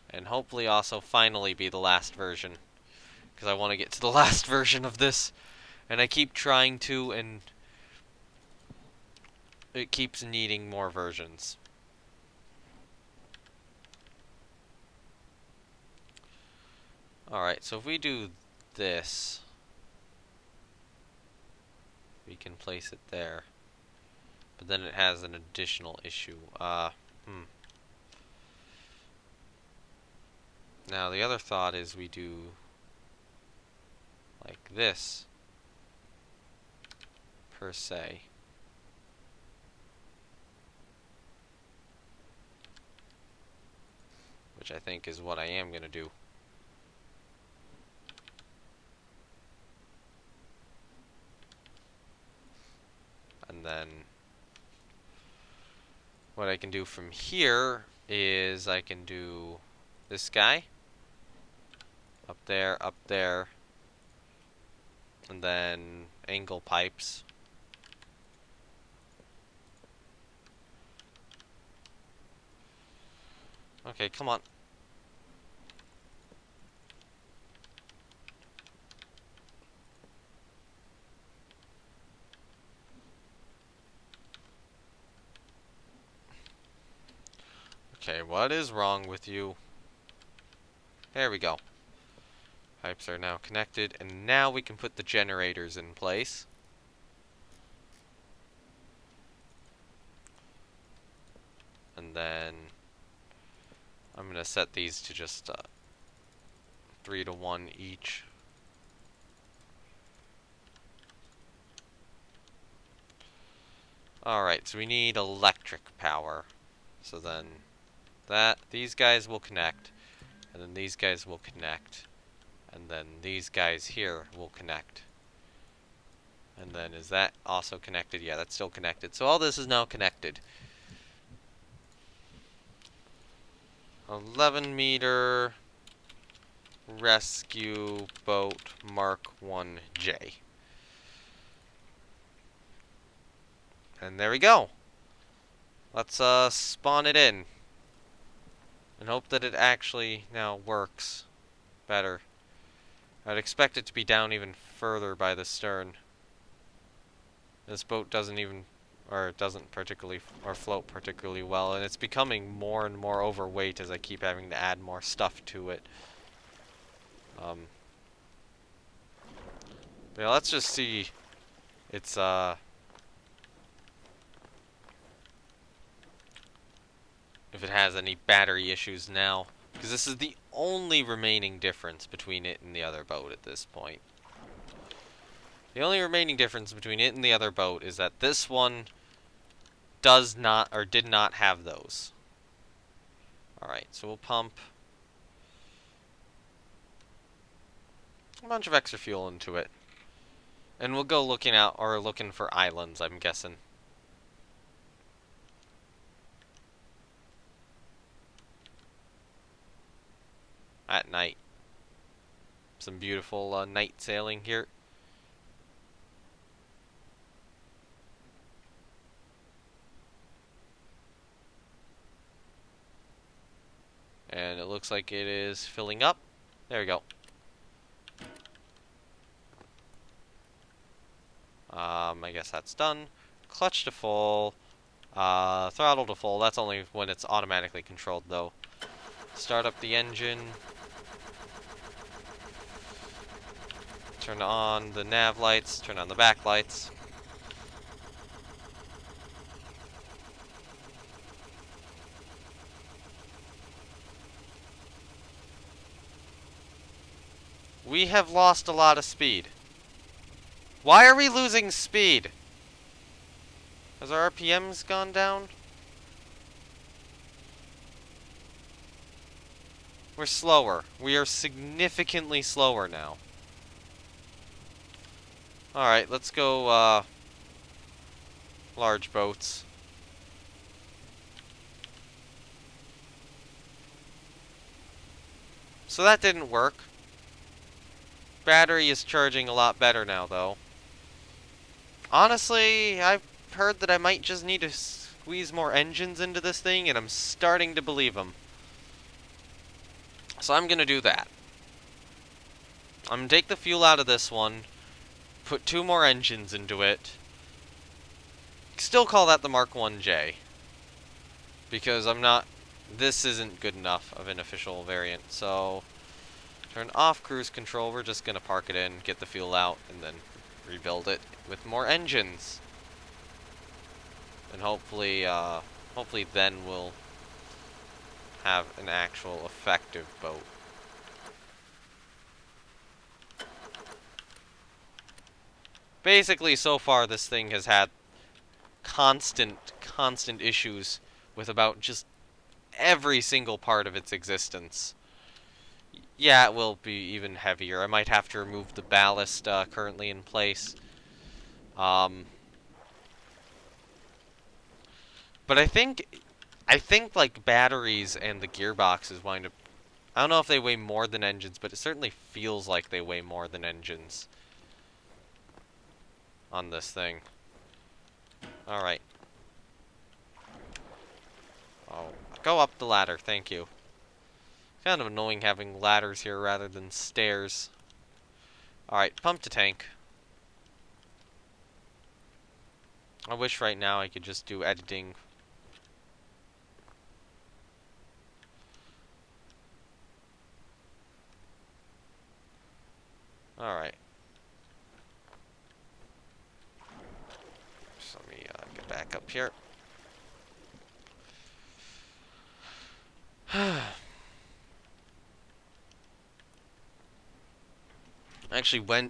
Speaker 1: And hopefully also finally be the last version. Because I want to get to the last version of this. And I keep trying to, and it keeps needing more versions. Alright, so if we do this, we can place it there. But then it has an additional issue. Now the other thought is we do like this, per se. Which I think is what I am going to do. And then what I can do from here is I can do this guy. Up there. And then angle pipes. Okay, come on. Okay, what is wrong with you? There we go. Pipes are now connected, and now we can put the generators in place. And then I'm going to set these to just 3 to 1 each. Alright, so we need electric power. So then these guys will connect, and then these guys will connect, and then these guys here will connect. And then is that also connected? Yeah, that's still connected. So all this is now connected. 11-meter rescue boat Mark 1J. And there we go. Let's spawn it in and hope that it actually now works. better. I'd expect it to be down even further by the stern. This boat doesn't even, or doesn't particularly, or float particularly well, and it's becoming more and more overweight as I keep having to add more stuff to it. Yeah, let's just see. It's if it has any battery issues now, because this is the only remaining difference between it and the other boat at this point. The only remaining difference between it and the other boat is that this one does not, or did not have those. Alright, so we'll pump a bunch of extra fuel into it. And we'll go looking for islands, I'm guessing. At night. Some beautiful night sailing here. And it looks like it is filling up. There we go. I guess that's done. Clutch to full. Throttle to full. That's only when it's automatically controlled, though. Start up the engine. Turn on the nav lights. Turn on the back lights. We have lost a lot of speed. Why are we losing speed? Has our RPMs gone down? We're slower. We are significantly slower now. Alright, let's go, large boats. So that didn't work. Battery is charging a lot better now, though. Honestly, I've heard that I might just need to squeeze more engines into this thing, and I'm starting to believe them. So I'm gonna do that. I'm gonna take the fuel out of this one, put 2 more engines into it. Still call that the Mark 1J. Because this isn't good enough of an official variant. So, turn off cruise control. We're just gonna park it in, get the fuel out, and then rebuild it with more engines. And hopefully then we'll have an actual effective boat. Basically, so far this thing has had constant issues with about just every single part of its existence. Yeah, it will be even heavier. I might have to remove the ballast currently in place. But I think like batteries and the gearboxes wind up. I don't know if they weigh more than engines, but it certainly feels like they weigh more than engines on this thing. All right. Oh, go up the ladder. Thank you. Kind of annoying having ladders here rather than stairs. Alright, pump to tank. I wish right now I could just do editing. Alright. So let me get back up here. Actually,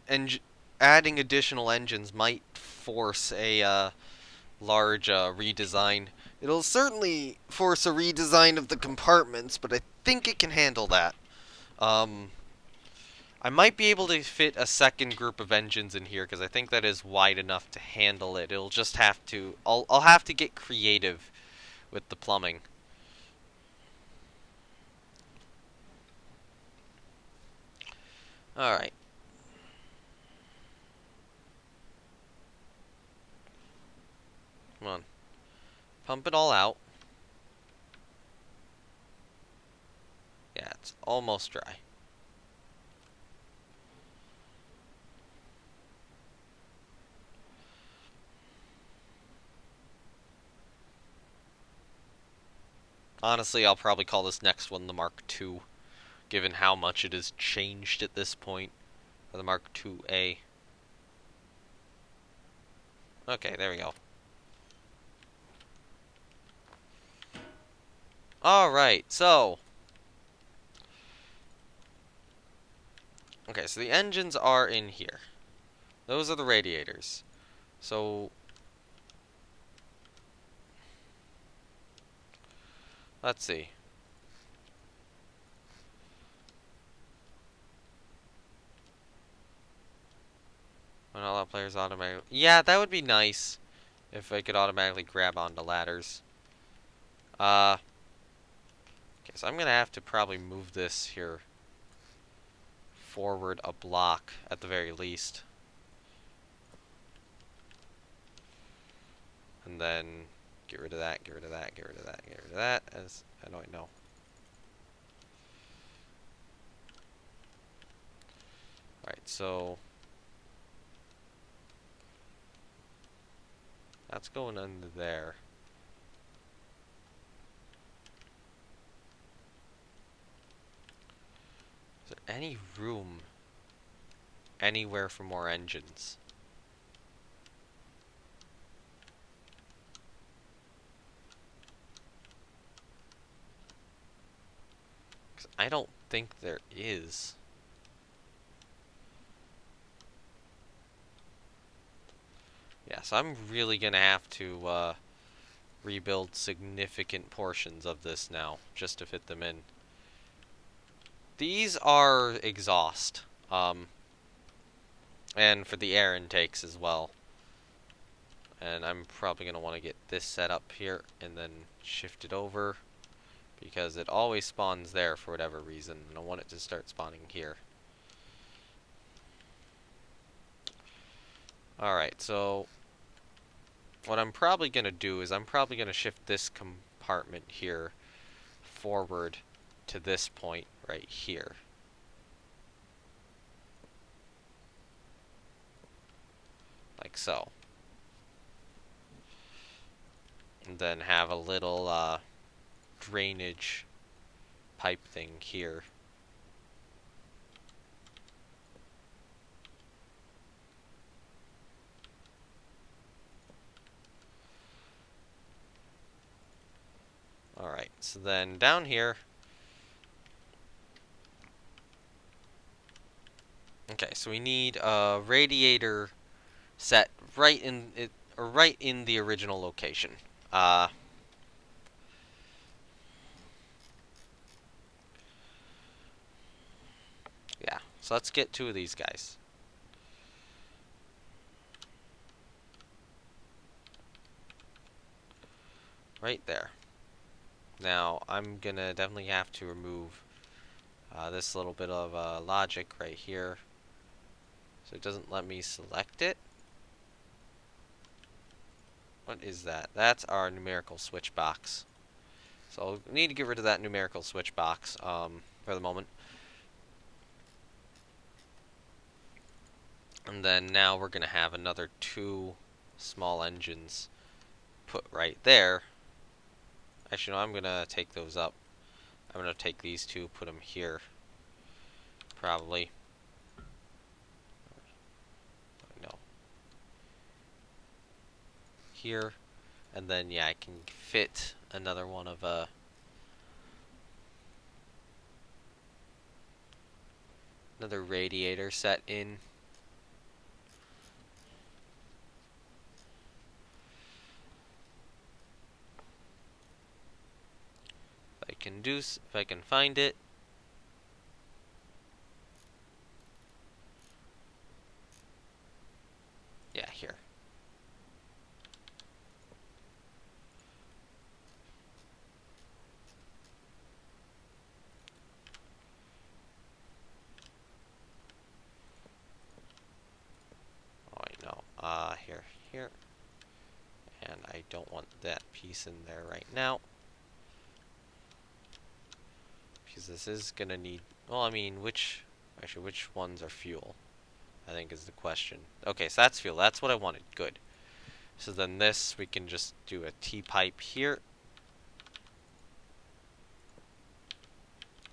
Speaker 1: adding additional engines might force a large redesign. It'll certainly force a redesign of the compartments, but I think it can handle that. I might be able to fit a second group of engines in here because I think that is wide enough to handle it. It'll just have to. I'll have to get creative with the plumbing. All right. Come on. Pump it all out. Yeah, it's almost dry. Honestly, I'll probably call this next one the Mark II, given how much it has changed at this point. Or the Mark II-A. Okay, there we go. Alright, so... Okay, so the engines are in here. Those are the radiators. So... Let's see. When all our players automatically... Yeah, that would be nice. If I could automatically grab onto ladders. Okay, so I'm gonna have to probably move this here forward a block at the very least. And then get rid of that, get rid of that, get rid of that, get rid of that, as I don't know. Alright, so that's going under there. Is there any room anywhere for more engines? Because I don't think there is. Yeah, so I'm really gonna have to rebuild significant portions of this now, just to fit them in. These are exhaust, and for the air intakes as well. And I'm probably gonna want to get this set up here, and then shift it over, because it always spawns there for whatever reason, and I want it to start spawning here. Alright, so what I'm probably going to do is I'm probably going to shift this compartment here forward to this point right here. Like so. And then have a little drainage pipe thing here. Alright, so then down here... Okay, so we need a radiator set right in it, or right in the original location. Yeah, so let's get two of these guys. Right there. Now, I'm gonna definitely have to remove this little bit of logic right here. So it doesn't let me select it. What is that? That's our numerical switch box. So we need to get rid of that numerical switch box for the moment. And then now we're gonna have another two small engines put right there. Actually, no, I'm gonna take those up. I'm gonna take these two, put them here. Probably. No. Here. And then, yeah, I can fit another one of another radiator set in. If I can find it. Yeah, here. Oh, I know. Here. And I don't want that piece in there right now. Because this is gonna need... Well, I mean, which ones are fuel? I think is the question. Okay, so that's fuel. That's what I wanted. Good. So then this, we can just do a T-pipe here.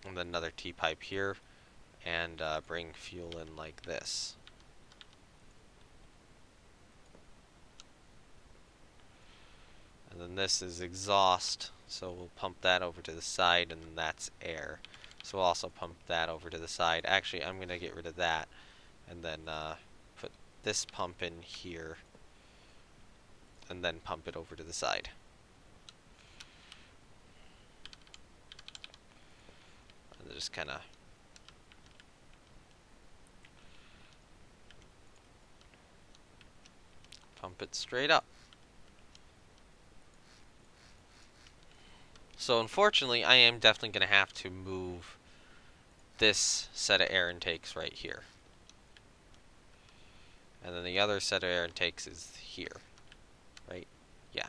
Speaker 1: And then another T-pipe here, and bring fuel in like this. And then this is exhaust, so we'll pump that over to the side, and that's air. So we'll also pump that over to the side. Actually, I'm going to get rid of that, and then put this pump in here, and then pump it over to the side. And just kind of pump it straight up. So unfortunately, I am definitely going to have to move this set of air intakes right here. And then the other set of air intakes is here. Right? Yeah.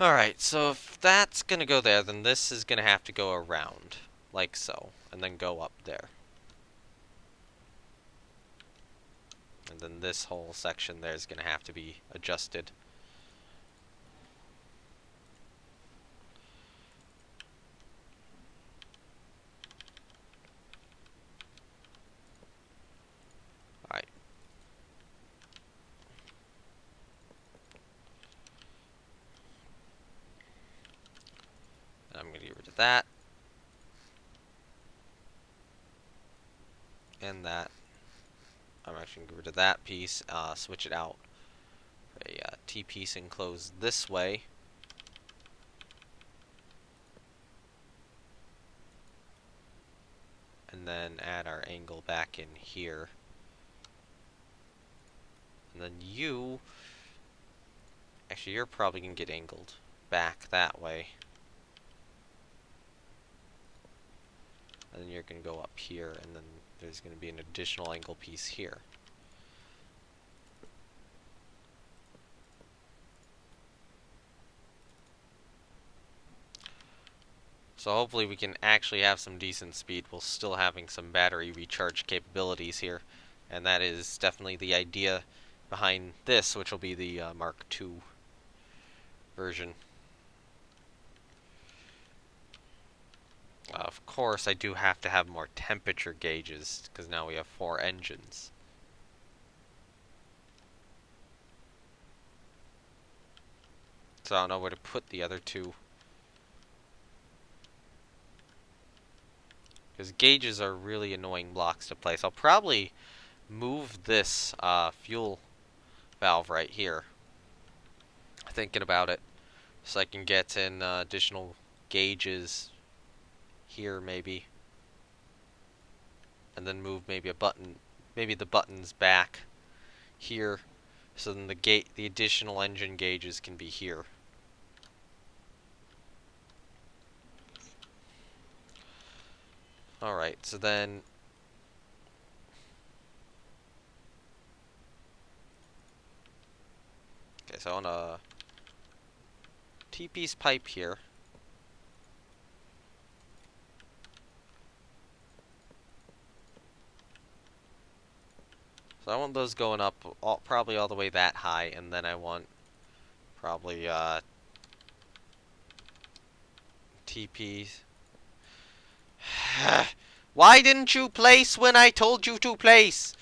Speaker 1: Alright, so if that's going to go there, then this is going to have to go around. Like so. And then go up there. And then this whole section there is going to have to be adjusted. Alright. I'm going to get rid of that. And that. I'm actually going to get rid of that piece. Switch it out. A T-piece enclosed this way. And then add our angle back in here. And then you... Actually, you're probably going to get angled back that way. And then you're going to go up here, and then there's going to be an additional angle piece here. So hopefully we can actually have some decent speed while still having some battery recharge capabilities here. And that is definitely the idea behind this, which will be the Mark II version. Of course, I do have to have more temperature gauges, because now we have 4 engines. So I don't know where to put the other 2. Because gauges are really annoying blocks to place. I'll probably move this fuel valve right here. Thinking about it. So I can get in additional gauges here maybe. And then move maybe a button, maybe the buttons back here. So then the additional engine gauges can be here. Alright, so then... Okay, so I want a T-piece pipe here. So I want those going up probably all the way that high, and then I want probably T-piece. Why didn't you place when I told you to place?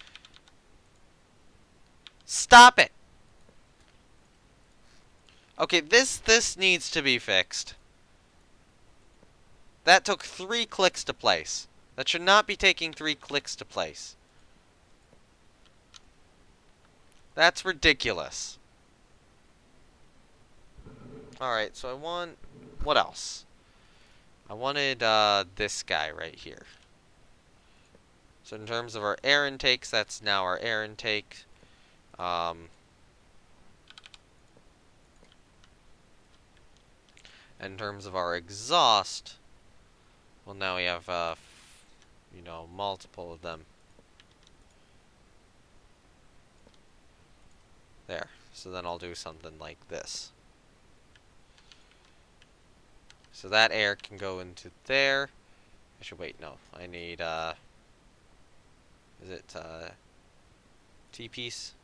Speaker 1: Stop it! Okay, this needs to be fixed. That took 3 clicks to place. That should not be taking 3 clicks to place. That's ridiculous. Alright, so I want... What else? I wanted this guy right here. So in terms of our air intakes, that's now our air intake. In terms of our exhaust, well, now we have, you know, multiple of them. There. So then I'll do something like this. So that air can go into there. Actually, wait, no. I need, is it, T-piece?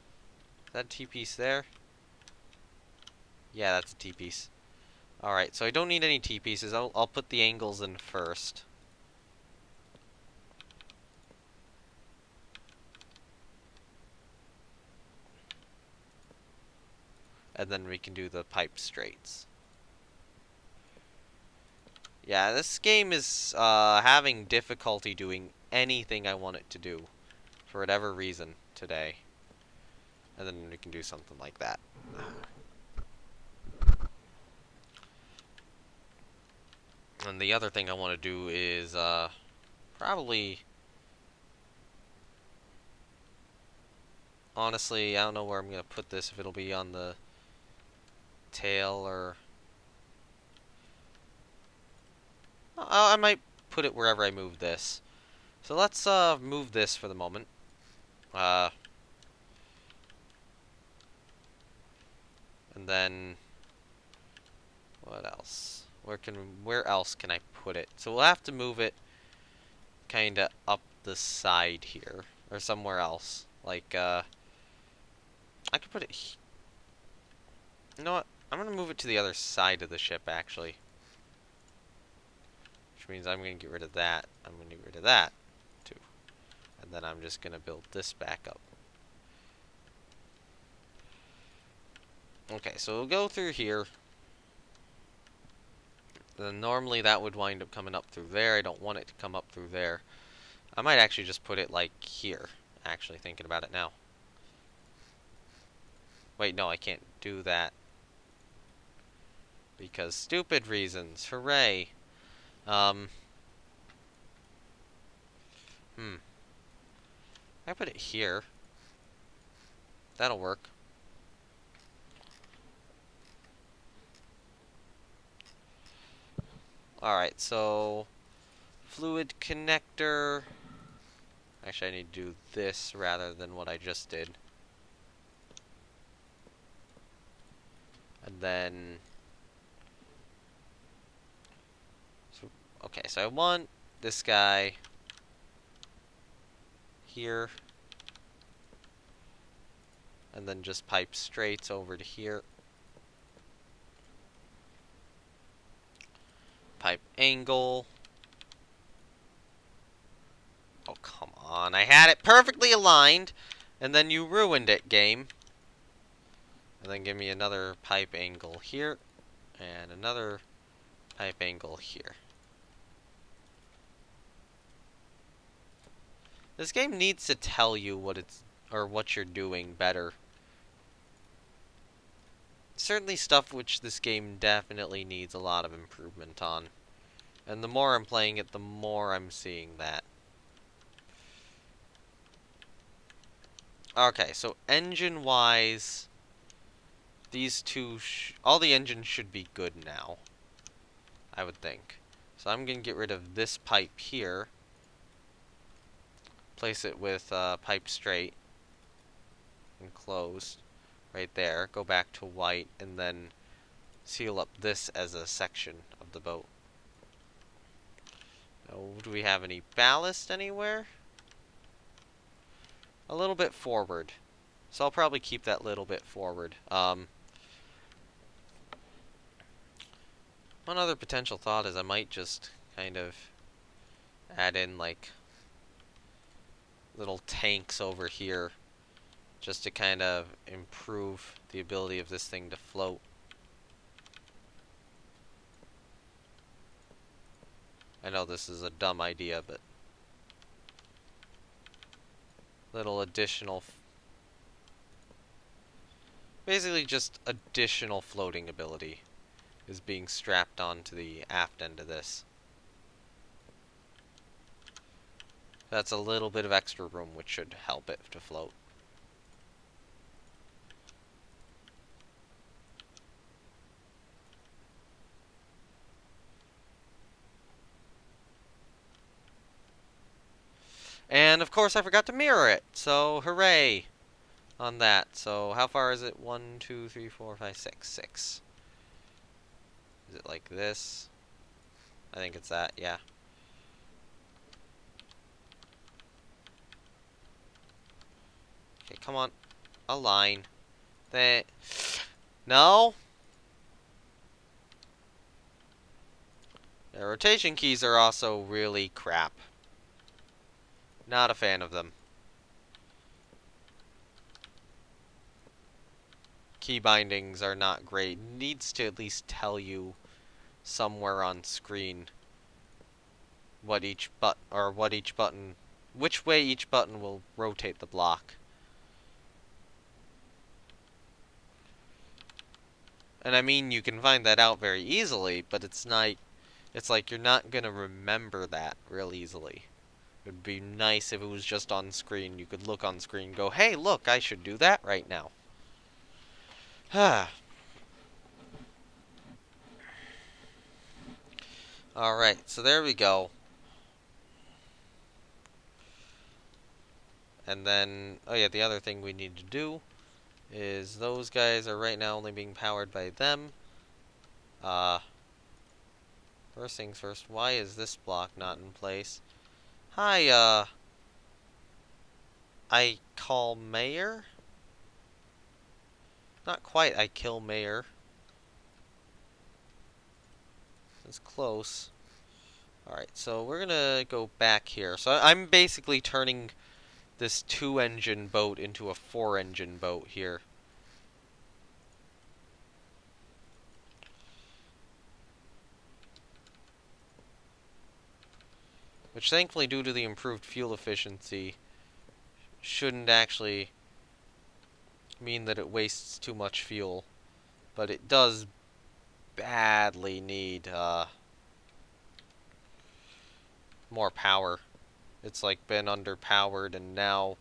Speaker 1: Is that T-piece there? Yeah, that's a T-piece. Alright, so I don't need any T-pieces. I'll put the angles in first. And then we can do the pipe straights. Yeah, this game is having difficulty doing anything I want it to do. For whatever reason today. And then we can do something like that. And the other thing I want to do is probably... Honestly, I don't know where I'm going to put this, if it'll be on the tail or... I might put it wherever I move this. So let's move this for the moment. And then what else? Where else can I put it? So we'll have to move it kind of up the side here or somewhere else. Like I could put it. You know what? I'm gonna move it to the other side of the ship actually, which means I'm gonna get rid of that. I'm gonna get rid of that too, and then I'm just gonna build this back up. Okay, so we'll go through here. Then normally that would wind up coming up through there. I don't want it to come up through there. I might actually just put it like here. Actually thinking about it now. Wait, no, I can't do that. Because stupid reasons. Hooray. Um. I put it here. That'll work. Alright, so fluid connector. Actually, I need to do this rather than what I just did. And then... So, okay, so I want this guy here. And then just pipe straights over to here. Pipe angle. Oh, come on. I had it perfectly aligned, and then you ruined it, game. And then give me another pipe angle here, and another pipe angle here. This game needs to tell you what it's, or what you're doing better. Certainly stuff which this game definitely needs a lot of improvement on. And the more I'm playing it, the more I'm seeing that. Okay, so engine-wise, these two, all the engines should be good now, I would think. So I'm going to get rid of this pipe here. Place it with pipe straight and closed right there. Go back to white and then seal up this as a section of the boat. Now, do we have any ballast anywhere? A little bit forward. So I'll probably keep that little bit forward. One other potential thought is I might just kind of add in like little tanks over here just to kind of improve the ability of this thing to float. I know this is a dumb idea, but little additional, basically just additional floating ability is being strapped onto the aft end of this. That's a little bit of extra room which should help it to float. And of course I forgot to mirror it, so hooray on that. So how far is it? 1, 2, 3, 4, 5, 6. 6. Is it like this? I think it's that, yeah. Okay, come on. Align. That. No? Yeah, rotation keys are also really crap. Not a fan of them. Key bindings are not great. Needs to at least tell you somewhere on screen what each button, which way each button will rotate the block. And I mean, you can find that out very easily, but it's not. It's like you're not gonna remember that real easily. It would be nice if it was just on screen. You could look on screen and go, hey, look, I should do that right now. Alright, so there we go. And then, oh yeah, the other thing we need to do is those guys are right now only being powered by them. Uh, First things first, why is this block not in place? Hi, I call Mayor? Not quite, I kill Mayor. It's close. Alright, so we're gonna go back here. So I'm basically turning this 2-engine boat into a 4-engine boat here. Which thankfully, due to the improved fuel efficiency, shouldn't actually mean that it wastes too much fuel. But it does badly need more power. It's like been underpowered, and now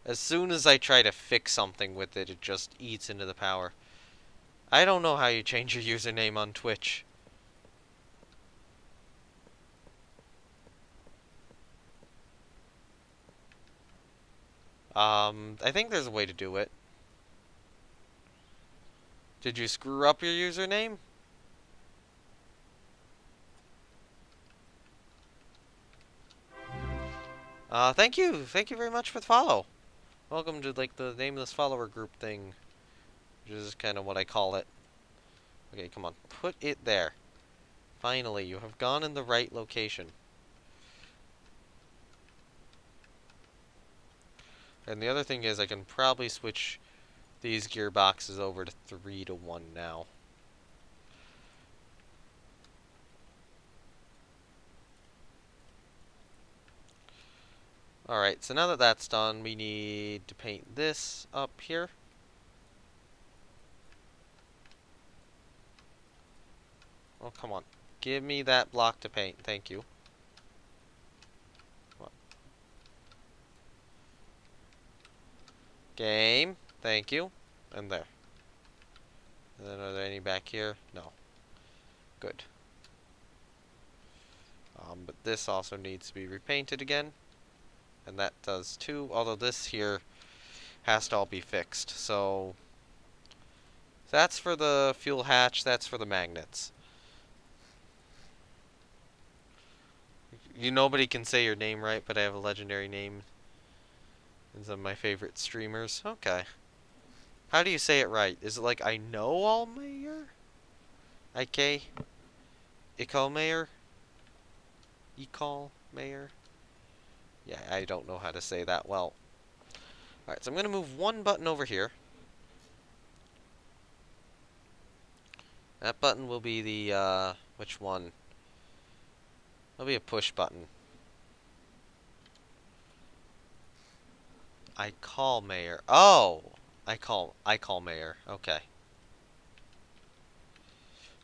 Speaker 1: as soon as I try to fix something with it, it just eats into the power. I don't know how you change your username on Twitch. I think there's a way to do it. Did you screw up your username? Thank you. Thank you very much for the follow. Welcome to, like, the nameless follower group thing, which is kind of what I call it. Okay, come on. Put it there. Finally, you have gone in the right location. And the other thing is, I can probably switch these gearboxes over to 3 to 1 now. Alright, so now that that's done, we need to paint this up here. Oh, come on. Give me that block to paint. Thank you. Game. Thank you. And there. And then are there any back here? No. Good. But this also needs to be repainted again. And that does too, although this here has to all be fixed. So that's for the fuel hatch, that's for the magnets. Nobody can say your name right, but I have a legendary name. It's of my favorite streamers. Okay. How do you say it right? Is it like I know all mayor? IK? Icall mayor? Ecall mayor? Yeah, I don't know how to say that well. Alright, so I'm going to move one button over here. That button will be the, which one? It'll be a push button. I call mayor. Oh! I call mayor. Okay.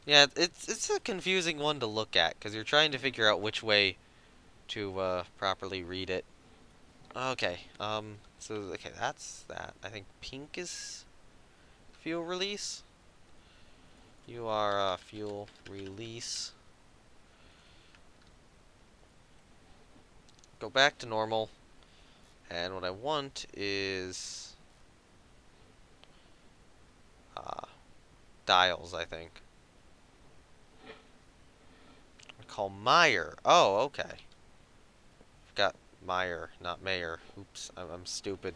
Speaker 1: Yeah, it's a confusing one to look at, because you're trying to figure out which way to, properly read it. Okay, so, okay, that's that. I think pink is fuel release. You are, fuel release. Go back to normal. And what I want is dials, I think. I call Meyer. Oh, okay. Forgot Meyer, not Mayor. Oops, I'm stupid.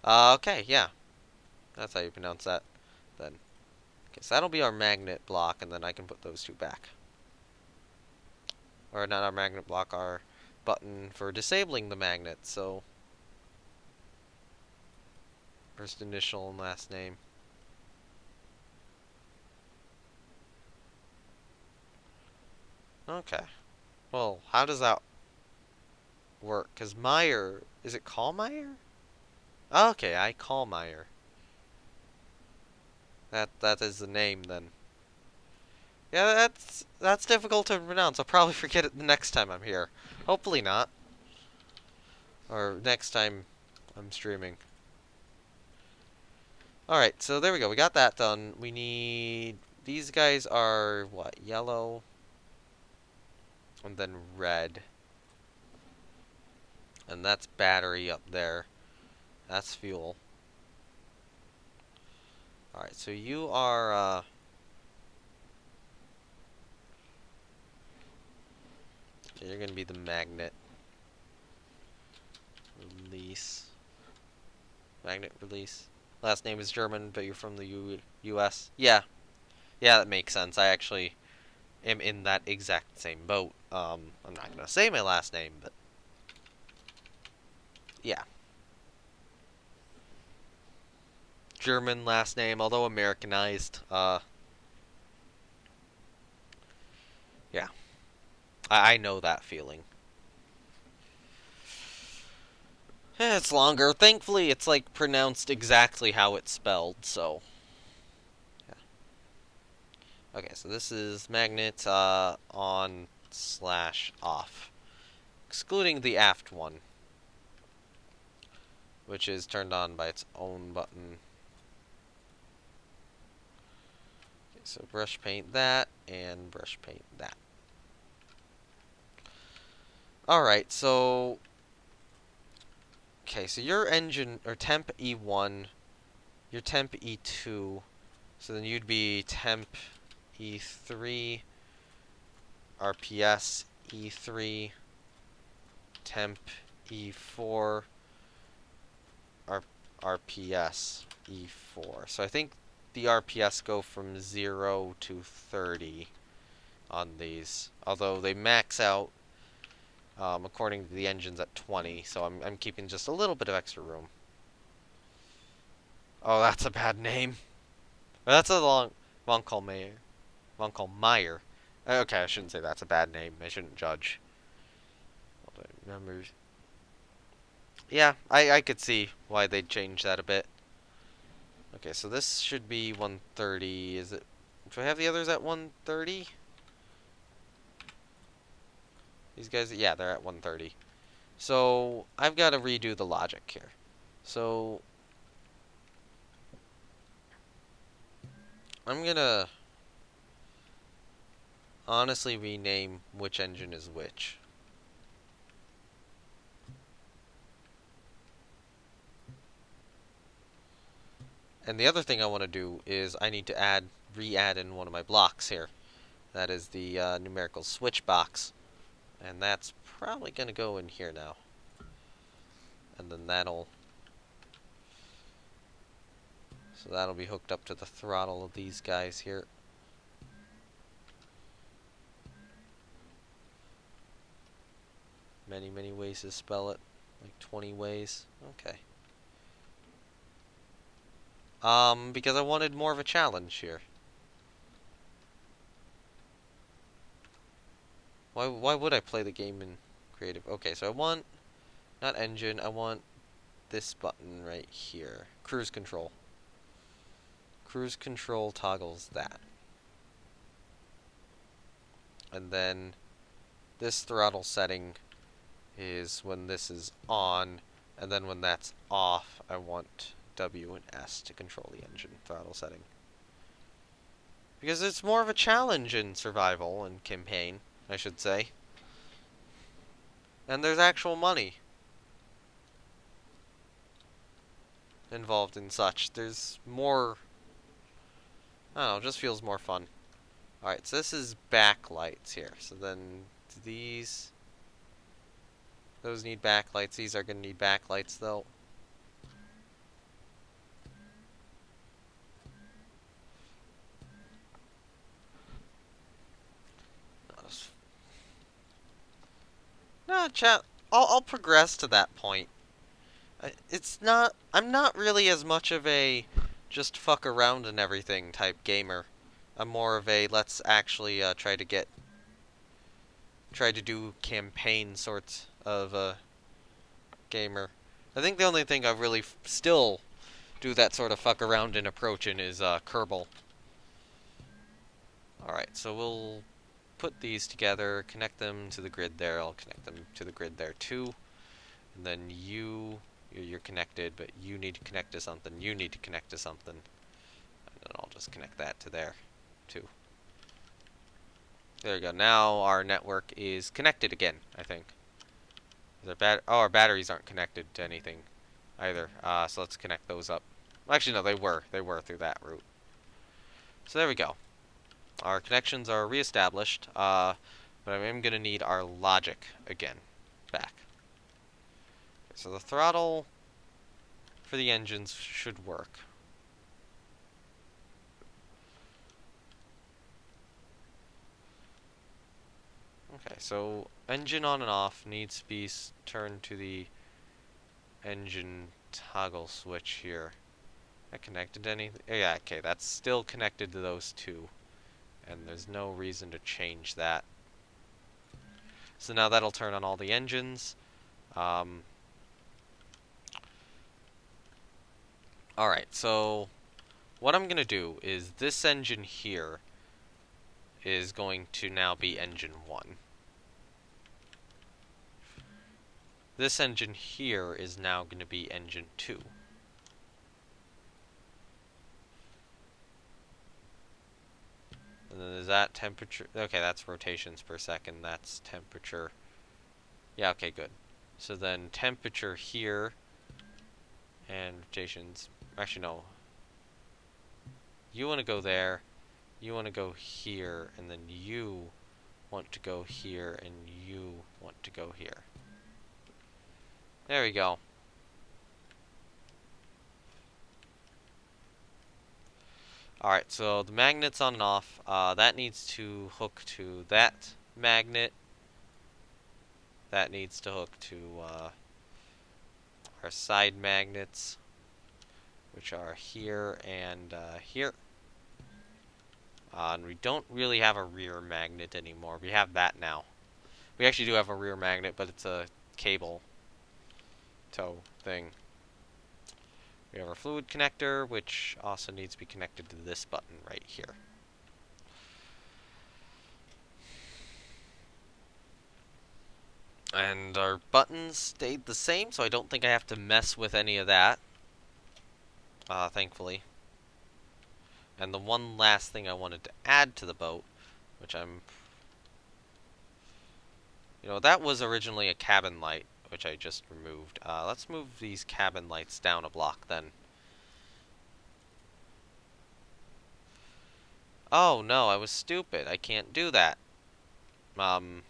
Speaker 1: Okay, yeah. That's how you pronounce that. Then, okay, so that'll be our magnet block, and then I can put those two back. or not our magnet block, our button for disabling the magnet. So first initial and last name. Okay. Well, how does that work? Because Meyer, is it Callmeyer? Okay, I Callmeyer. That is the name then. Yeah, that's difficult to pronounce. I'll probably forget it the next time I'm here. Hopefully not. Or next time I'm streaming. Alright, so there we go. We got that done. We need... These guys are, what, yellow? And then red. And that's battery up there. That's fuel. Alright, so you are, okay, you're gonna be the magnet. Release. Magnet release. Last name is German, but you're from the U.S. Yeah. Yeah, that makes sense. I actually am in that exact same boat. I'm not gonna say my last name, but yeah. German last name, although Americanized. Yeah. I know that feeling. It's longer. Thankfully, it's like pronounced exactly how it's spelled, so. Yeah. Okay, so this is magnet on slash off. Excluding the aft one, which is turned on by its own button. Okay, so brush paint that, and brush paint that. Alright, so... Okay, so your engine, or temp E1, your temp E2, so then you'd be temp E3, RPS E3, temp E4, RPS E4. So I think the RPS go from 0 to 30 on these, although they max out according to the engines at 20, so I'm keeping just a little bit of extra room. Oh, that's a bad name. That's a long Von Meyer. Von Meyer. Okay, I shouldn't say that's a bad name. I shouldn't judge. Numbers. Yeah, I could see why they'd change that a bit. Okay, so this should be 130. Is it? Do I have the others at 130? These guys, yeah, they're at 130. So I've got to redo the logic here. So I'm gonna honestly rename which engine is which. And the other thing I want to do is I need to re-add in one of my blocks here. That is the numerical switch box. And that's probably going to go in here now. And then that'll be hooked up to the throttle of these guys here. Many, many ways to spell it. Like 20 ways. Okay. Because I wanted more of a challenge here. Why would I play the game in creative? Okay, so I want, not engine, I want this button right here. Cruise control. Cruise control toggles that. And then this throttle setting is when this is on, and then when that's off, I want W and S to control the engine throttle setting. Because it's more of a challenge in survival and campaign, I should say. And there's actual money involved in such. There's more... I don't know, it just feels more fun. Alright, so this is backlights here. So then these... Those need backlights. These are going to need backlights, though. chat. I'll progress to that point. It's not. I'm not really as much of a just fuck around and everything type gamer. I'm more of a let's actually try to do campaign sorts of gamer. I think the only thing I really still do that sort of fuck around and approach in is Kerbal. Alright, so we'll put these together, connect them to the grid there. I'll connect them to the grid there too. And then you're connected, but you need to connect to something. You need to connect to something. And then I'll just connect that to there too. There we go. Now our network is connected again, I think. Our batteries aren't connected to anything either. So let's connect those up. Well, actually, no, they were. They were through that route. So there we go. Our connections are reestablished. But I am going to need our logic again back. Okay, so the throttle for the engines should work. Okay, so engine on and off needs to be turned to the engine toggle switch here. That connected to anything? Oh, yeah, okay, that's still connected to those two. And there's no reason to change that. So now that'll turn on all the engines. Alright, so what I'm going to do is this engine here is going to now be engine 1. This engine here is now going to be engine 2. And then is that temperature? Okay, that's rotations per second. That's temperature. Yeah, okay, good. So then temperature here and rotations. Actually, no. You want to go there. You want to go here. And then you want to go here. And you want to go here. There we go. Alright, so the magnet's on and off. That needs to hook to that magnet. That needs to hook to our side magnets, which are here and here. And we don't really have a rear magnet anymore. We have that now. We actually do have a rear magnet, but it's a cable tow thing. We have our fluid connector, which also needs to be connected to this button right here. And our buttons stayed the same, so I don't think I have to mess with any of that. Thankfully. And the one last thing I wanted to add to the boat, which that was originally a cabin light, which I just removed. Let's move these cabin lights down a block then. Oh no, I was stupid. I can't do that. Alright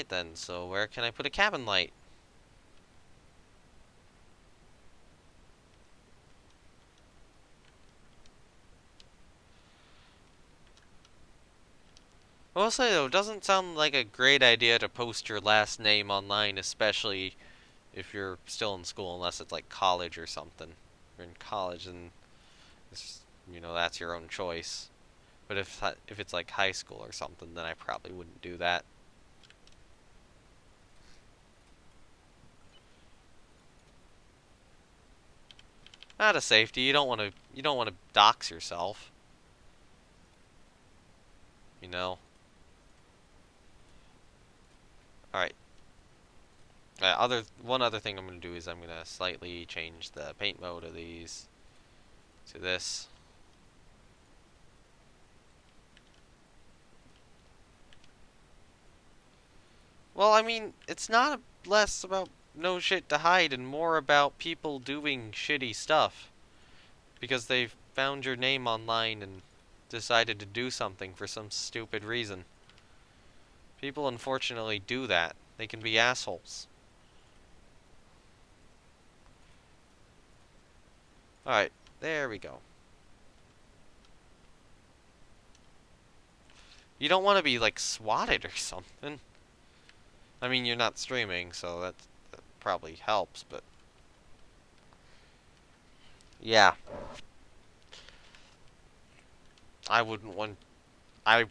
Speaker 1: then, so where can I put a cabin light? I will say though, it doesn't sound like a great idea to post your last name online, especially if you're still in school, unless it's like college or something. If you're in college, and that's your own choice. But if it's like high school or something, then I probably wouldn't do that. Out of safety, you don't want to dox yourself. You know. All right. One other thing I'm gonna do is I'm gonna slightly change the paint mode of these to this. Well, I mean, it's not less about no shit to hide and more about people doing shitty stuff because they've found your name online and decided to do something for some stupid reason. People unfortunately do that. They can be assholes. Alright, there we go. You don't want to be like swatted or something. I mean, you're not streaming, so that probably helps, but yeah, I wouldn't want I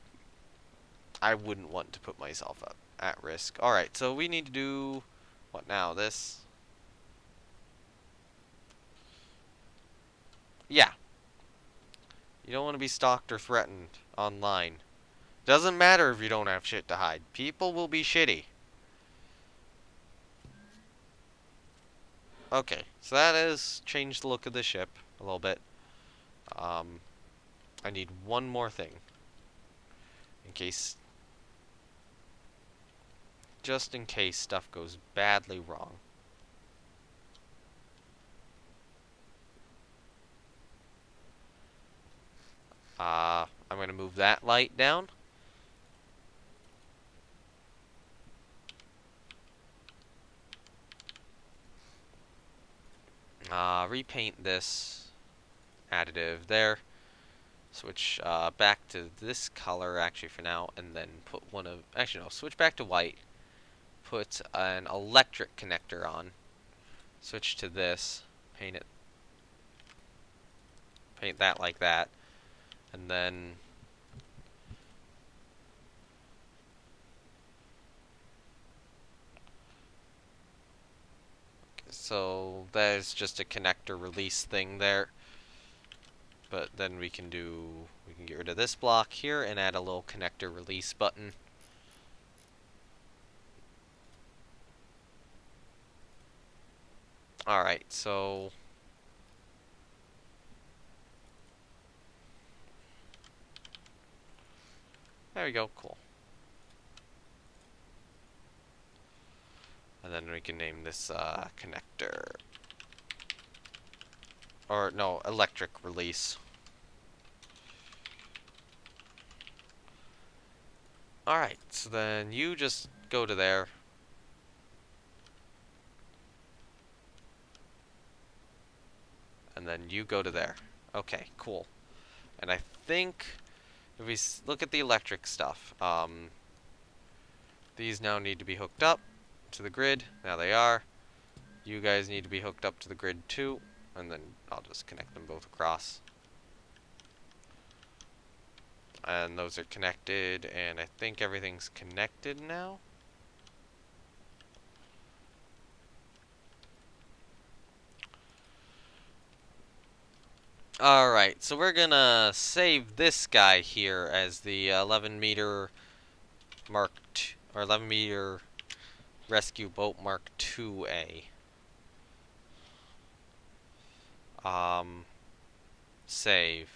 Speaker 1: I wouldn't want to put myself up at risk. All right, so we need to do what now? This. Yeah, you don't want to be stalked or threatened online. Doesn't matter if you don't have shit to hide. People will be shitty. Okay, so that has changed the look of the ship a little bit. Um, I need one more thing. In case... Just in case stuff goes badly wrong. I'm gonna move that light down. Repaint this additive there. Switch back to this color actually for now, and then put one of... Actually, no, switch back to white. Put an electric connector on. Switch to this. Paint it. Paint that like that. And then... So there's just a connector release thing there. But then we can get rid of this block here and add a little connector release button. Alright, so there we go, cool. And then we can name this connector. Or no, electric release. Alright, so then you just go to there. And then you go to there. Okay, cool. And I think if we look at the electric stuff, these now need to be hooked up to the grid. Now they are. You guys need to be hooked up to the grid too. And then I'll just connect them both across. And those are connected, and I think everything's connected now. Alright, so we're gonna save this guy here as the 11 meter Mark 2, or 11 meter rescue boat Mark 2A. Save.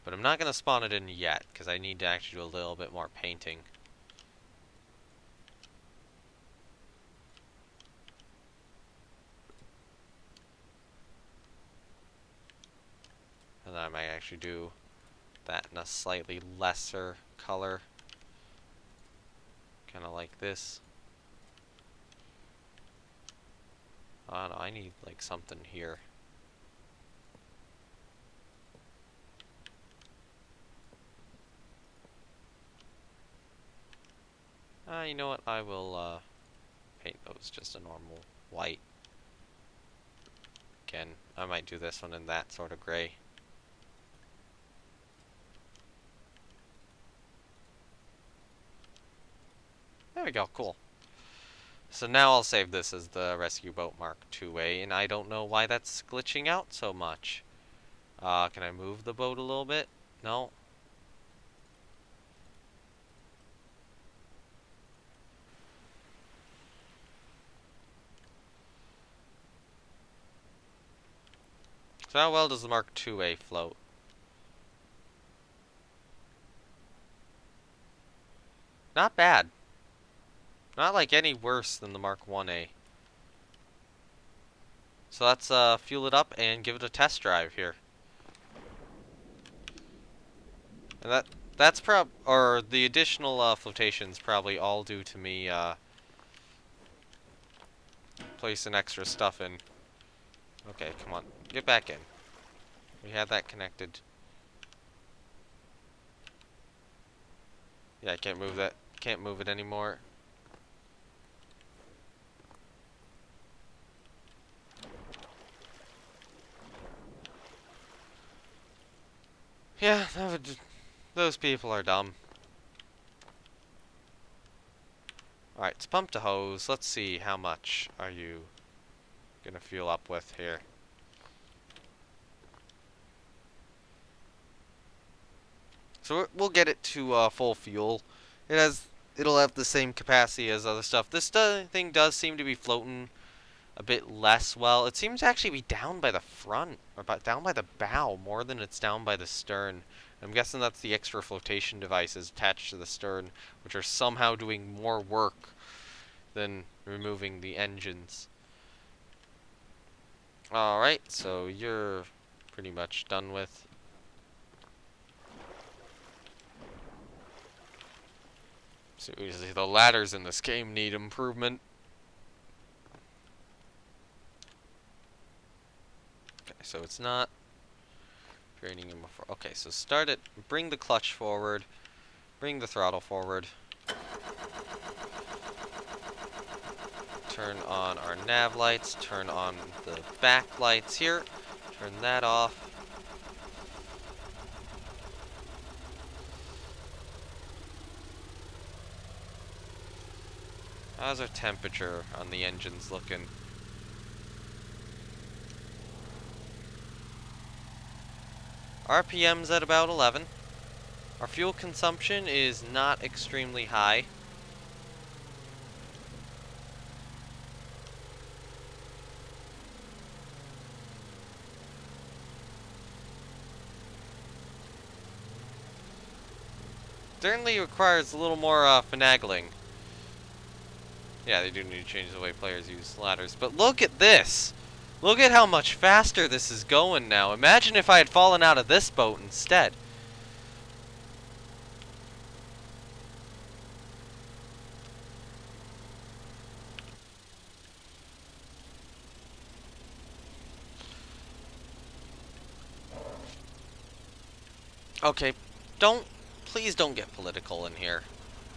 Speaker 1: But I'm not gonna spawn it in yet, because I need to actually do a little bit more painting. And then I might actually do that in a slightly lesser color. Kind of like this. Oh no, I need like something here. You know what? I will paint those just a normal white. Again, I might do this one in that sort of gray. There we go, cool. So now I'll save this as the Rescue Boat Mark 2A, and I don't know why that's glitching out so much. Can I move the boat a little bit? No? So how well does the Mark 2A float? Not bad. Not like any worse than the Mark 1A. So let's fuel it up and give it a test drive here. And that's or the additional flotation's probably all due to me placing extra stuff in. Okay, come on, get back in. We had that connected. Yeah, I can't move that. Can't move it anymore. Yeah, those people are dumb. Alright, let's pump the hose. Let's see how much are you gonna fuel up with here. So we'll get it to full fuel. It'll have the same capacity as other stuff. This thing does seem to be floating a bit less well. It seems to actually be down by the front, or down by the bow, more than it's down by the stern. I'm guessing that's the extra flotation devices attached to the stern, which are somehow doing more work than removing the engines. Alright, so you're pretty much done with. Seriously, the ladders in this game need improvement. Okay, so it's not draining him before. Okay, so start it. Bring the clutch forward. Bring the throttle forward. Turn on our nav lights. Turn on the back lights here. Turn that off. How's our temperature on the engines looking? RPM's at about 11. Our fuel consumption is not extremely high. Certainly requires a little more finagling. Yeah, they do need to change the way players use ladders. But look at this! Look at how much faster this is going now. Imagine if I had fallen out of this boat instead. Okay, please don't get political in here.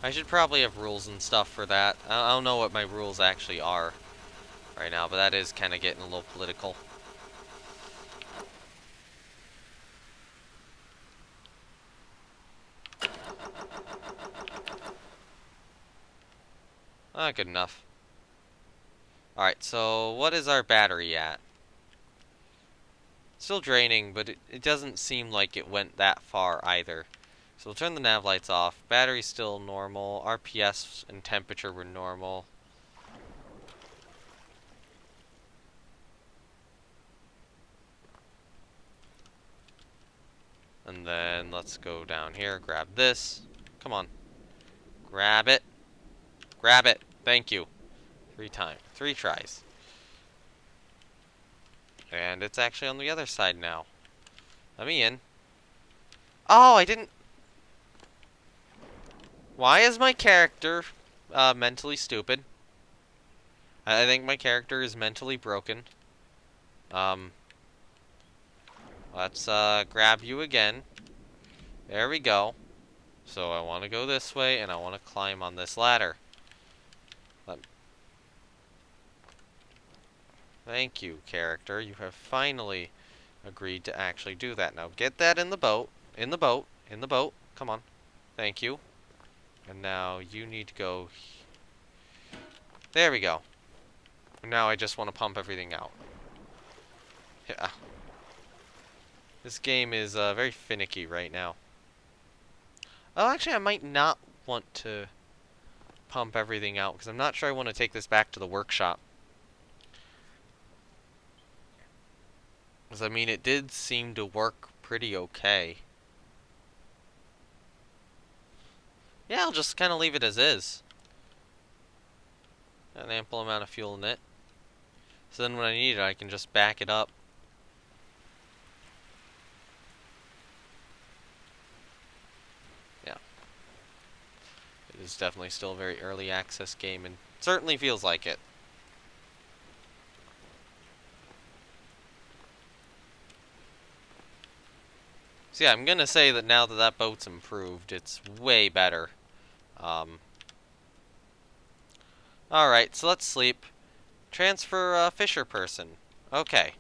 Speaker 1: I should probably have rules and stuff for that. I don't know what my rules actually are right now, but that is kind of getting a little political. Good enough. Alright, so what is our battery at? Still draining, but it doesn't seem like it went that far either. So we'll turn the nav lights off. Battery's still normal. RPS and temperature were normal. And then let's go down here, grab this. Come on. Grab it. Grab it. Thank you. 3 times. 3 tries. And it's actually on the other side now. Let me in. Oh, I didn't... Why is my character mentally stupid? I think my character is mentally broken. Let's grab you again. There we go. So I want to go this way, and I want to climb on this ladder. Thank you, character. You have finally agreed to actually do that. Now get that in the boat. In the boat. In the boat. Come on. Thank you. And now you need to go... There we go. Now I just want to pump everything out. Yeah. This game is very finicky right now. Oh, actually, I might not want to pump everything out, because I'm not sure I want to take this back to the workshop. Because, I mean, it did seem to work pretty okay. Yeah, I'll just kind of leave it as is. Got an ample amount of fuel in it. So then when I need it, I can just back it up. Yeah. It is definitely still a very early access game, and certainly feels like it. So yeah, I'm gonna say that now that that boat's improved, it's way better. Alright, so let's sleep. Transfer Fisher person. Okay.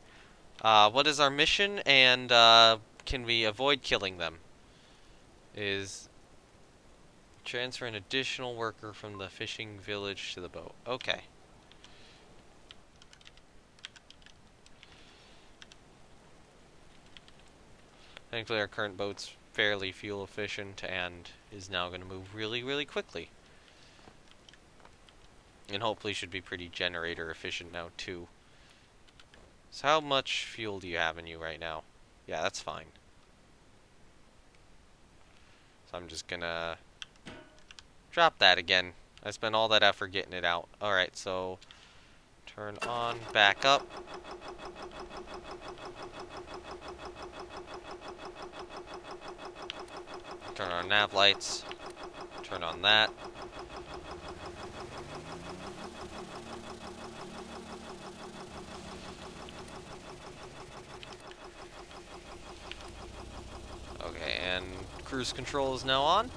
Speaker 1: What is our mission, and can we avoid killing them? Is transfer an additional worker from the fishing village to the boat. Okay. Thankfully, our current boat's fairly fuel efficient and is now going to move really, really quickly. And hopefully should be pretty generator efficient now, too. So how much fuel do you have in you right now? Yeah, that's fine. So I'm just gonna drop that again. I spent all that effort getting it out. Alright, so turn on, back up. Turn on nav lights. Turn on that. Okay, and cruise control is now on.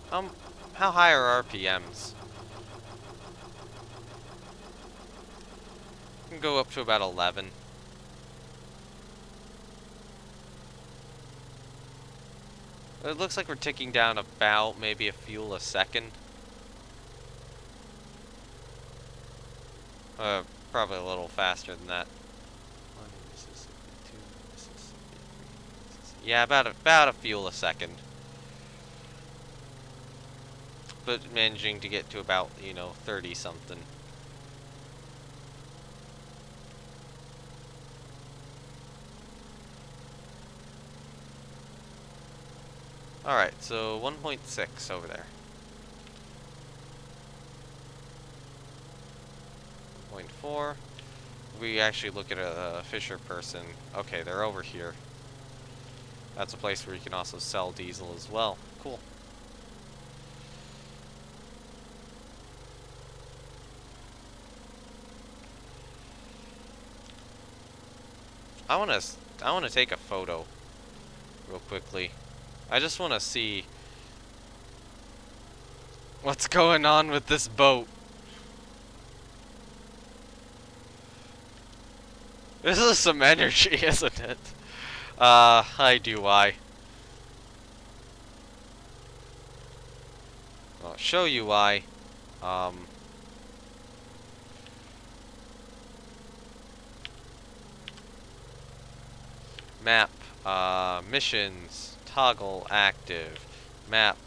Speaker 1: How high are RPMs? Can go up to about 11. It looks like we're ticking down about maybe a fuel a second. Probably a little faster than that. One Mississippi, two Mississippi, three Mississippi. Yeah, about a fuel a second. But managing to get to about, 30 something. Alright, so 1.6 over there. 1.4. We actually look at a Fisher person. Okay, they're over here. That's a place where you can also sell diesel as well. Cool. I wanna take a photo real quickly. I just wanna see what's going on with this boat. This is some energy, isn't it? Hi do I. I'll show you why. Map, missions, toggle active, map,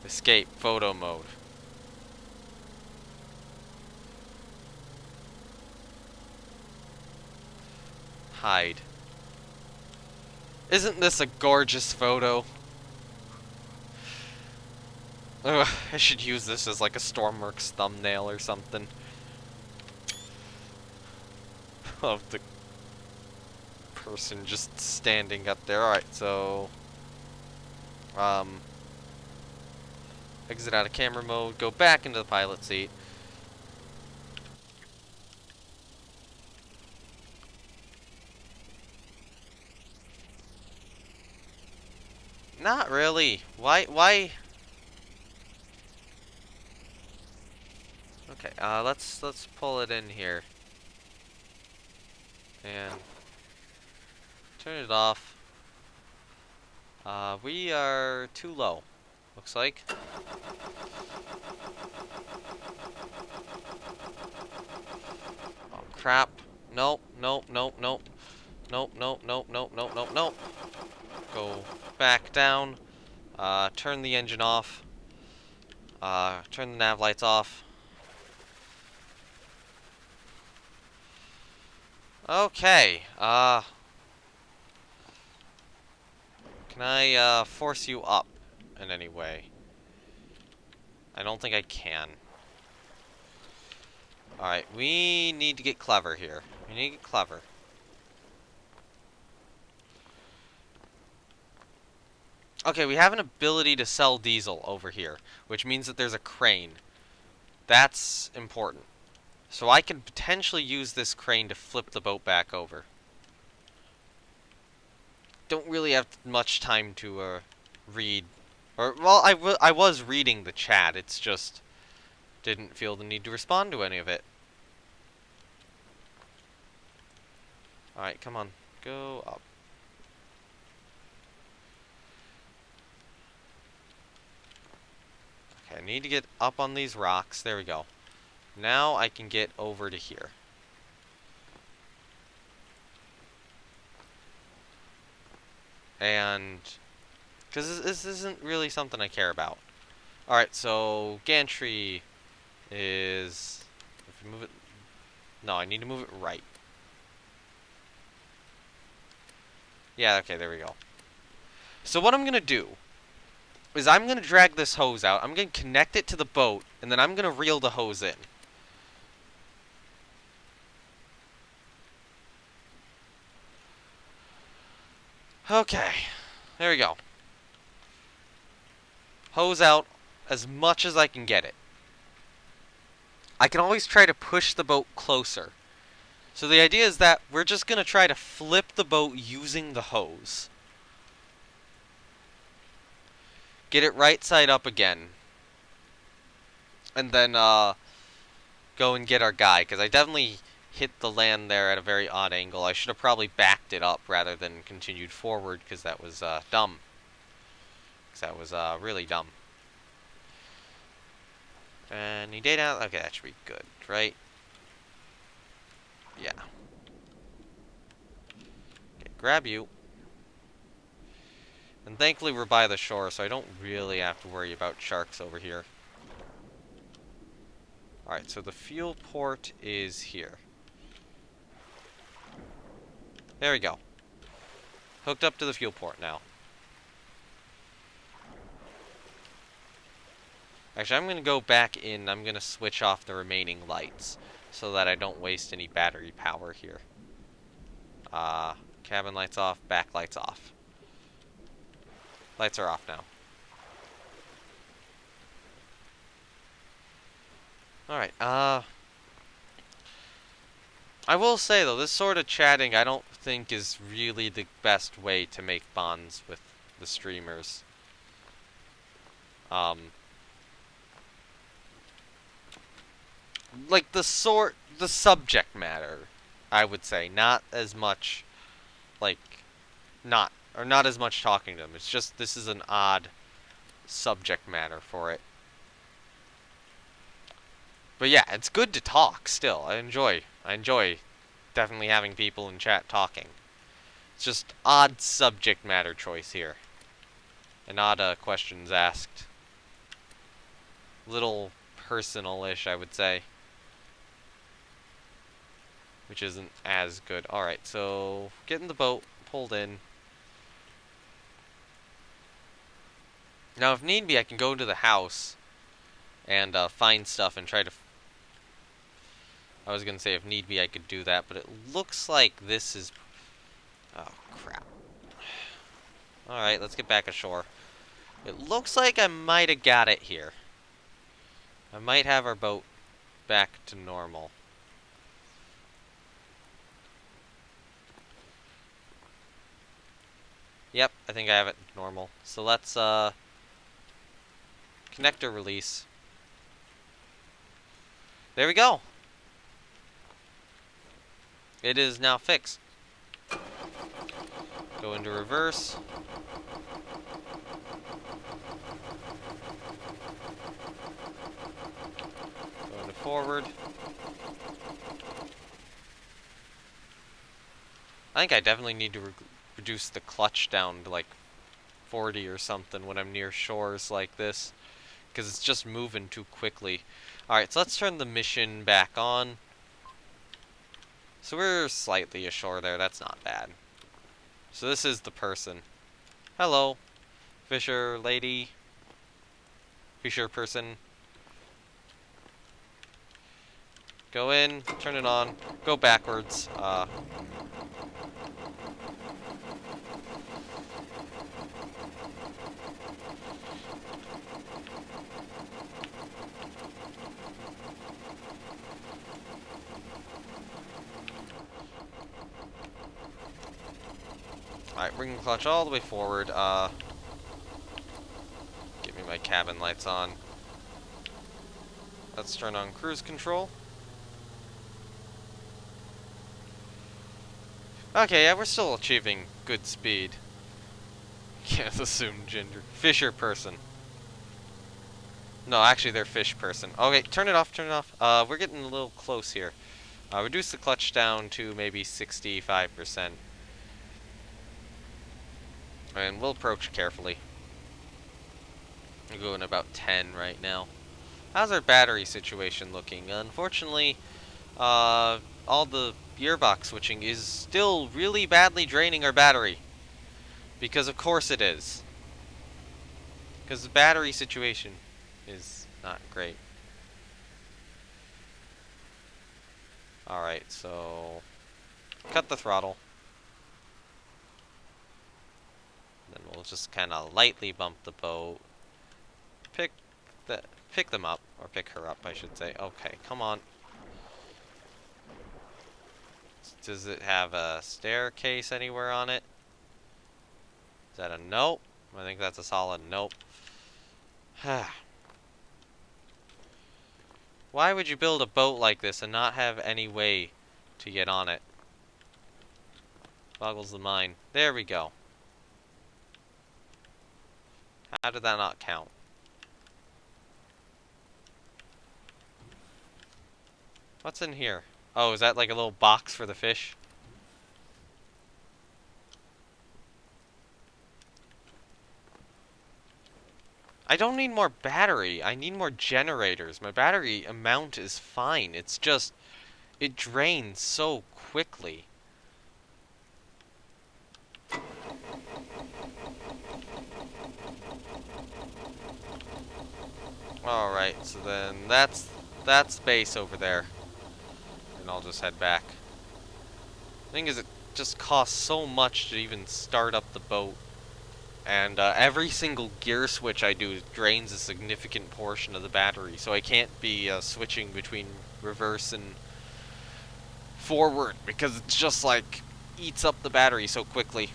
Speaker 1: escape, photo mode. Hide. Isn't this a gorgeous photo? Ugh, I should use this as like a Stormworks thumbnail or something. Of the person just standing up there. Alright, so exit out of camera mode, go back into the pilot seat. Not really. Why? Okay, let's pull it in here. And turn it off. We are too low, looks like. Oh, crap. Nope, nope, nope, nope. Nope, nope, nope, nope, nope, nope, nope. Go back down. Turn the engine off. Turn the nav lights off. Okay, can I, force you up in any way? I don't think I can. Alright, we need to get clever here. We need to get clever. Okay, we have an ability to sell diesel over here, which means that there's a crane. That's important. So I can potentially use this crane to flip the boat back over. Don't really have much time to read Or, well, I was reading the chat, it's just didn't feel the need to respond to any of it. Alright, come on. Go up. Okay, I need to get up on these rocks. There we go. Now I can get over to here. And... because this isn't really something I care about. Alright, so gantry is... if you move it... no, I need to move it right. Yeah, okay, there we go. So what I'm going to do is I'm going to drag this hose out. I'm going to connect it to the boat, and then I'm going to reel the hose in. Okay, there we go. Hose out as much as I can get it. I can always try to push the boat closer. So the idea is that we're just going to try to flip the boat using the hose. Get it right side up again. And then go and get our guy, because I definitely hit the land there at a very odd angle. I should have probably backed it up rather than continued forward, because that was dumb. Because that was really dumb. Any data? Okay, that should be good, right? Yeah. Okay, grab you. And thankfully we're by the shore, so I don't really have to worry about sharks over here. Alright, so the fuel port is here. There we go. Hooked up to the fuel port now. Actually, I'm going to go back in. I'm going to switch off the remaining lights so that I don't waste any battery power here. Cabin lights off, back lights off. Lights are off now. Alright, I will say, though, this sort of chatting I don't think is really the best way to make bonds with the streamers. Like, the subject matter, I would say. Not as much, like, not as much talking to them. It's just, this is an odd subject matter for it. But yeah, it's good to talk still. I enjoy definitely having people in chat talking. It's just odd subject matter choice here. And odd questions asked. Little personal-ish, I would say. Which isn't as good. Alright, so get in the boat, pulled in. Now, if need be, I can go into the house and find stuff and try to... I was going to say if need be I could do that, but it looks like this is... oh, crap. Alright, let's get back ashore. It looks like I might have got it here. I might have our boat back to normal. Yep, I think I have it normal. So let's, connector release. There we go! It is now fixed. Go into reverse. Go into forward. I think I definitely need to reduce the clutch down to like 40 or something when I'm near shores like this, because it's just moving too quickly. Alright, so let's turn the mission back on. So we're slightly ashore there, that's not bad. So this is the person. Hello, fisher lady. Fisher person. Go in, turn it on, go backwards. Alright, bring the clutch all the way forward. cabin lights on. Let's turn on cruise control. Okay, yeah, we're still achieving good speed. Can't assume gender. Fisher person. No, actually they're fish person. Okay, turn it off, turn it off. We're getting a little close here. Reduce the clutch down to maybe 65%. And we'll approach carefully. We're going about 10 right now. How's our battery situation looking? Unfortunately, all the gearbox switching is still really badly draining our battery. Because of course it is. Because the battery situation is not great. Alright, so cut the throttle. Then we'll just kind of lightly bump the boat. Pick them up, or pick her up, I should say. Okay, come on. Does it have a staircase anywhere on it? Is that a nope? I think that's a solid nope. Why would you build a boat like this and not have any way to get on it? Boggles the mind. There we go. How did that not count? What's in here? Oh, is that like a little box for the fish? I don't need more battery. I need more generators. My battery amount is fine. It's just, it drains so quickly. Alright, so then that's base over there. And I'll just head back. Thing is, it just costs so much to even start up the boat. And every single gear switch I do drains a significant portion of the battery. So I can't be switching between reverse and forward because it's just like eats up the battery so quickly.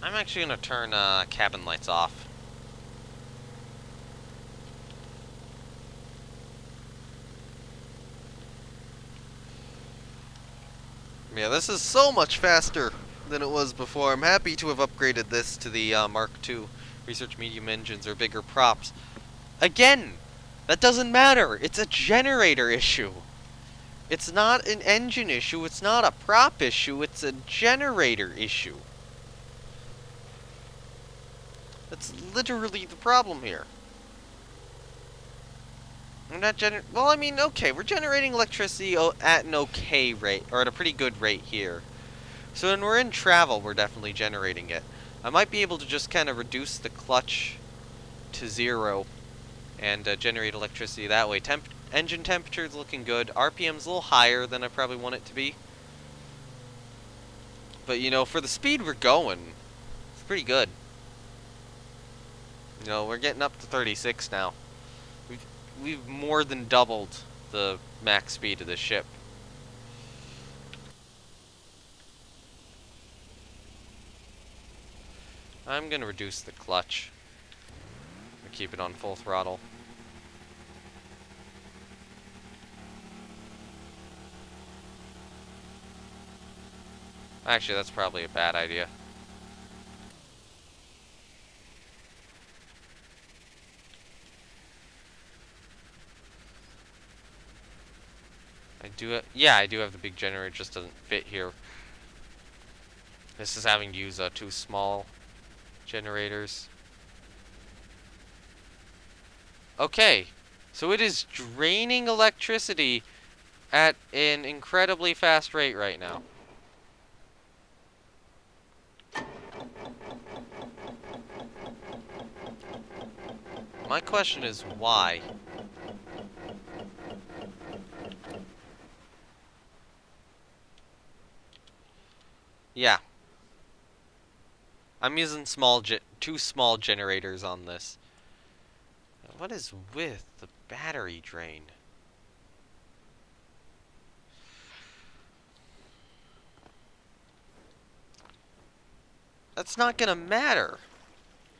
Speaker 1: I'm actually going to turn cabin lights off. Yeah, this is so much faster than it was before. I'm happy to have upgraded this to the Mark II research medium engines or bigger props. Again, that doesn't matter. It's a generator issue. It's not an engine issue. It's not a prop issue. It's a generator issue. That's literally the problem here. We're not well, I mean, okay, we're generating electricity at an okay rate, or at a pretty good rate here. So when we're in travel, we're definitely generating it. I might be able to just kind of reduce the clutch to 0 and generate electricity that way. Engine temperature is looking good. RPM's a little higher than I probably want it to be. But, you know, for the speed we're going, it's pretty good. You know, we're getting up to 36 now. We've more than doubled the max speed of the ship. I'm gonna reduce the clutch. Keep it on full throttle. Actually, that's probably a bad idea. I do have the big generator, it just doesn't fit here. This is having to use two small generators. Okay, so it is draining electricity at an incredibly fast rate right now. My question is why? Yeah. I'm using two small generators on this. What is with the battery drain? That's not gonna matter.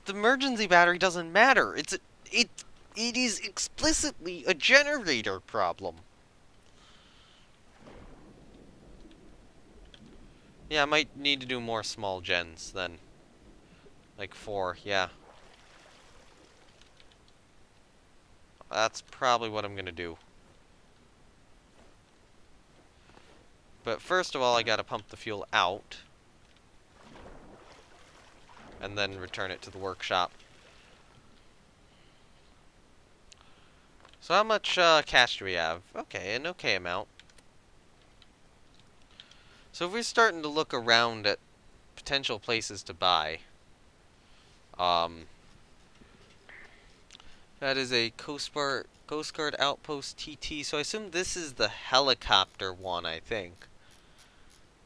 Speaker 1: The emergency battery doesn't matter. It it is explicitly a generator problem. Yeah, I might need to do more small gens then. Like 4, yeah. That's probably what I'm gonna do. But first of all, I gotta pump the fuel out. And then return it to the workshop. So how much cash do we have? Okay, an okay amount. So if we're starting to look around at potential places to buy, um, that is a Coast Guard Outpost TT. So I assume this is the helicopter one, I think.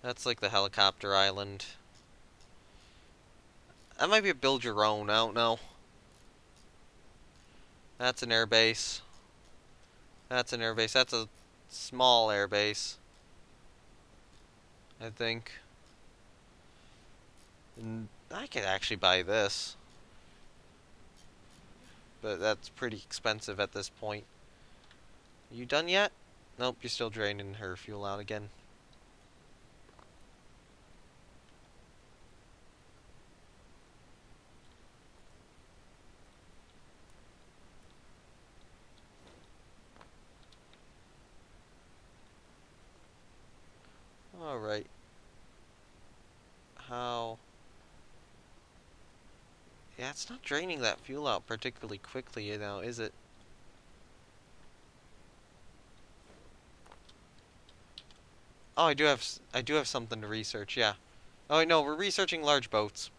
Speaker 1: That's like the helicopter island. That might be a build your own, I don't know. That's an airbase. That's an airbase. That's a small airbase, I think. And I could actually buy this, but that's pretty expensive at this point. You done yet? Nope, you're still draining her fuel out again. Alright. How? Yeah, it's not draining that fuel out particularly quickly now, is it? Oh, I do have something to research, yeah. Oh, wait, no, we're researching large boats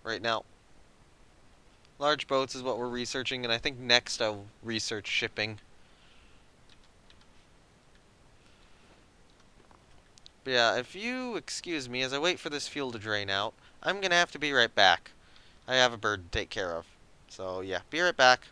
Speaker 1: right now. Large boats is what we're researching, and I think next I'll research shipping. But yeah, if you excuse me as I wait for this fuel to drain out, I'm gonna have to be right back. I have a bird to take care of. So yeah, be right back.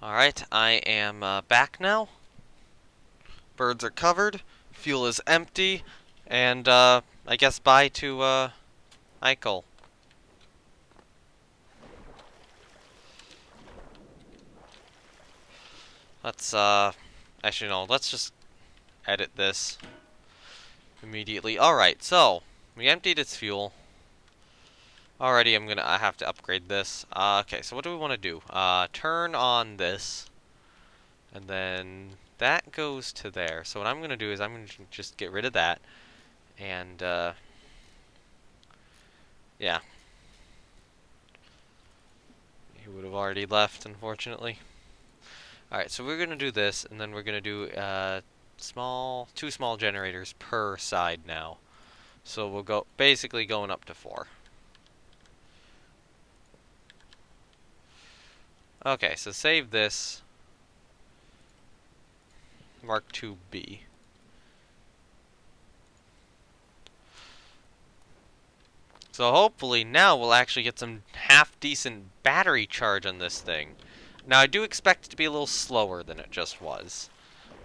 Speaker 1: Alright, I am back now. Birds are covered, fuel is empty, and I guess bye to Eichel. Let's actually no, let's just edit this immediately. Alright, so we emptied its fuel. Already I have to upgrade this. Okay, so what do we want to do? Turn on this, and then that goes to there. So what I'm gonna do is I'm gonna just get rid of that, and yeah, he would have already left, unfortunately. Alright, so we're gonna do this, and then we're gonna do two small generators per side now. So we'll go basically going up to 4. Okay, so save this. Mark 2B. So hopefully now we'll actually get some half-decent battery charge on this thing. Now I do expect it to be a little slower than it just was.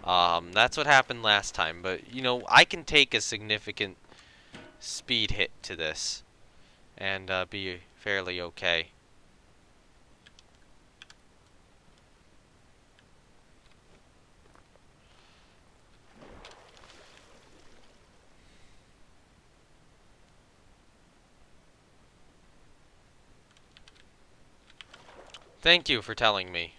Speaker 1: That's what happened last time, but you know, I can take a significant speed hit to this and be fairly okay. Thank you for telling me.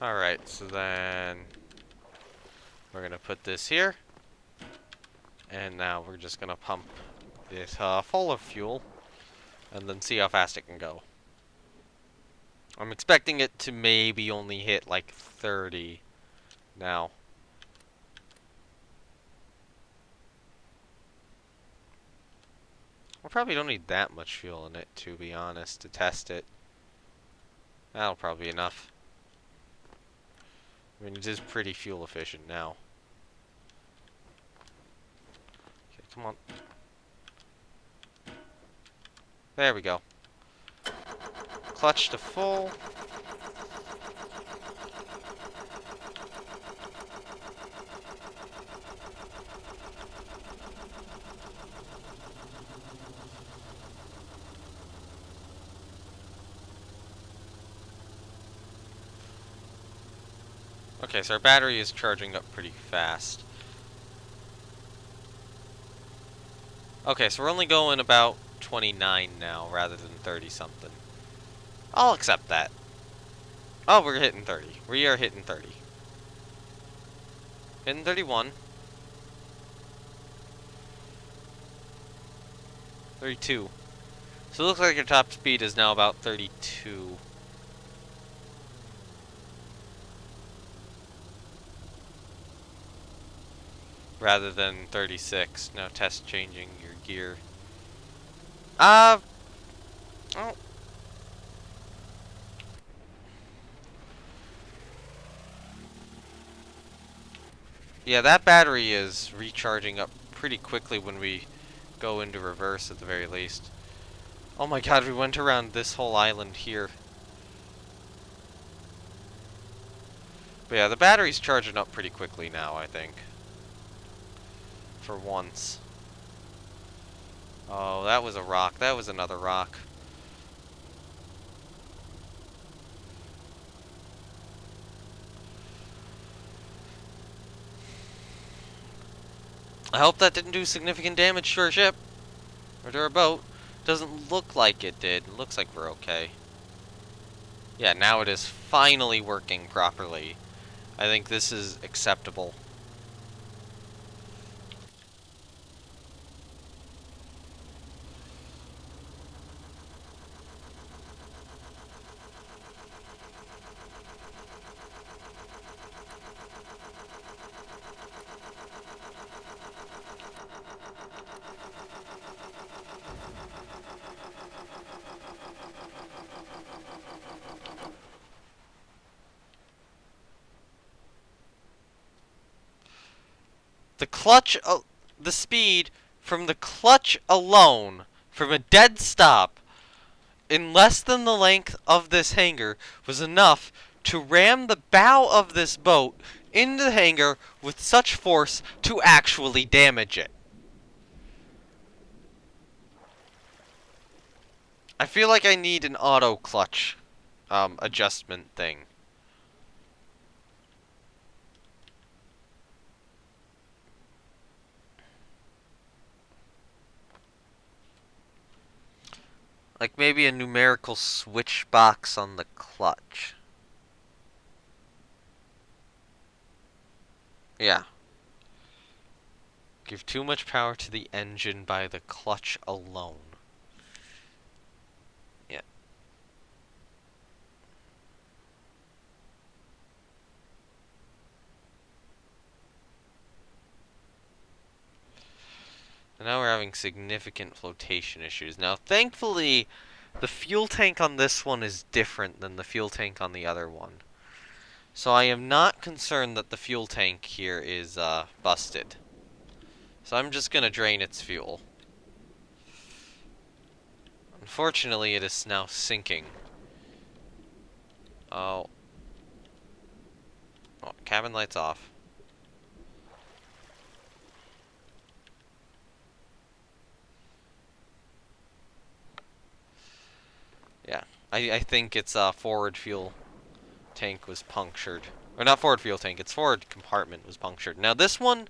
Speaker 1: Alright, so then we're gonna put this here. And now we're just gonna pump it full of fuel and then see how fast it can go. I'm expecting it to maybe only hit like 30 now. We probably don't need that much fuel in it, to be honest, to test it. That'll probably be enough. I mean, it is pretty fuel efficient now. Okay, come on. There we go. Clutch to full. Okay, so our battery is charging up pretty fast. Okay, so we're only going about 29 now rather than 30 something. I'll accept that. Oh, we're hitting 30. We are hitting 30. Hitting 31. 32. So it looks like your top speed is now about 32. Rather than 36. Now test changing your gear. Oh. Yeah, that battery is recharging up pretty quickly when we go into reverse at the very least. Oh my god, we went around this whole island here. But yeah, the battery's charging up pretty quickly now, I think. For once. Oh, that was a rock. That was another rock. I hope that didn't do significant damage to our ship. Or to our boat. Doesn't look like it did. It looks like we're okay. Yeah, now it is finally working properly. I think this is acceptable. The clutch, the speed from the clutch alone, from a dead stop, in less than the length of this hangar, was enough to ram the bow of this boat into the hangar with such force to actually damage it. I feel like I need an auto clutch adjustment thing. Like maybe a numerical switch box on the clutch. Yeah. Give too much power to the engine by the clutch alone. Yeah. And now we're having significant flotation issues. Now, thankfully, the fuel tank on this one is different than the fuel tank on the other one. So I am not concerned that the fuel tank here is busted. So I'm just going to drain its fuel. Unfortunately, it is now sinking. Oh. Oh, cabin lights off. Yeah. I think its forward fuel tank was punctured. Or not forward fuel tank, its forward compartment was punctured. Now this one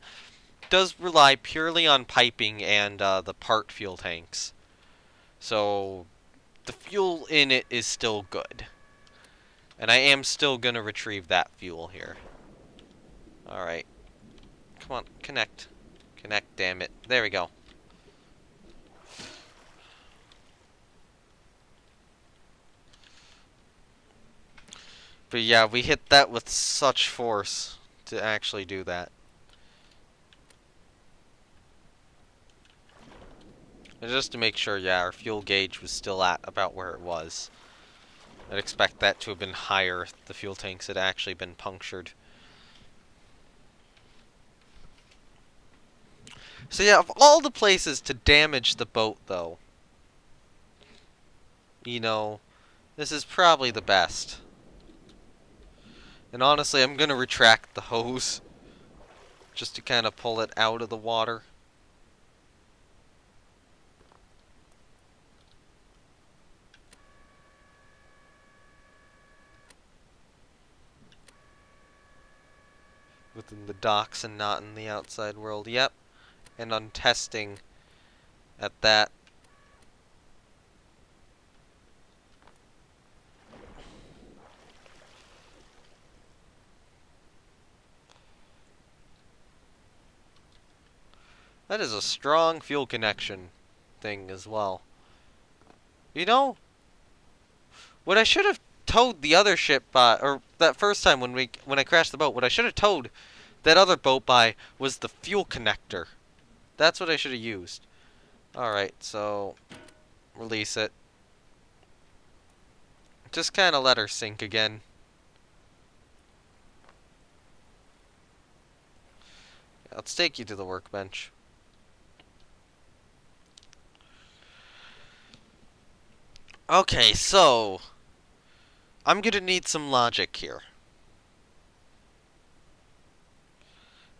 Speaker 1: does rely purely on piping and the part fuel tanks. So the fuel in it is still good. And I am still going to retrieve that fuel here. Alright. Come on, connect. Connect, damn it. There we go. But yeah, we hit that with such force to actually do that. And just to make sure, yeah, our fuel gauge was still at about where it was. I'd expect that to have been higher if the fuel tanks had actually been punctured. So yeah, of all the places to damage the boat, though, you know, this is probably the best. And honestly, I'm gonna retract the hose just to kind of pull it out of the water. Within the docks and not in the outside world. Yep. And on testing at that. That is a strong fuel connection thing as well. You know, what I should have towed the other ship by, or that first time when I crashed the boat, what I should have towed that other boat by was the fuel connector. That's what I should have used. Alright, so release it. Just kind of let her sink again. Let's take you to the workbench. Okay, so I'm gonna need some logic here.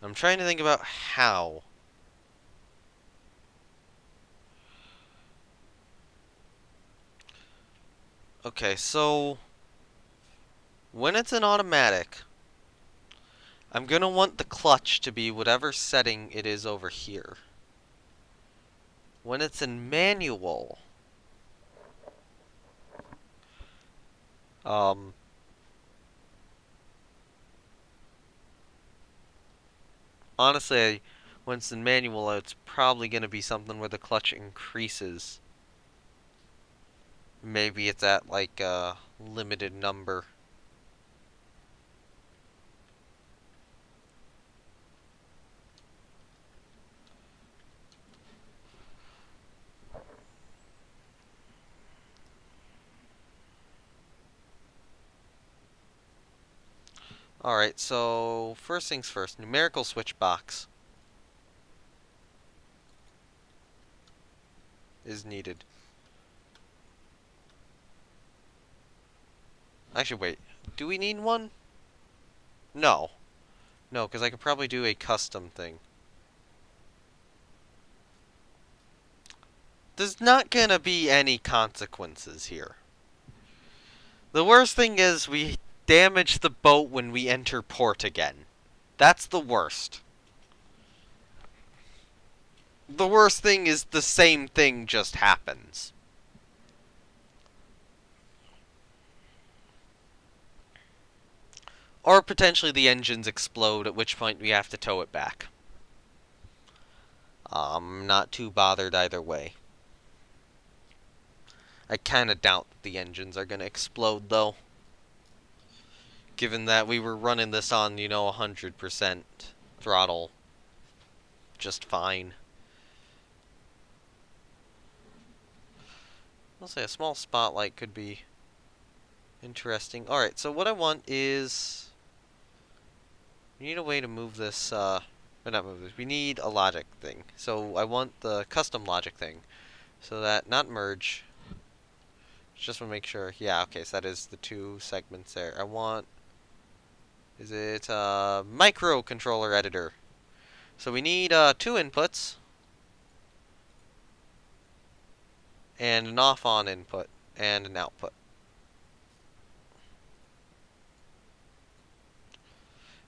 Speaker 1: I'm trying to think about how. Okay, so when it's an automatic, I'm gonna want the clutch to be whatever setting it is over here. When it's in manual, um, honestly, when it's in manual, it's probably gonna be something where the clutch increases. Maybe it's at like a limited number. Alright, so first things first, numerical switch box. is needed. Actually, wait. Do we need one? No. No, because I could probably do a custom thing. There's not gonna be any consequences here. The worst thing is we damage the boat when we enter port again. That's the worst. The worst thing is the same thing just happens. Or potentially the engines explode, at which point we have to tow it back. Not too bothered either way. I kinda doubt the engines are gonna explode, though. Given that we were running this on, 100% throttle just fine. I'll say a small spotlight could be interesting. Alright, so what I want is... we need a way to move this, or not move this, we need a logic thing. So I want the custom logic thing. So that, not merge. Just want to make sure. Yeah, okay, so that is the two segments there. I want... is it a microcontroller editor? So we need two inputs. And an off-on input. And an output.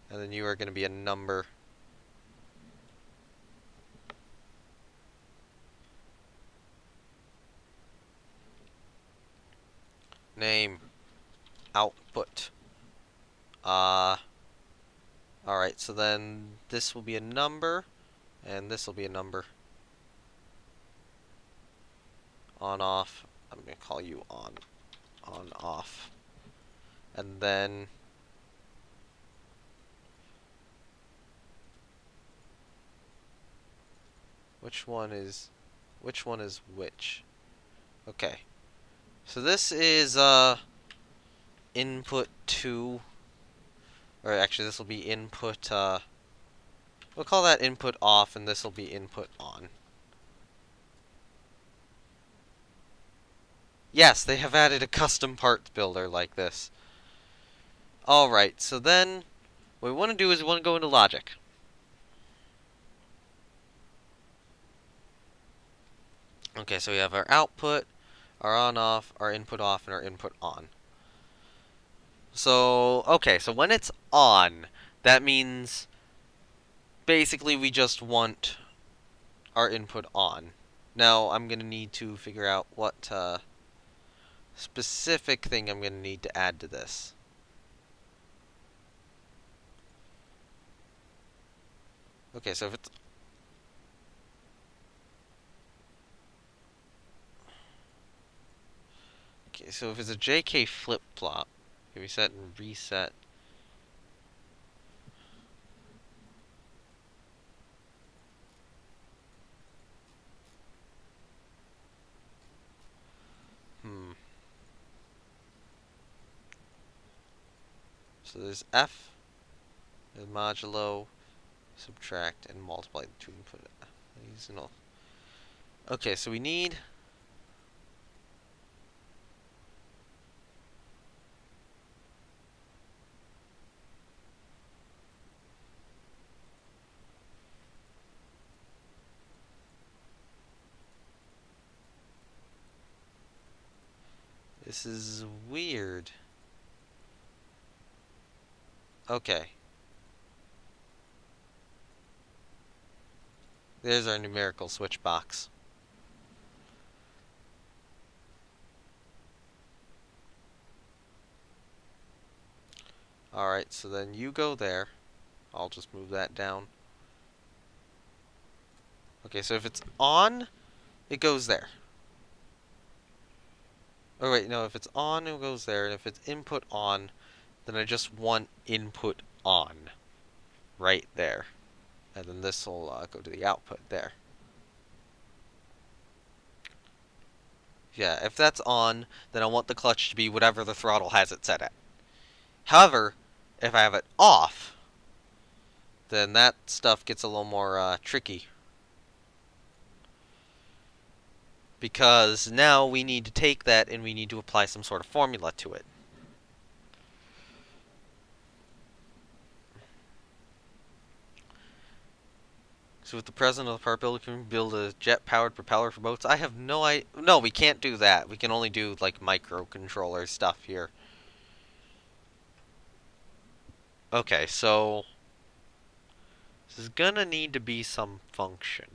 Speaker 1: And then you are going to be a number. Name. Output. Alright, so then this will be a number. And this will be a number. On, off. I'm going to call you on. On, off. And then... which one is which? Okay. So this is input 2, or actually this will be input we'll call that input off, and this will be input on. Yes, they have added a custom parts builder like this. Alright, so then what we want to do is we want to go into logic. Okay, so we have our output, our on off, our input off, and our input on. So, okay, so when it's on, that means basically we just want our input on. Now, I'm going to need to figure out what specific thing I'm going to need to add to this. Okay, so if it's... okay, so if it's a JK flip-flop, can we set and reset? So there's F, there's modulo, subtract, and multiply the two input. Okay, so we need... this is weird. Okay. There's our numerical switch box. Alright, so then you go there. I'll just move that down. Okay, so if it's on, it goes there. Oh wait, no, if it's on, it goes there. And if it's input on, then I just want input on. Right there. And then this will go to the output there. Yeah, if that's on, then I want the clutch to be whatever the throttle has it set at. However, if I have it off, then that stuff gets a little more tricky. because now we need to take that and we need to apply some sort of formula to it. So with the president of the part builder, can we build a jet-powered propeller for boats? I have no idea. No, we can't do that. We can only do, like, microcontroller stuff here. Okay, so this is gonna need to be some function.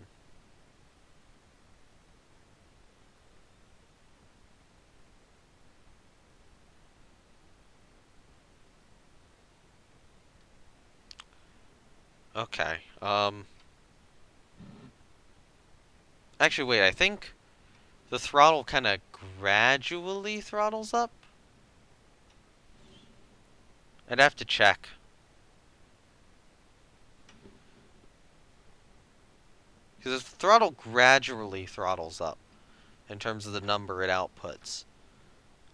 Speaker 1: Okay, actually, wait, I think the throttle kind of gradually throttles up? I'd have to check. Because the throttle gradually throttles up in terms of the number it outputs.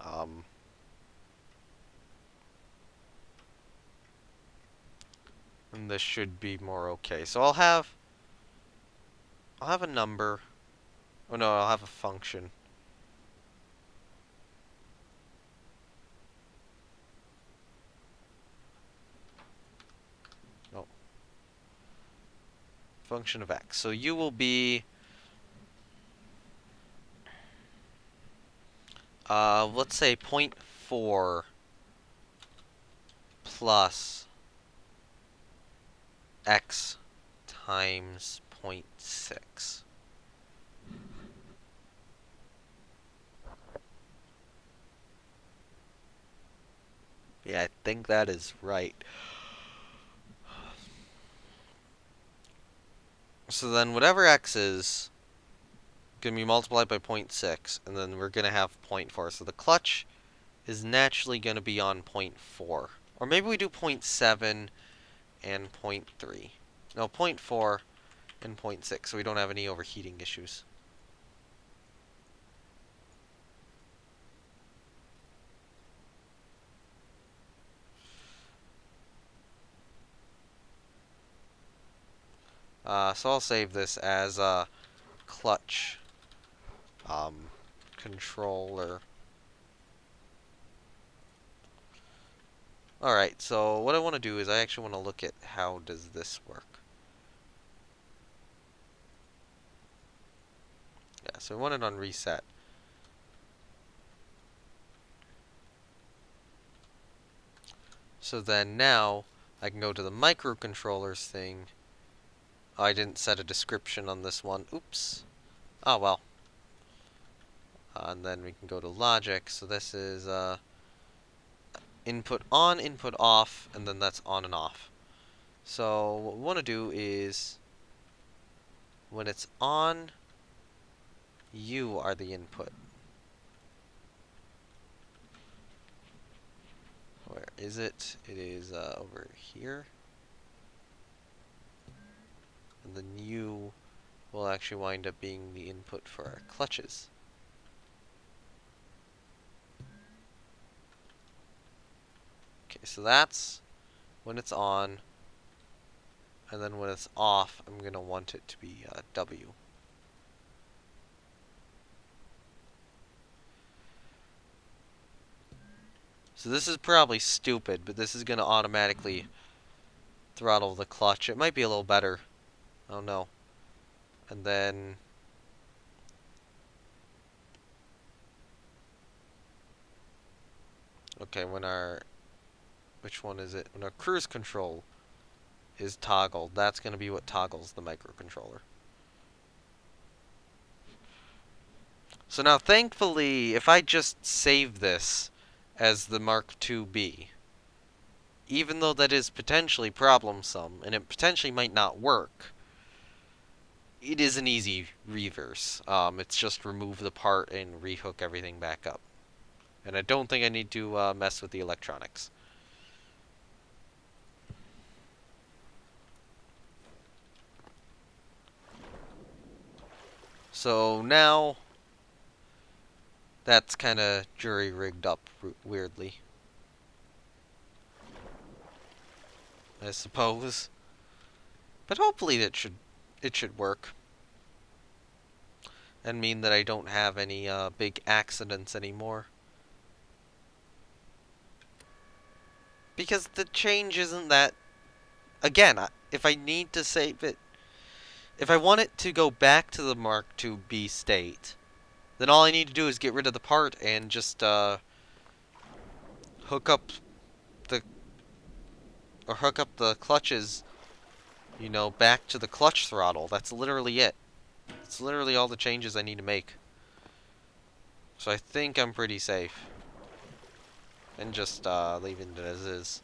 Speaker 1: Um, and this should be more okay. So I'll have a number. Oh no, I'll have a function. Oh, function of x. So you will be, let's say 0.4 plus x times 0.6. Yeah, I think that is right. So then whatever x is going to be multiplied by 0.6, and then we're going to have 0.4. So the clutch is naturally going to be on 0.4. Or maybe we do 0.7 and 0.3. No, 0.4 and 0.6, so we don't have any overheating issues. So I'll save this as a clutch controller. Alright, so what I want to do is I actually want to look at how does this work. Yeah, so I want it on reset. So then now I can go to the microcontrollers thing. Oh, I didn't set a description on this one. Oops. Oh well. And then we can go to logic. So this is input on, input off, and then that's on and off. So what we want to do is when it's on, you are the input. Where is it? It is over here. And then you will actually wind up being the input for our clutches. Okay, so that's when it's on, and then when it's off, I'm going to want it to be W. So this is probably stupid, but this is going to automatically throttle the clutch. It might be a little better. I don't know. And then okay, which one is it? When our cruise control is toggled, that's going to be what toggles the microcontroller. So now, thankfully, if I just save this as the Mark IIB, even though that is potentially problemsome, and it potentially might not work, it is an easy reverse. It's just remove the part and rehook everything back up. And I don't think I need to mess with the electronics. So now, that's kind of jury-rigged up weirdly, I suppose. But hopefully it should work. and mean that I don't have any big accidents anymore. Because the change isn't that... Again, if I need to save it... If I want it to go back to the Mark II-B state, then all I need to do is get rid of the part and just hook up the... Or hook up the clutches, you know, back to the clutch throttle. That's literally it. It's literally all the changes I need to make. So I think I'm pretty safe. And just leaving it as is.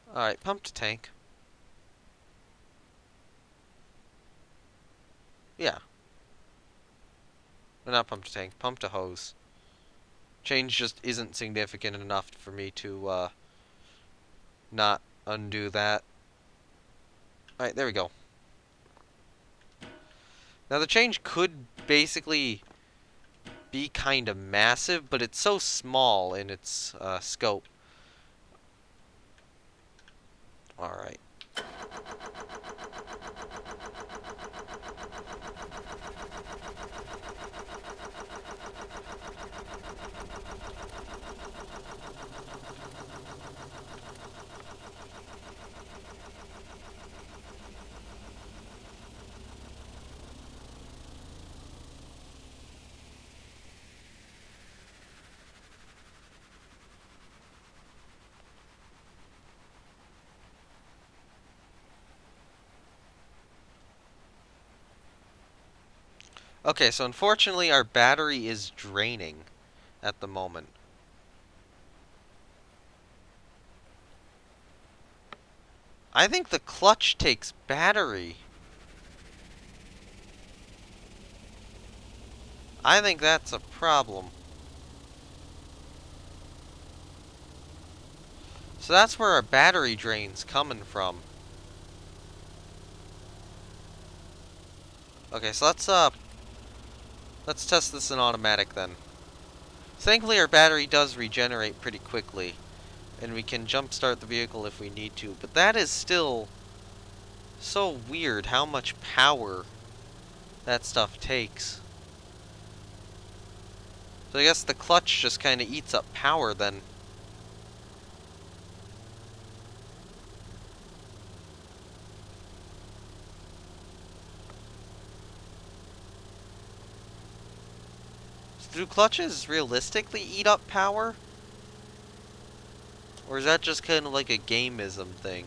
Speaker 1: Alright, pump to tank. Yeah. Or not pump to tank, pump to hose. Change just isn't significant enough for me to not undo that. Alright, there we go. Now the change could basically be kind of massive, but it's so small in its scope. Alright. Okay, so unfortunately our battery is draining at the moment. I think the clutch takes battery. I think that's a problem. So that's where our battery drain's coming from. Okay, so let's test this in automatic then. Thankfully our battery does regenerate pretty quickly, and we can jump start the vehicle if we need to, but that is still so weird how much power that stuff takes. So I guess the clutch just kind of eats up power then. Do clutches realistically eat up power? Or is that just kind of like a gameism thing?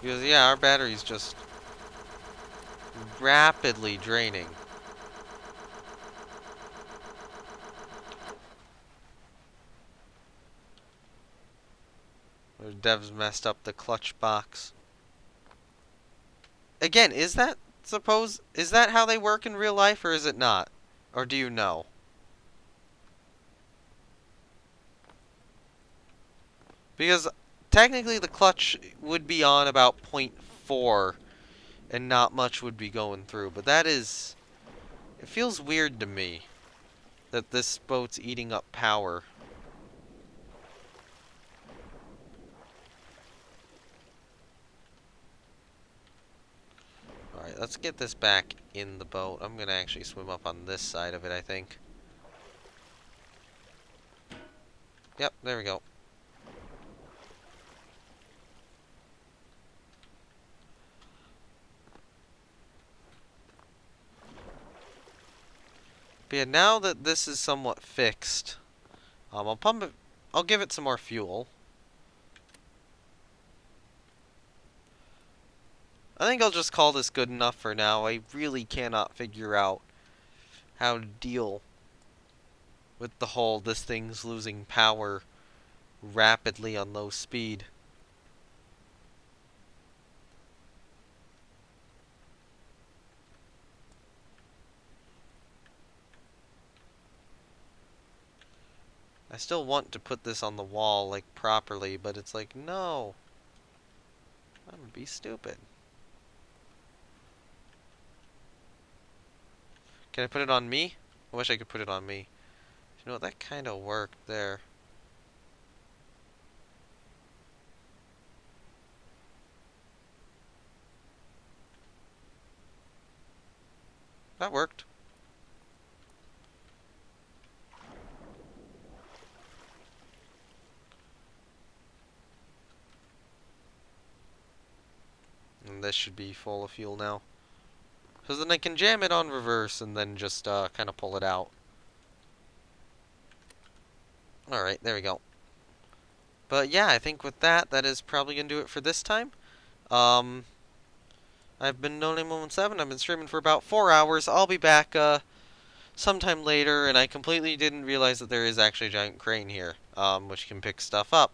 Speaker 1: Because yeah, our battery's just rapidly draining. The devs messed up the clutch box. Again, is that how they work in real life, or is it not? Or do you know? Because technically the clutch would be on about 0.4 and not much would be going through, but that is... It feels weird to me that this boat's eating up power. Alright, let's get this back in the boat. I'm gonna actually swim up on this side of it, I think. Yep, there we go. But yeah, now that this is somewhat fixed, I'll pump it. I'll give it some more fuel. I think I'll just call this good enough for now. I really cannot figure out how to deal with the whole this thing's losing power rapidly on low speed. I still want to put this on the wall, like, properly, but it's like, no. That would be stupid. Can I put it on me? I wish I could put it on me. You know what, that kind of worked there. That worked. And this should be full of fuel now. So then I can jam it on reverse and then just kind of pull it out. Alright, there we go. But yeah, I think with that, that is probably going to do it for this time. Um, I've been NoName117. I've been streaming for about 4 hours. I'll be back sometime later, and I completely didn't realize that there is actually a giant crane here, which can pick stuff up,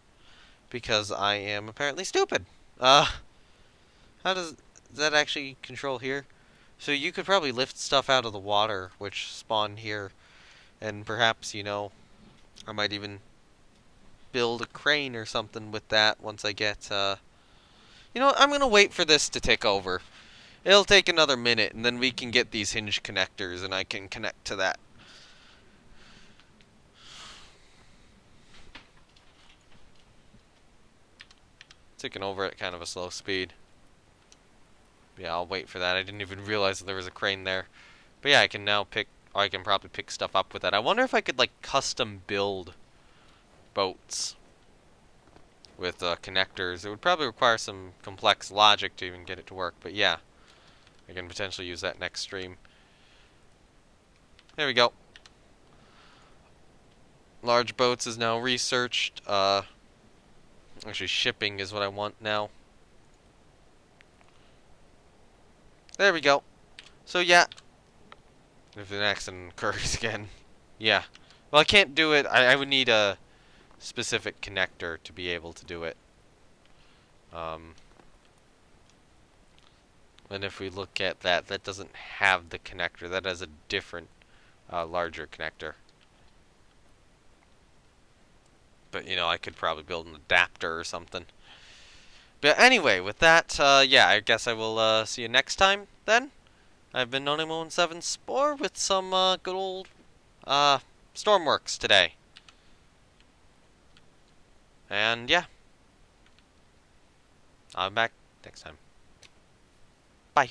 Speaker 1: because I am apparently stupid. How does that actually control here? So you could probably lift stuff out of the water, which spawn here, and perhaps, you know, I might even build a crane or something with that once I get, You know what, I'm gonna wait for this to tick over. It'll take another minute, and then we can get these hinge connectors, and I can connect to that. Ticking over at kind of a slow speed. Yeah, I'll wait for that. I didn't even realize that there was a crane there. But yeah, I can now pick, or I can probably pick stuff up with that. I wonder if I could, like, custom build boats with connectors. It would probably require some complex logic to even get it to work, but yeah. I can potentially use that next stream. There we go. Large boats is now researched. Actually, shipping is what I want now. There we go. So yeah, if an accident occurs again, yeah. Well, I can't do it. I would need a specific connector to be able to do it. Um, and if we look at that, that doesn't have the connector. That has a different, larger connector. But, you know, I could probably build an adapter or something. But anyway, with that, yeah, I guess I will see you next time then. I've been NoName117 Spore with some good old Stormworks today. And yeah, I'm back next time. Bye.